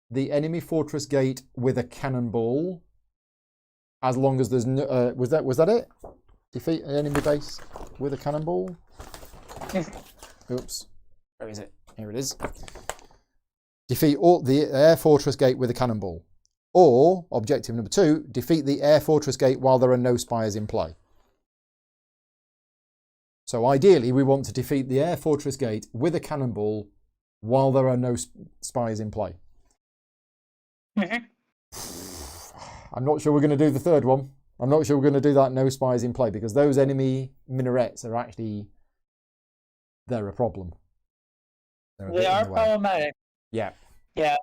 the enemy fortress gate with a cannonball. As long as there's no... was that it? Defeat an enemy base? with a cannonball. Oops. Where is it? Here it is. Defeat all the air fortress gate with a cannonball. Or, objective number 2, defeat the air fortress gate while there are no spires in play. So ideally, we want to defeat the air fortress gate with a cannonball while there are no spires in play. I'm not sure we're going to do the third one. I'm not sure we're going to do that no spies in play, because those enemy minarets are actually, they're a problem. They are problematic. Yeah. Yeah.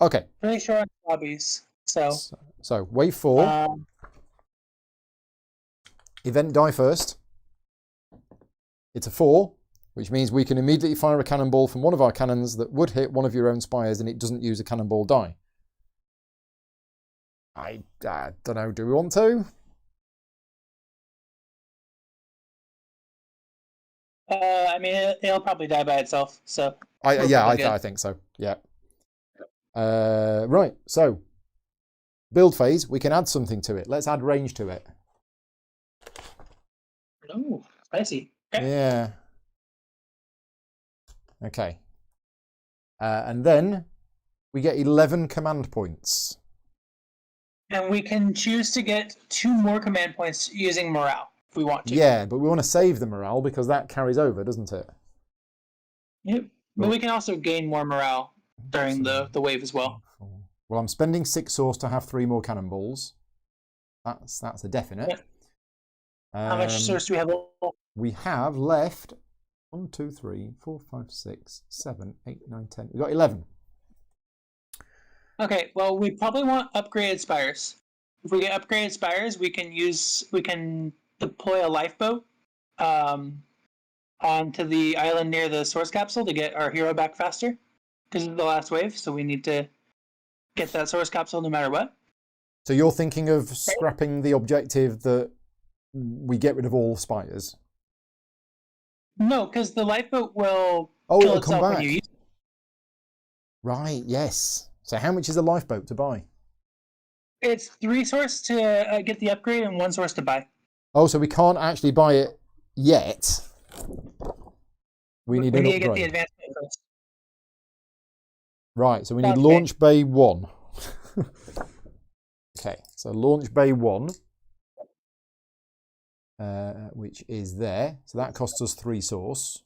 Okay. Pretty sure on lobbies. So wave 4. Event die first. It's a 4, which means we can immediately fire a cannonball from one of our cannons that would hit one of your own spires, and it doesn't use a cannonball die. I don't know. Do we want to? I mean, it'll probably die by itself. So I think so. Yeah. Right. So build phase. We can add something to it. Let's add range to it. Oh, spicy. Okay. Yeah. Okay. And then we get 11 command points. And we can choose to get 2 more command points using morale if we want to. Yeah, but we want to save the morale because that carries over, doesn't it? Yep. But we can also gain more morale during the wave as well. Well, I'm spending 6 source to have 3 more cannonballs. That's a definite. Yep. How much source do we have? We have left 1, 2, 3, 4, 5, 6, 7, 8, 9, 10. We've got 11. Okay, well, we probably want upgraded spires. If we get upgraded spires, we can deploy a lifeboat onto the island near the source capsule to get our hero back faster, because it's the last wave, so we need to get that source capsule no matter what. So you're thinking of scrapping the objective that we get rid of all spires? No, because the lifeboat will kill itself when you use it. Right, yes. So how much is a lifeboat to buy? It's 3 source to get the upgrade and 1 source to buy. Oh, so we can't actually buy it yet. We need to get the advanced first. Right, so we need launch bay 1. Okay, so launch bay 1, which is there. So that costs us 3 source.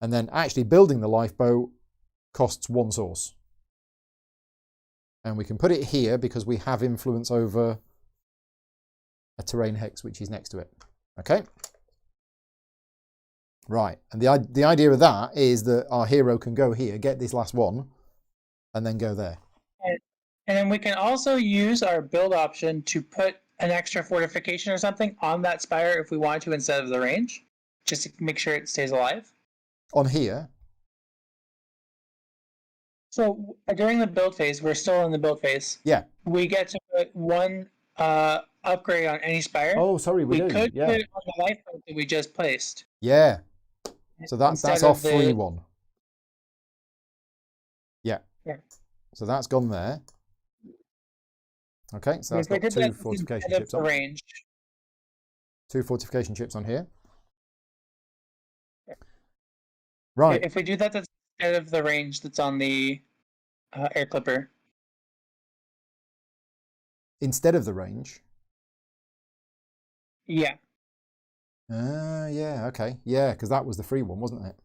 And then actually building the lifeboat costs 1 source. And we can put it here because we have influence over a terrain hex which is next to it. Okay? Right, and the idea of that is that our hero can go here, get this last one, and then go there. And then we can also use our build option to put an extra fortification or something on that spire if we want to instead of the range, just to make sure it stays alive. On here? So during the build phase, we're still in the build phase. Yeah. We get to put 1 upgrade on any spire. Oh, sorry, we do. Could put it on the lifeboat that we just placed. Yeah. So that's our free one. Yeah. Yeah. So that's gone there. Okay, so that's got 2 fortification chips on. Range. 2 fortification chips on here. Yeah. Right. If we do that, that's instead of the range that's on the air clipper. Instead of the range? Yeah. Yeah, okay. Yeah, because that was the free one, wasn't it?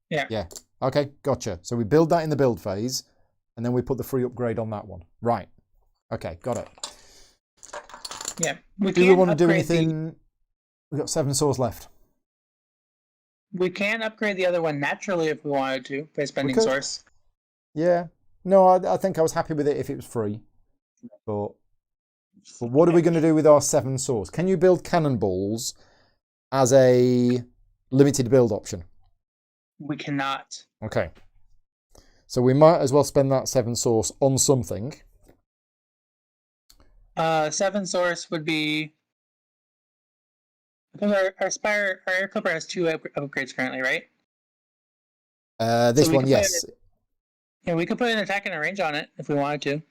Yeah. Yeah. Okay, gotcha. So we build that in the build phase, and then we put the free upgrade on that one. Right. Okay, got it. Yeah. Do we want to do anything? We've got 7 source left. We can upgrade the other one naturally if we wanted to by spending source. Yeah. No, I think I was happy with it if it was free. But what are we going to do with our 7 source? Can you build cannonballs as a limited build option? We cannot. Okay. So we might as well spend that 7 source on something. 7 source would be, because our air clipper has 2 upgrades currently, right? This one, yes. Yeah, we could put an attack and a range on it if we wanted to.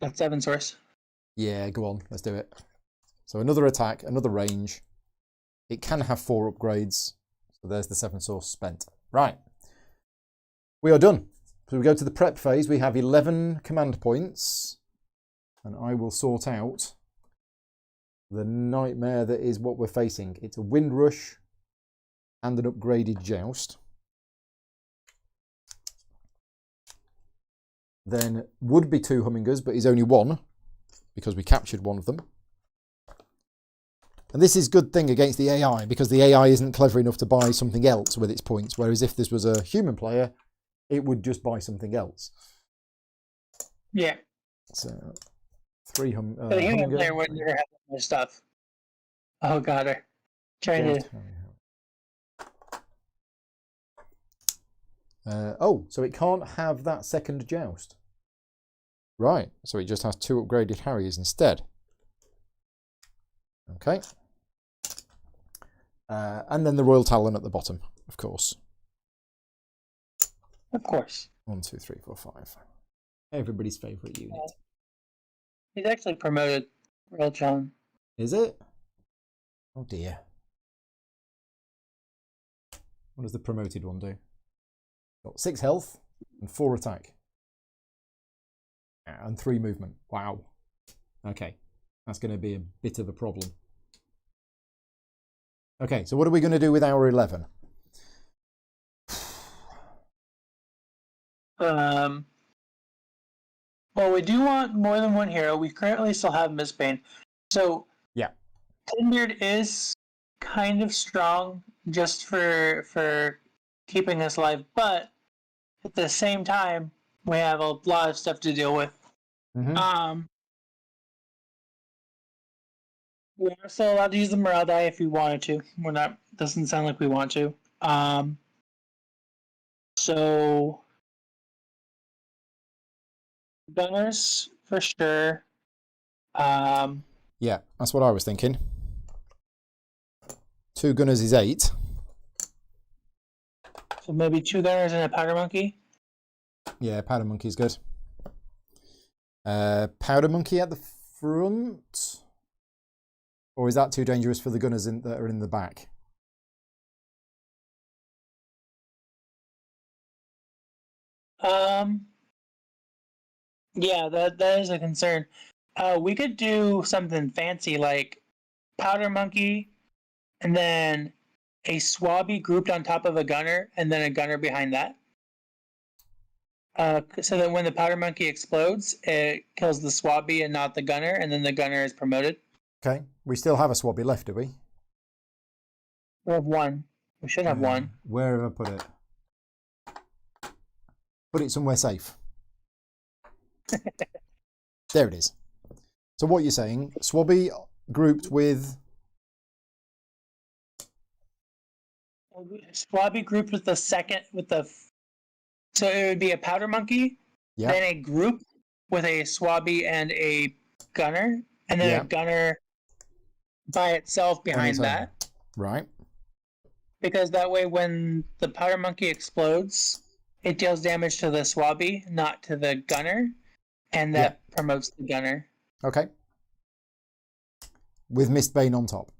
That's 7 source. Yeah, go on. Let's do it. So another attack, another range. It can have 4 upgrades. So there's the 7 source spent. Right. We are done. So we go to the prep phase. We have 11 command points. And I will sort out the nightmare that is what we're facing. It's a Windrush and an upgraded Joust. Then would be 2 Hummingers, but he's only 1 because we captured one of them. And this is a good thing against the AI because the AI isn't clever enough to buy something else with its points, whereas if this was a human player, it would just buy something else. Yeah. So 3 the human player would never have that much stuff. Oh god, I'm trying to. Oh, so it can't have that second Joust. Right, so it just has 2 upgraded Harriers instead. Okay. And then the Royal Talon at the bottom, of course. Of course. 1, 2, 3, 4, 5. Everybody's favourite unit. He's actually promoted, Royal Talon. Is it? Oh dear. What does the promoted one do? Got 6 health and 4 attack. And 3 movement. Wow. Okay. That's going to be a bit of a problem. Okay, so what are we going to do with our 11? Well, we do want more than one hero. We currently still have Mistbane. So, yeah, Tinbeard is kind of strong just for keeping us alive, but at the same time, we have a lot of stuff to deal with. Mm-hmm. We are still allowed to use the morale die if we wanted to. We're not. Doesn't sound like we want to. So gunners for sure. Yeah, that's what I was thinking. 2 gunners is 8. So maybe 2 gunners and a powder monkey. Yeah, powder monkey's good. Powder monkey at the front. Or is that too dangerous for the gunners that are in the back? Yeah, that is a concern. We could do something fancy like powder monkey, and then a swabby grouped on top of a gunner, and then a gunner behind that. So that when the powder monkey explodes, it kills the swabby and not the gunner, and then the gunner is promoted. Okay, we still have a swabby left, do we? We have 1. We should have 1. Where have I put it? Put it somewhere safe. There it is. So what you're saying, swabby grouped with... Swabby grouped with the second, so it would be a powder monkey, yeah, then a group with a swabby and a gunner, and then a gunner by itself behind that. Right. Because that way when the powder monkey explodes, it deals damage to the swabby, not to the gunner, and that promotes the gunner. Okay. With Mistbane on top.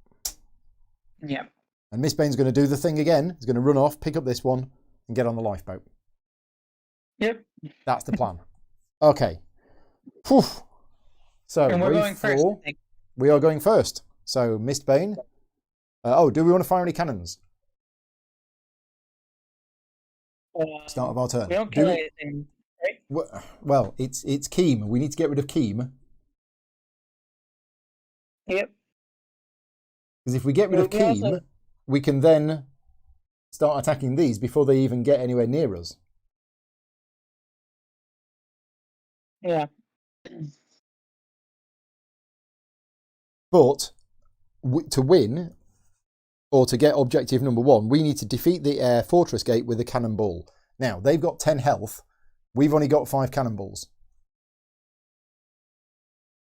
Yeah. And Mistbane's going to do the thing again. He's going to run off, pick up this one, and get on the lifeboat. Yep. That's the plan. Okay. Whew. So, and we're going first. We are going first. So, Mistbane. Do we want to fire any cannons? Start of our turn. We don't kill anything, right? Well, it's Keem. We need to get rid of Keem. Yep. Because if we get rid of Keem, we can then start attacking these before they even get anywhere near us. Yeah. But to win, or to get objective number 1, we need to defeat the air fortress gate with a cannonball. Now, they've got 10 health. We've only got 5 cannonballs.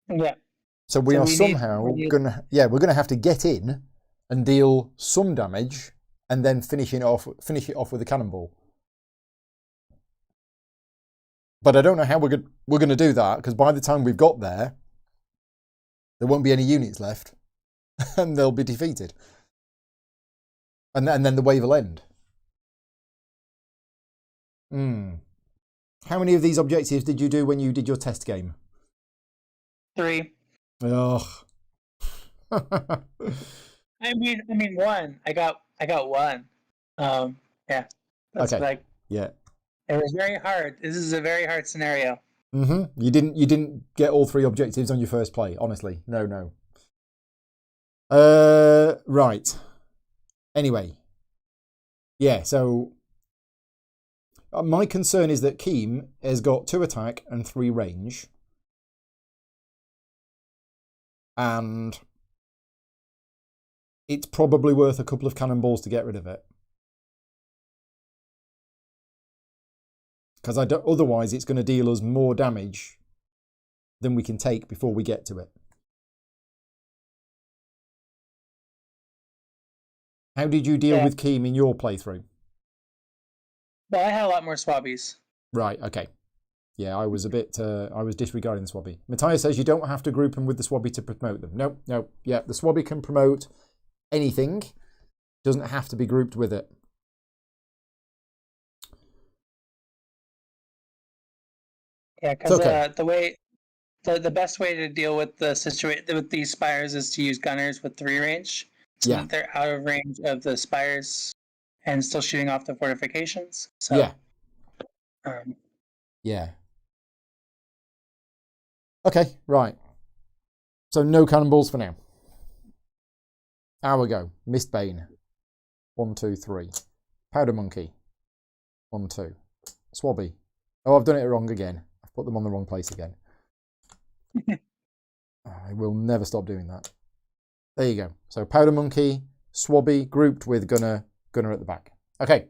Yeah. So we are somehow going to... Yeah, we're going to have to get in and deal some damage and then finish it off with a cannonball. But I don't know how we're going to do that, because by the time we've got there, there won't be any units left. and they'll be defeated. And then the wave will end. How many of these objectives did you do when you did your test game? 3. Ugh. I mean, 1. I got 1. Yeah. That's okay. like, yeah. It was very hard. This is a very hard scenario. You didn't get all 3 objectives on your first play, honestly. No. Right. Anyway. Yeah, so my concern is that Keem has got 2 attack and 3 range. And it's probably worth a couple of cannonballs to get rid of it. Because otherwise it's going to deal us more damage than we can take before we get to it. How did you deal with Keem in your playthrough? Well, I had a lot more swabbies. Right, okay. Yeah, I was disregarding the swabby. Matthias says you don't have to group them with the swabby to promote them. No. Yeah, the swabby can promote anything. Doesn't have to be grouped with it. Yeah, because the best way to deal with the situation with these spires is to use gunners with 3 range, so that they're out of range of the spires and still shooting off the fortifications. So, yeah. Okay, right. So no cannonballs for now. Hour go. Mistbane. 1, 2, 3. Powder Monkey. 1, 2. Swabby. Oh, I've done it wrong again. I've put them on the wrong place again. I will never stop doing that. There you go. So Powder Monkey, Swabby, grouped with Gunner at the back. Okay.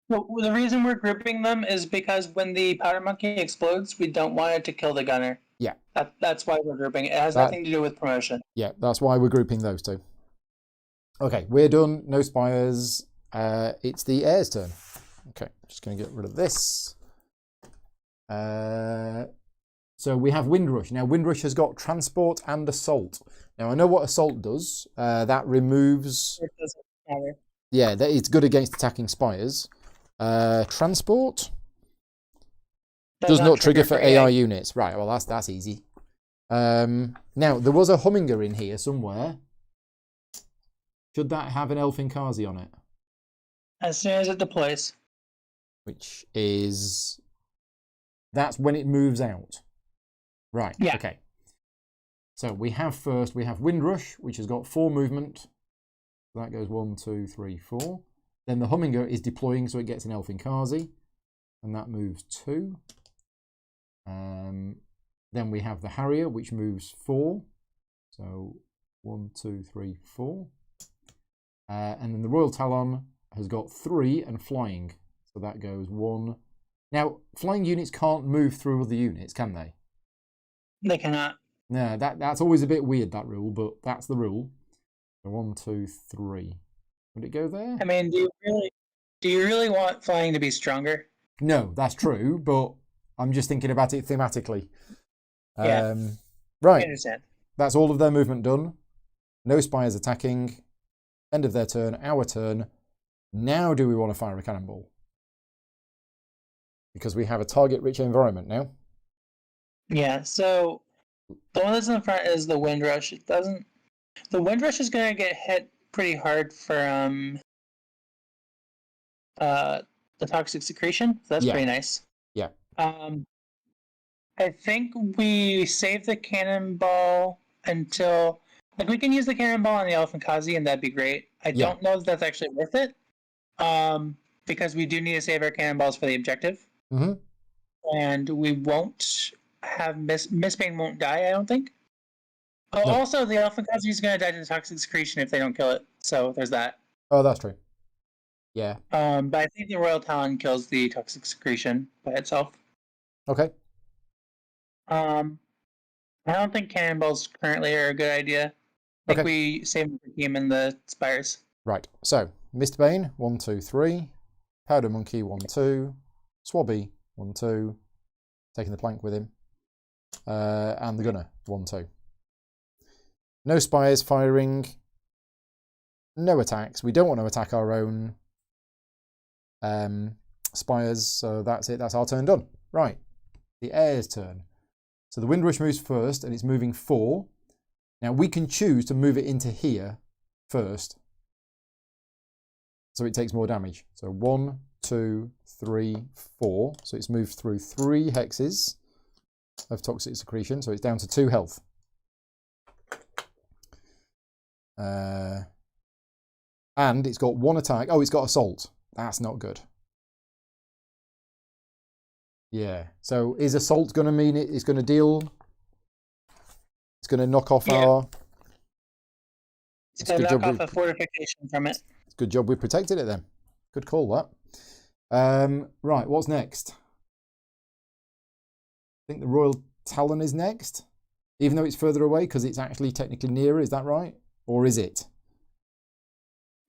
Well, the reason we're grouping them is because when the Powder Monkey explodes, we don't want it to kill the gunner. Yeah. That's why we're grouping it. It has nothing to do with promotion. Yeah, that's why we're grouping those 2. Okay, we're done. No spires. It's the heir's turn. Okay, just going to get rid of this. So we have Windrush. Now, Windrush has got Transport and Assault. Now, I know what Assault does. That removes... It doesn't matter. Yeah, it's good against attacking spires. Transport does not trigger for AI units. Right, well, that's easy. Now, there was a Humminger in here somewhere. Should that have an Elfinkazi on it? As soon as it deploys. Which is... That's when it moves out. Right, yeah. Okay. So we have Windrush, which has got 4 movement. So that goes 1, 2, 3, 4. Then the Humminger is deploying, so it gets an Elfinkazi. And that moves 2. Then we have the Harrier, which moves 4. So 1, 2, 3, 4. And then the Royal Talon has got 3 and flying. So that goes 1. Now, flying units can't move through other units, can they? They cannot. No, that's always a bit weird, that rule, but that's the rule. So 1, 2, 3. Would it go there? I mean, do you really want flying to be stronger? No, that's true, but I'm just thinking about it thematically. Yeah. Right. I understand. That's all of their movement done. No spires attacking. End of their turn. Our turn. Now do we want to fire a cannonball? Because we have a target-rich environment now. Yeah, so the one that's in the front is the Windrush. The Windrush is going to get hit pretty hard from the Toxic Secretion. So that's pretty nice. Yeah. I think we save the cannonball until... Like, we can use the cannonball on the Elfinkazi, and that'd be great. I don't know if that's actually worth it. Because we do need to save our cannonballs for the objective. Mm-hmm. And we won't have... Mistbane won't die, I don't think. Oh, no. Also, the Elfinkazi is going to die to the Toxic Secretion if they don't kill it. So there's that. Oh, that's true. Yeah. But I think the Royal Talon kills the Toxic Secretion by itself. Okay. I don't think cannonballs currently are a good idea. I think we save them for Keem and the spires. Right. So, Mistbane, 1, 2, 3. Powder Monkey, 1, 2. Swabby, 1, 2. Taking the plank with him. And the Gunner, 1, 2. No spires firing. No attacks. We don't want to attack our own spires, so that's it. That's our turn done. Right, the heir's turn. So the Windrush moves first, and it's moving 4. Now we can choose to move it into here first, so it takes more damage. So 1, 2, 3, 4. So it's moved through 3 hexes of toxic secretion, so it's down to 2 health. And it's got 1 attack. Oh, it's got assault. That's not good. Yeah. So is assault going to mean it's going to deal? It's going to knock off our. It's going to knock off a fortification from it. It's a good job we protected it then. Good call that. Right. What's next? I think the Royal Talon is next, even though it's further away because it's actually technically nearer. Is that right? Or is it?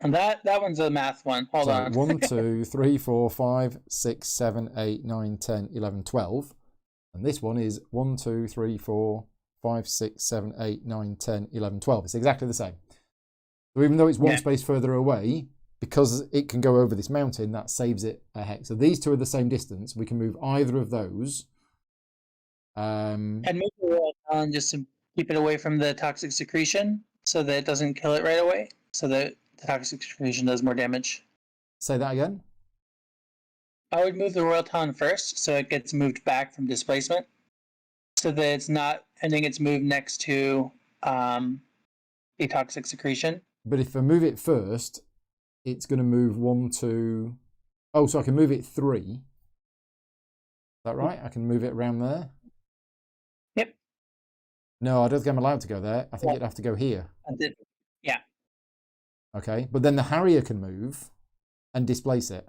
And that one's a math one. Hold on. 1, 2, 3, 4, 5, 6, 7, 8, 9, 10, 11, 12. And this one is 1, 2, 3, 4, 5, 6, 7, 8, 9, 10, 11, 12. It's exactly the same. So even though it's one space further away, because it can go over this mountain, that saves it a hex. So these two are the same distance. We can move either of those. And move the Royal Talon just to keep it away from the toxic secretion so that it doesn't kill it right away. So that the toxic secretion does more damage. Say that again? I would move the Royal Talon first so it gets moved back from displacement so that it's not ending its move next to the toxic secretion. But if I move it first, it's going to move 1, 2... Oh, so I can move it 3. Is that right? I can move it around there? Yep. No, I don't think I'm allowed to go there. I think it'd have to go here. Yeah. Okay, but then the Harrier can move and displace it.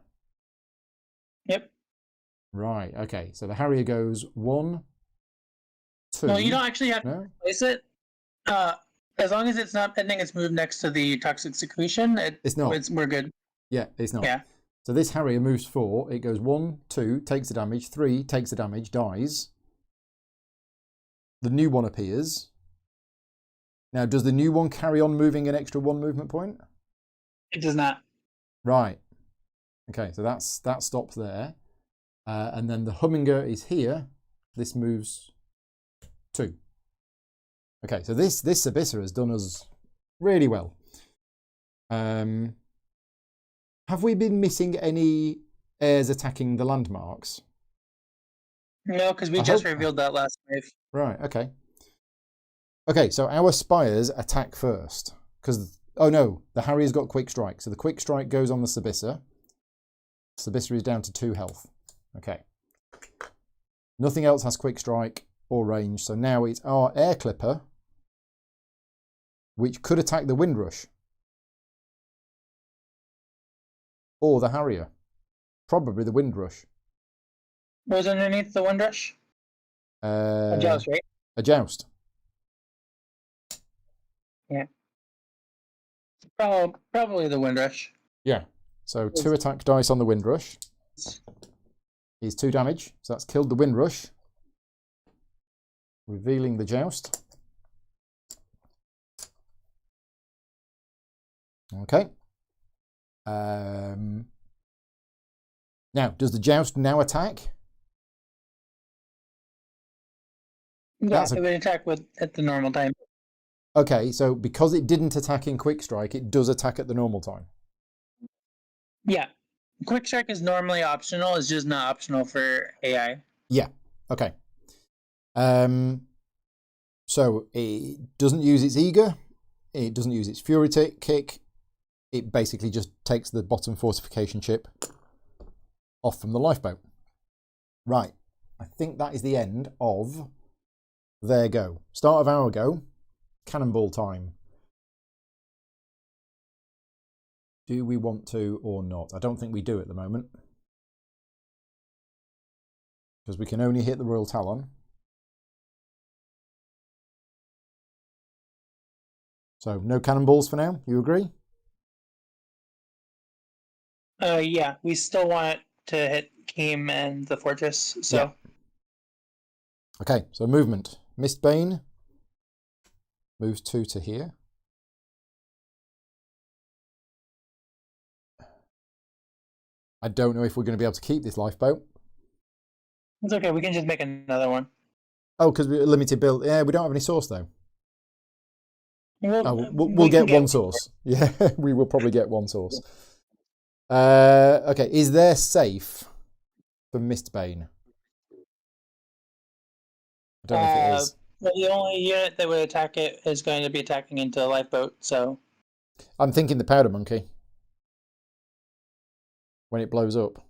Yep. Right, okay. So the Harrier goes 1, 2... No, you don't actually have to displace it. As long as it's not ending its move next to the toxic secretion, it's not. We're good. Yeah, it's not. Yeah. So this Harrier moves 4. It goes 1, 2, takes the damage. 3, takes the damage, dies. The new one appears. Now, does the new one carry on moving an extra 1 movement point? It does not. Right. Okay, so that stops there. And then the Humminger is here. This moves 2. Okay, so this Sabissa has done us really well. Have we been missing any heirs attacking the landmarks? No, because we just revealed that last wave. Right, okay. Okay, so our spires attack first. Because, oh no, the Harrier's got quick strike. So the quick strike goes on the Sabissa. Sabissa is down to 2 health. Okay. Nothing else has quick strike or range. So now it's our Air Clipper, which could attack the Windrush. Or the Harrier. Probably the Windrush. What was underneath the Windrush? A joust, right? A joust. Yeah. Probably the Windrush. Yeah. So 2 attack dice on the Windrush. He's 2 damage. So that's killed the Windrush. Revealing the joust. Okay. Now, does the joust now attack? Yeah, it would attack at the normal time. Okay, so because it didn't attack in quick strike, it does attack at the normal time. Yeah. Quick strike is normally optional, it's just not optional for AI. Yeah, okay. So it doesn't use its Eager, it doesn't use its Fury Kick, it basically just takes the bottom fortification chip off from the lifeboat. Right, I think that is the end of their go. Start of our go, cannonball time. Do we want to or not? I don't think we do at the moment. Because we can only hit the Royal Talon. So no cannonballs for now, you agree? Yeah, we still want to hit Keem and the fortress, so. Yeah. Okay, so movement. Mistbane. Moves 2 to here. I don't know if we're going to be able to keep this lifeboat. It's okay. We can just make another one. Oh, because we're limited build. Yeah, we don't have any source though. We'll We get can one source. Yeah, we will probably get one source. Okay, is there safe for Mistbane? I don't know if it is. Well, the only unit that would attack it is going to be attacking into a lifeboat, so... I'm thinking the Powder Monkey. When it blows up.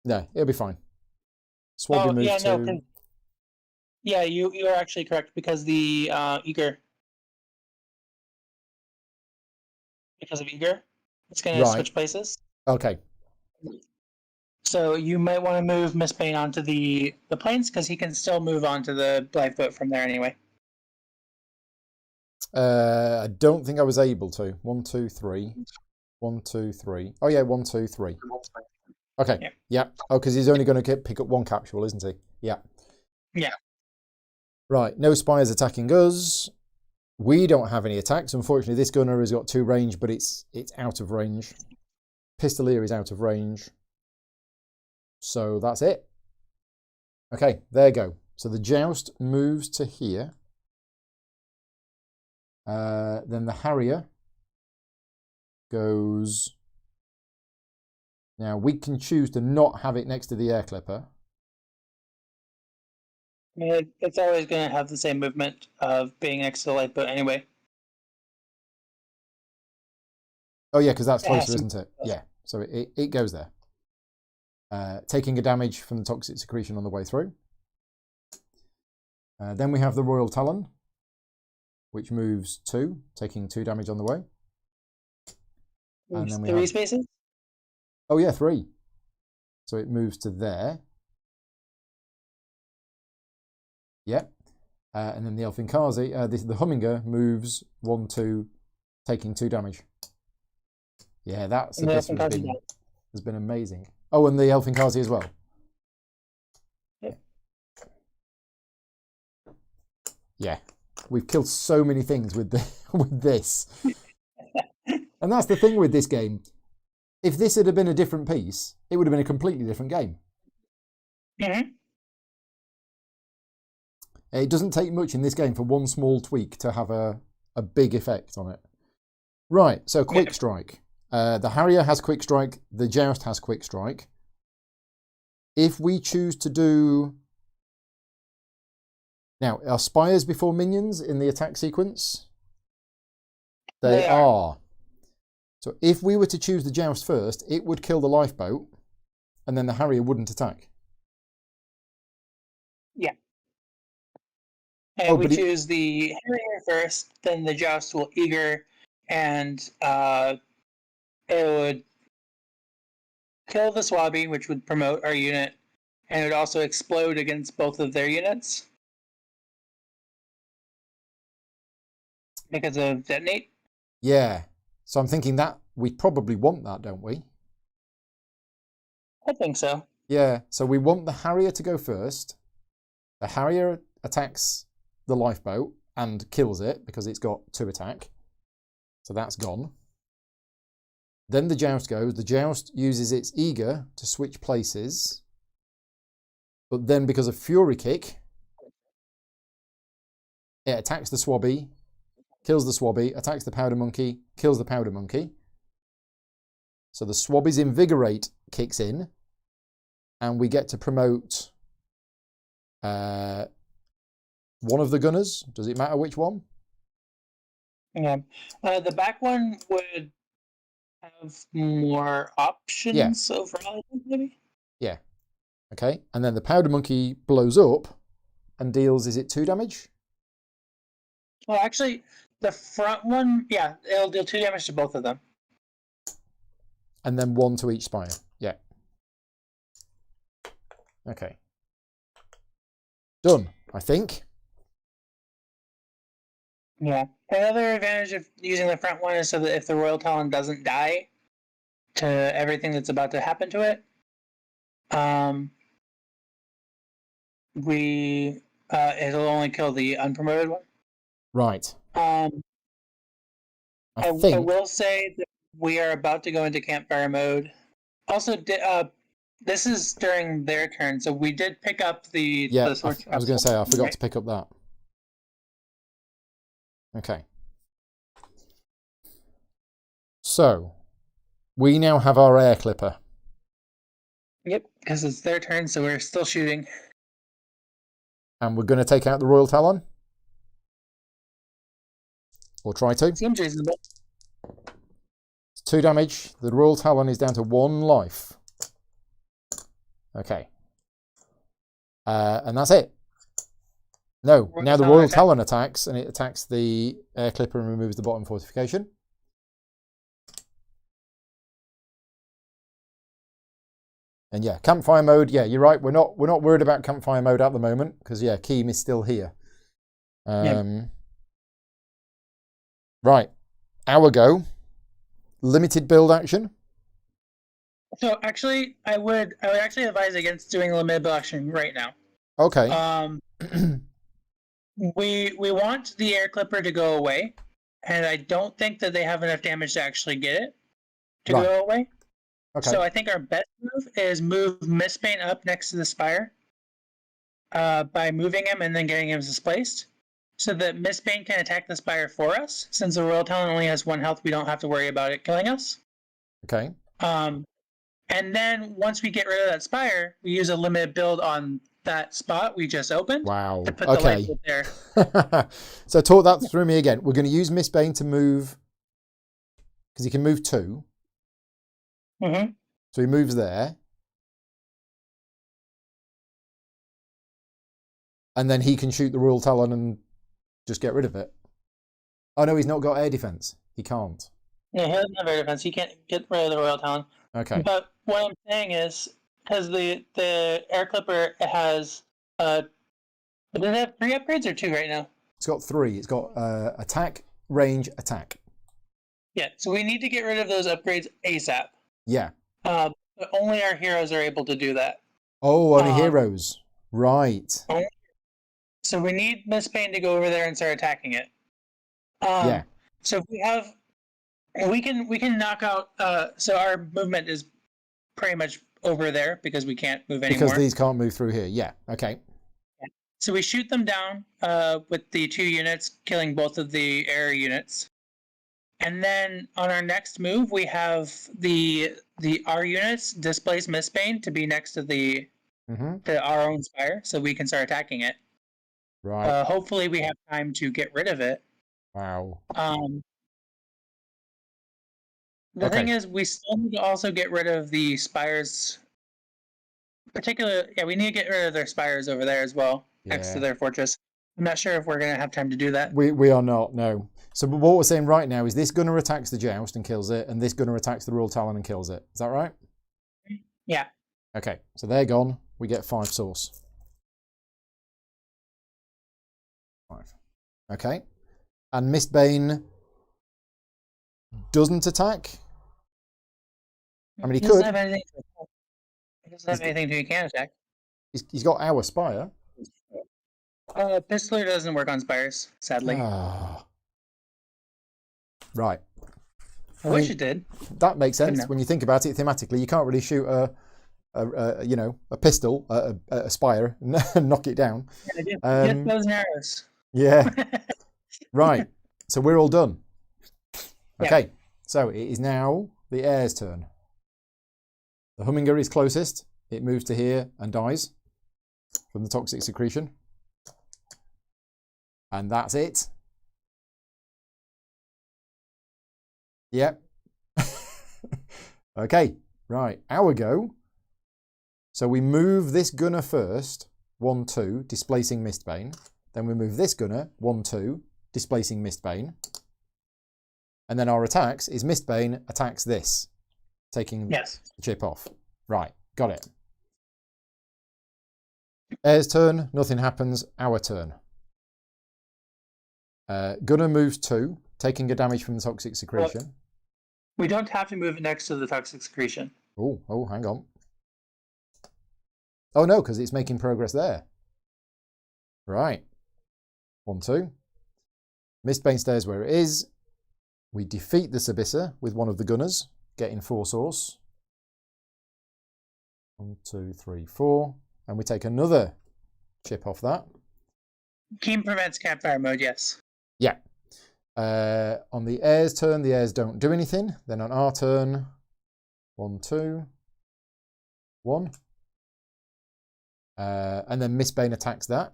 No, it'll be fine. Swabby moves yeah, to... Yeah, you are actually correct, because the Eager... Because of Eager, it's going to switch places. Okay. So you might want to move Mistbane onto the planes, because he can still move onto the lifeboat from there anyway. I don't think I was able to. 1, 2, 3. 1, 2, 3. Oh yeah, 1, 2, 3. Okay. Yeah. Oh, because he's only going to pick up one capsule, isn't he? Yeah. Yeah. Right. No spires attacking us. We don't have any attacks. Unfortunately, this gunner has got 2 range, but it's out of range. Pistolier is out of range. So that's it. Okay, there you go. So the Joust moves to here. Then the Harrier goes... Now, we can choose to not have it next to the Air Clipper. It's always going to have the same movement of being next to the lifeboat anyway. Oh, yeah, because that's closer, isn't it? Yeah, so it goes there. Taking a damage from the toxic secretion on the way through. Then we have the Royal Talon, which moves 2, taking 2 damage on the way. And then we 3 spaces? Oh, yeah, 3. So it moves to there. Yep. And then the Elfinkazi, the Humminger moves 1, 2, taking 2 damage. Yeah, that's the bit has been amazing. Oh, and the Elfinkazi as well. Yep. Yeah, we've killed so many things with this. And that's the thing with this game. If this had been a different piece, it would have been a completely different game. Mm-hmm. It doesn't take much in this game for one small tweak to have a big effect on it. Right, so Quick Strike. The Harrier has Quick Strike. The Joust has Quick Strike. If we choose to do... Now, are spires before minions in the attack sequence? They are. So if we were to choose the Joust first, it would kill the lifeboat, and then the Harrier wouldn't attack. Yeah. And we choose the Harrier first, then the Joust will Eager, and it would kill the Swabby, which would promote our unit, and it would also explode against both of their units because of detonate. Yeah. So I'm thinking that we probably want that, don't we? I think so. Yeah. So we want the Harrier to go first. The Harrier attacks the lifeboat and kills it because it's got 2 attack. So that's gone. Then the Joust goes. The Joust uses its Eager to switch places. But then because of Fury Kick, it attacks the Swabby, kills the Swabby, attacks the Powder Monkey, kills the Powder Monkey. So the Swabby's Invigorate kicks in, and we get to promote one of the gunners. Does it matter which one? Yeah. The back one would have more options overall, maybe? Yeah. Okay. And then the Powder Monkey blows up and deals, is it 2 damage? Well, actually, the front one, yeah, it'll deal 2 damage to both of them. And then 1 to each spire. Yeah. Okay. Done, I think. Yeah. Another advantage of using the front one is so that if the Royal Talon doesn't die to everything that's about to happen to it, it'll only kill the unpromoted one. Right. Um, I I think. will say that we are about to go into campfire mode. Also, this is during their turn, so we did pick up Yeah, the sword I was going to capsule, say I forgot right? to pick up that. Okay. So we now have our air clipper. Yep, because it's their turn, so we're still shooting. And we're going to take out the Royal Talon. Or try to. Seems reasonable. It's 2 damage. The Royal Talon is down to 1 life. Okay. And that's it. No, now the Royal Talon attacks, and it attacks the air clipper and removes the bottom fortification. And yeah, campfire mode. Yeah, you're right. We're not worried about campfire mode at the moment because yeah, Keem is still here. Right, our go. Limited build action. So actually, I would actually advise against doing a limited build action right now. Okay. We want the air clipper to go away, and I don't think that they have enough damage to actually get it to go away. Okay. So I think our best move is move Mistbane up next to the Spire by moving him and then getting him displaced, so that Mistbane can attack the Spire for us. Since the Royal Talon only has 1 health, we don't have to worry about it killing us. Okay. And then once we get rid of that Spire, we use a limited build on that spot we just opened. Wow. To put the light there. So talk that through me again. We're going to use Mistbane to move because he can move 2. Mm-hmm. So he moves there. And then he can shoot the Royal Talon and just get rid of it. Oh no, he's not got air defense. He can't. Yeah, he doesn't have air defense. He can't get rid of the Royal Talon. Okay. But what I'm saying is, because the air clipper has does it have 3 upgrades or 2 right now? It's got 3. It's got attack, range, attack. Yeah, so we need to get rid of those upgrades ASAP. Yeah. But only our heroes are able to do that. Oh, only heroes. Right. So we need Mistbane to go over there and start attacking it. Yeah. So if we can knock out. So our movement is pretty much over there because we can't move anymore. Because these can't move through here. Yeah. Okay. So we shoot them down with the 2 units, killing both of the air units. And then on our next move, we have the R units displace Mistbane to be next to the to our own Spire, so we can start attacking it. Right. Hopefully, we have time to get rid of it. Wow. The thing is, we still need to also get rid of the Spires. We need to get rid of their Spires over there as well, next to their fortress. I'm not sure if we're going to have time to do that. We are not, no. So what we're saying right now is this gunner attacks the Joust and kills it, and this gunner attacks the Royal Talon and kills it. Is that right? Yeah. Okay, so they're gone. We get 5 source. 5. Okay. And Mistbane doesn't attack? I mean, he could. He doesn't have anything he can attack. He's got our Spire. Pistoler doesn't work on Spires, sadly. Right. I wish it did. That makes sense when you think about it thematically. You can't really shoot a pistol at a Spire and knock it down. Yeah, get those arrows. Yeah. Right. So we're all done. Okay. So it is now the air's turn. The Humminger is closest. It moves to here and dies from the toxic secretion. And that's it. Yep. Okay, right, our go. So we move this gunner first, 1, 2, displacing Mistbane. Then we move this gunner, 1, 2, displacing Mistbane. And then our attacks is Mistbane attacks this, taking the chip off. Right, got it. Air's turn, nothing happens, our turn. Gunner moves 2, taking a damage from the toxic secretion. Well, we don't have to move it next to the toxic secretion. Oh, hang on. Oh no, because it's making progress there. Right. 1, 2. Mistbane stays where it is. We defeat the Sabissa with one of the gunners, getting 4 source. 1, 2, 3, 4. And we take another chip off that. Keen prevents campfire mode, yes. Yeah. On the heirs' turn, the heirs don't do anything. Then on our turn, 1, 2, 1. And then Mistbane attacks that.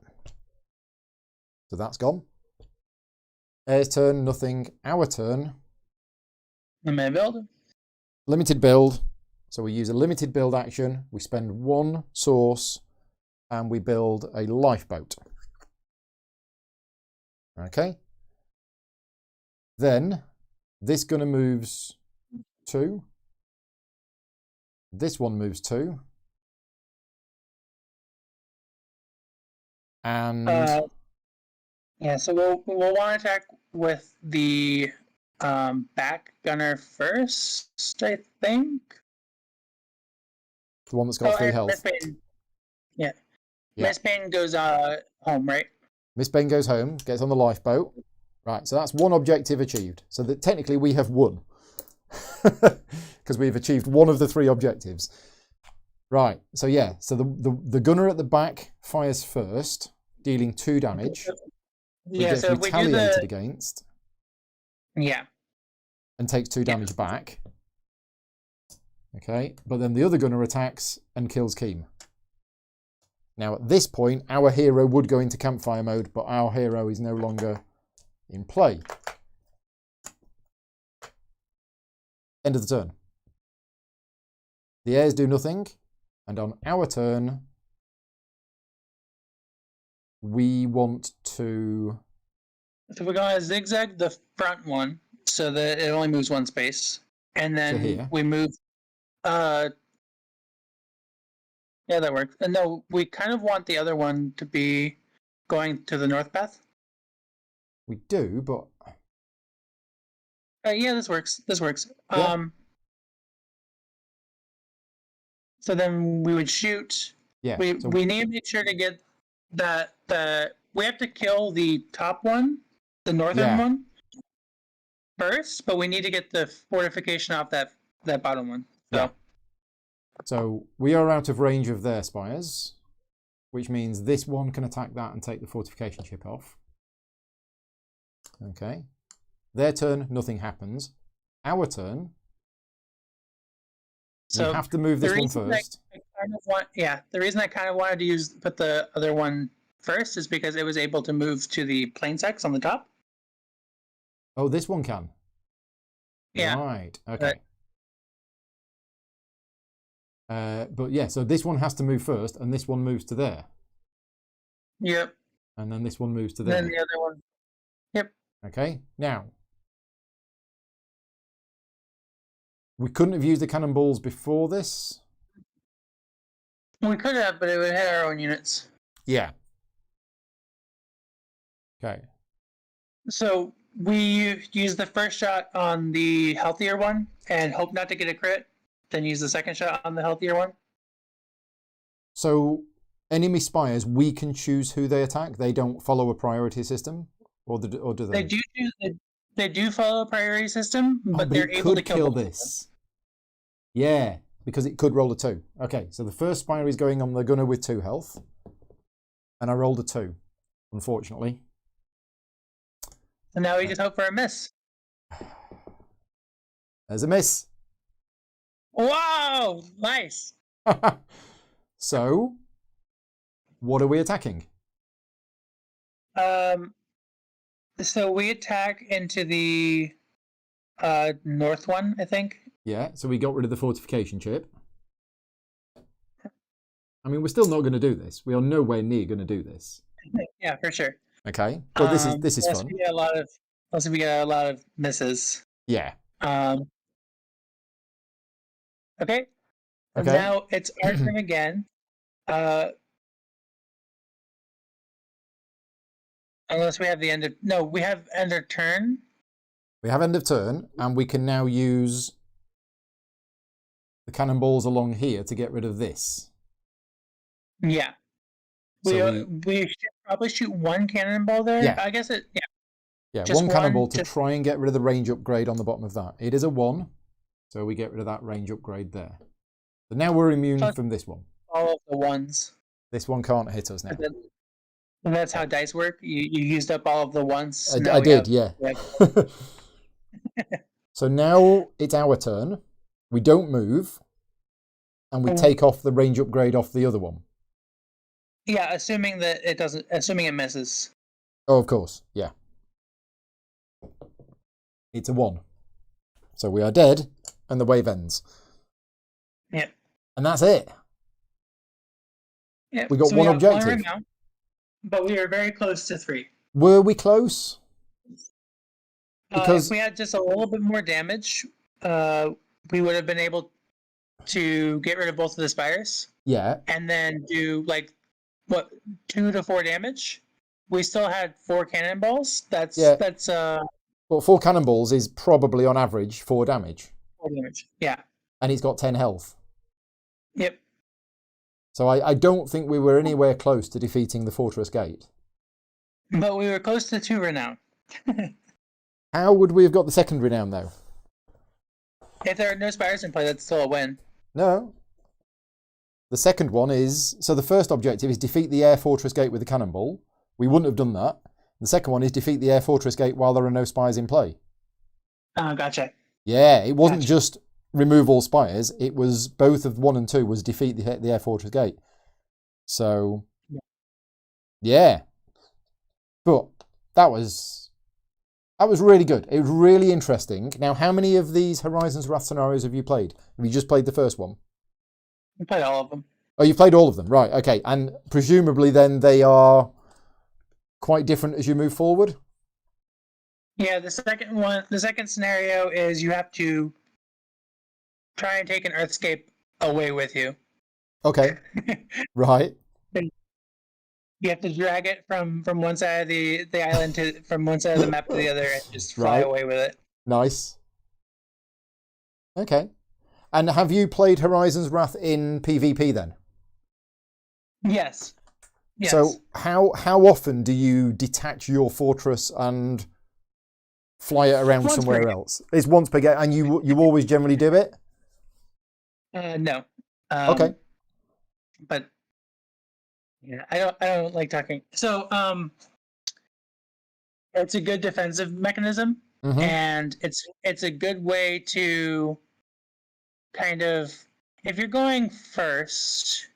So that's gone. Heirs' turn, nothing. Our turn. I'm going to build. Limited build. So we use a limited build action. We spend 1 source and we build a lifeboat. Okay. Then this gunner moves 2. This one moves 2. And yeah, so we'll want to attack with the back gunner first, I think. The one that's got 3 health. Mistbane. Yeah. Mistbane goes home, right? Mistbane goes home, gets on the lifeboat. Right, so that's 1 objective achieved. So that technically we have won. Because we've achieved 1 of the 3 objectives. Right, so yeah, so the gunner at the back fires first, dealing 2 damage. Yeah, so if we do retaliated against. Yeah. And takes 2 damage back. Okay, but then the other gunner attacks and kills Keem. Now at this point, our hero would go into campfire mode, but our hero is no longer in play. End of the turn. The heirs do nothing, and on our turn, we want to... So we're going to zigzag the front one so that it only moves 1 space. And then we move... yeah, that works. And no, we kind of want the other one to be going to the north path. We do, but... yeah, this works. This works. Yeah. So then we would shoot. Yeah. We need to make sure to get that we have to kill the top one, the northern one, first, but we need to get the fortification off that bottom one. So. Yeah. So we are out of range of their spires, which means this one can attack that and take the fortification chip off. Okay. Their turn, nothing happens. Our turn, so we have to move this one first. The reason I kind of wanted to put the other one first is because it was able to move to the plain sex on the top. Oh, this one can? Yeah. Right, okay. But yeah, so this one has to move first, and this one moves to there. Yep. And then this one moves to there. Then the other one. Yep. Okay, now. We couldn't have used the cannonballs before this. We could have, but it would hit our own units. Yeah. Okay. So we use the first shot on the healthier one and hope not to get a crit. Then use the second shot on the healthier one. So enemy spires, we can choose who they attack. They don't follow a priority system, or do they? They do follow a priority system, but they're able to kill this. Yeah, because it could roll a 2. Okay, so the first spire is going on the gunner with 2 health, and I rolled a 2, unfortunately. So now we just hope for a miss. There's a miss. Wow, nice. So, what are we attacking? So we attack into the north one, I think. Yeah, so we got rid of the fortification chip. I mean, we're still not going to do this. We are nowhere near going to do this. Yeah, for sure. Okay, but this is fun. We get a lot of misses. Yeah. Okay. Now it's our turn again. Unless we have the end of... No, we have end of turn. We have end of turn, and we can now use the cannonballs along here to get rid of this. Yeah. So we should probably shoot 1 cannonball there. Yeah. I guess it... Yeah. Yeah, Just one cannonball to just try and get rid of the range upgrade on the bottom of that. It is a 1, so we get rid of that range upgrade there. So now we're immune from this one. all of the ones. This one can't hit us now. And that's how dice work. You used up all of the ones. I did, yeah. So now it's our turn. We don't move, and we take off the range upgrade off the other one. Yeah, assuming that it doesn't. Assuming it misses. Oh, of course, yeah. It's a 1. So we are dead, and the wave ends. Yeah. And that's it. Yeah. We got one objective. One right now, but we are very close to 3. Were we close? Because if we had just a little bit more damage, we would have been able to get rid of both of the spires. Yeah. And then do 2 to 4 damage. We still had 4 cannonballs. That's Well, 4 cannonballs is probably on average 4 damage. 4 damage. Yeah. And he's got 10 health. Yep. So I don't think we were anywhere close to defeating the Fortress Gate. But we were close to 2 renown. How would we have got the second renown though? If there are no spires in play, that's still a win. No. The second one is, so the first objective is defeat the Air Fortress Gate with a cannonball. We wouldn't have done that. The second one is defeat the Air Fortress Gate while there are no spires in play. Oh, gotcha. Yeah, it wasn't just remove all spires. It was both of 1 and 2 was defeat the Air Fortress Gate. So, yeah. But that was really good. It was really interesting. Now, how many of these Horizons Wrath scenarios have you played? Have you just played the first one? I played all of them. Oh, you've played all of them, right? Okay, and presumably then they are quite different as you move forward. Yeah, the second scenario is you have to try and take an Earthscape away with you. Okay, right. You have to drag it from one side of the island from one side of the map to the other and just fly away with it. Nice. Okay. And have you played Horizons Wrath in PvP then? Yes. Yes. So how often do you detach your fortress and fly it around somewhere else? It's once per game, and you always generally do it? No. Okay. But yeah, I don't like talking. So it's a good defensive mechanism, and it's a good way to kind of, if you're going first,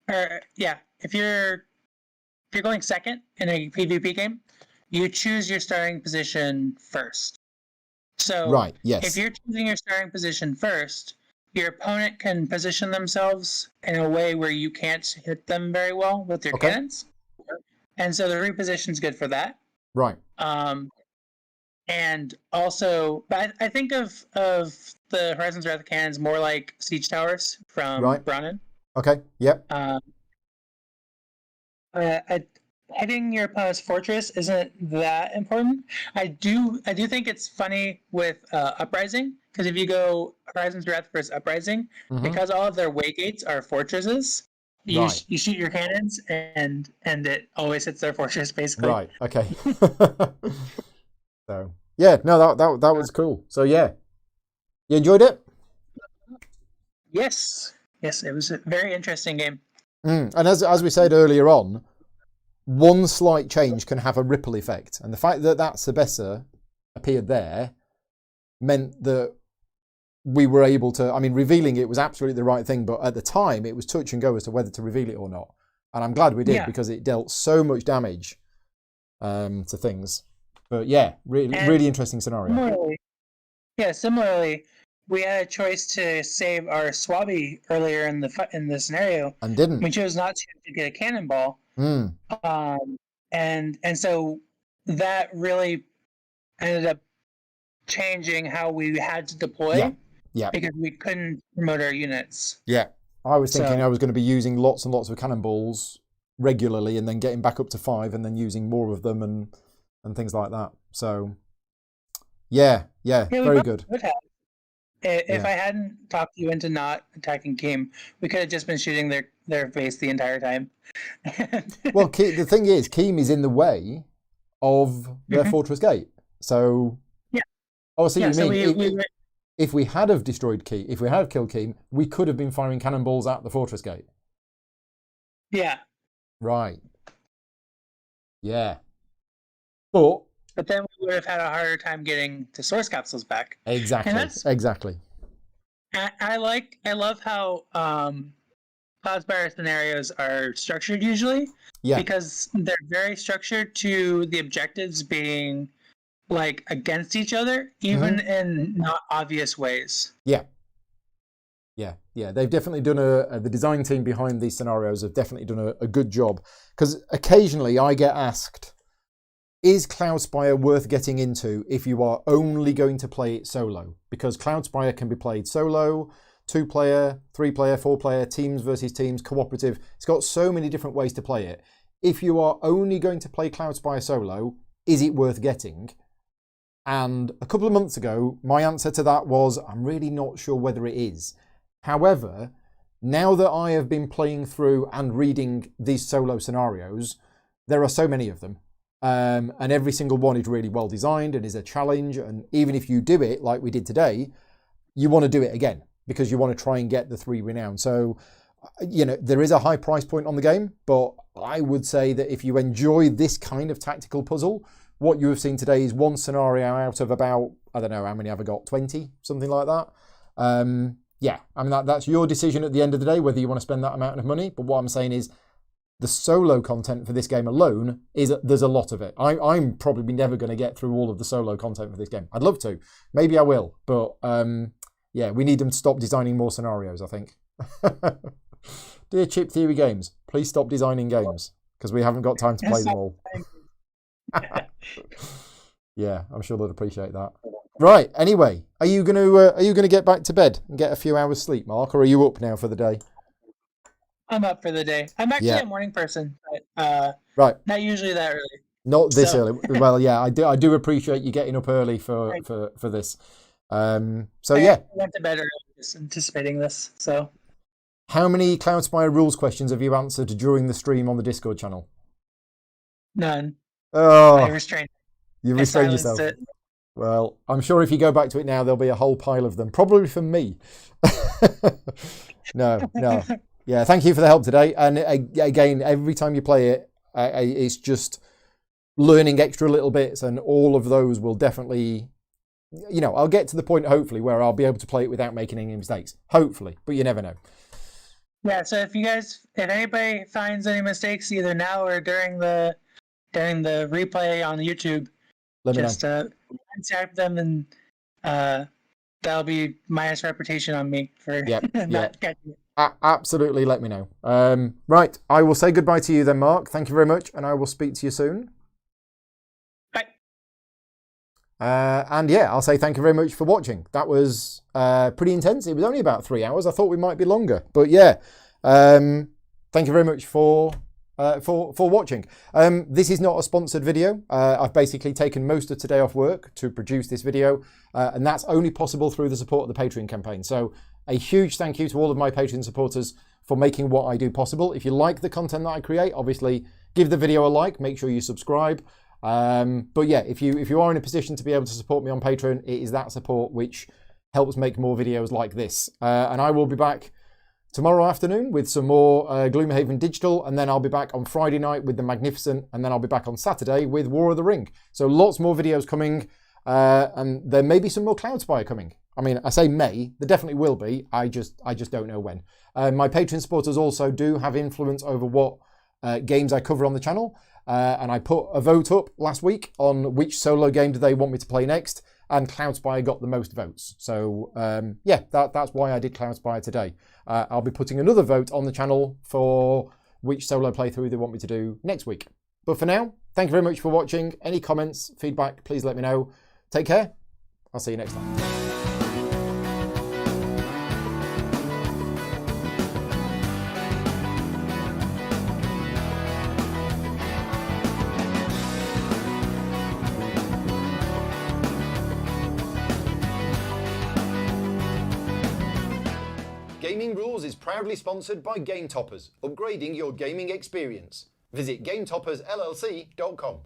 if you're going second in a PvP game, you choose your starting position first. So right, yes. If you're choosing your starting position first, your opponent can position themselves in a way where you can't hit them very well with your cannons. And so the reposition is good for that. Right. And also, but I think of the Horizons Wrath cannons more like siege towers from Brannon. Okay, yep. Hitting your opponent's fortress isn't that important. I do think it's funny with Uprising, because if you go Horizons Wrath versus Uprising, because all of their way gates are fortresses, you shoot your cannons and it always hits their fortress basically. Right. Okay. So yeah, no, that was cool. So yeah, you enjoyed it? Yes, it was a very interesting game. And as we said earlier on, one slight change can have a ripple effect, and the fact that Sebessa appeared there meant that we were able to, I mean, revealing it was absolutely the right thing, but at the time it was touch and go as to whether to reveal it or not. And I'm glad we did, because it dealt so much damage to things. But yeah, really interesting scenario. Similarly, we had a choice to save our Swabby earlier in the scenario, and didn't. We chose not to get a cannonball. And so that really ended up changing how we had to deploy. Yeah. Because we couldn't promote our units. Yeah. I was thinking I was going to be using lots and lots of cannonballs regularly, and then getting back up to 5, and then using more of them and things like that. So yeah, very good. If I hadn't talked you into not attacking Keem, we could have just been shooting their base the entire time. Well, the thing is, Keem is in the way of their Fortress Gate. So yeah, oh, I see what you mean. we if we had have destroyed Keem, if we had killed Keem, we could have been firing cannonballs at the fortress gate. Yeah. Right. Yeah. But then we would have had a harder time getting the source capsules back. Exactly. Exactly. I love how Cloudspire scenarios are structured usually. Yeah. Because they're very structured to the objectives being like against each other, even in not obvious ways. Yeah. Yeah. They've definitely done the design team behind these scenarios have definitely done a good job. Because occasionally I get asked, is Cloudspire worth getting into if you are only going to play it solo? Because Cloudspire can be played solo, 2-player, 3-player, 4-player, teams versus teams, cooperative. It's got so many different ways to play it. If you are only going to play Cloudspire solo, is it worth getting? And a couple of months ago, my answer to that was, I'm really not sure whether it is. However, now that I have been playing through and reading these solo scenarios, there are so many of them. And every single one is really well designed and is a challenge. And even if you do it like we did today, you want to do it again because you want to try and get the 3 renown. So, there is a high price point on the game, but I would say that if you enjoy this kind of tactical puzzle, what you have seen today is one scenario out of about, I don't know how many have I got, 20, something like that. Yeah, I mean, that's your decision at the end of the day, whether you want to spend that amount of money. But what I'm saying is the solo content for this game alone there's a lot of it. I'm probably never going to get through all of the solo content for this game. I'd love to. Maybe I will. But yeah, we need them to stop designing more scenarios, I think. Dear Chip Theory Games, please stop designing games because we haven't got time to play them all. Yeah, I'm sure they'll appreciate that. Right. Anyway, are you gonna get back to bed and get a few hours sleep, Mark, or are you up now for the day? I'm up for the day. I'm actually a morning person, but right, not usually that early. Not this early. Well, yeah, I do appreciate you getting up early for this. So yeah, I went to bed early just anticipating this. So, how many Cloudspire rules questions have you answered during the stream on the Discord channel? None. Oh, I restrained. You restrained yourself. It. Well, I'm sure if you go back to it now, there'll be a whole pile of them, probably from me. No. Yeah, thank you for the help today. And again, every time you play it, it's just learning extra little bits, and all of those will definitely, I'll get to the point, hopefully, where I'll be able to play it without making any mistakes. Hopefully, but you never know. Yeah, so if anybody finds any mistakes either now or during the replay on YouTube, just contact them, and that'll be minus reputation on me for not catching it. Absolutely, let me know. Right, I will say goodbye to you then, Mark. Thank you very much, and I will speak to you soon. Bye. And yeah, I'll say thank you very much for watching. That was pretty intense. It was only about 3 hours. I thought we might be longer, but yeah. Thank you very much for watching. This is not a sponsored video. I've basically taken most of today off work to produce this video, and that's only possible through the support of the Patreon campaign. So a huge thank you to all of my Patreon supporters for making what I do possible. If you like the content that I create, obviously give the video a like, make sure you subscribe. But yeah, if you are in a position to be able to support me on Patreon, it is that support which helps make more videos like this. And I will be back tomorrow afternoon with some more Gloomhaven Digital, and then I'll be back on Friday night with The Magnificent, and then I'll be back on Saturday with War of the Ring. So lots more videos coming, and there may be some more Cloudspire coming. I mean, I say may, there definitely will be, I just don't know when. My Patreon supporters also do have influence over what games I cover on the channel, and I put a vote up last week on which solo game do they want me to play next, and Cloudspire got the most votes. So yeah, that's why I did Cloudspire today. I'll be putting another vote on the channel for which solo playthrough they want me to do next week. But for now, thank you very much for watching. Any comments, feedback, please let me know. Take care. I'll see you next time. Gaming Rules is proudly sponsored by Game Toppers, upgrading your gaming experience. Visit GameToppersLLC.com.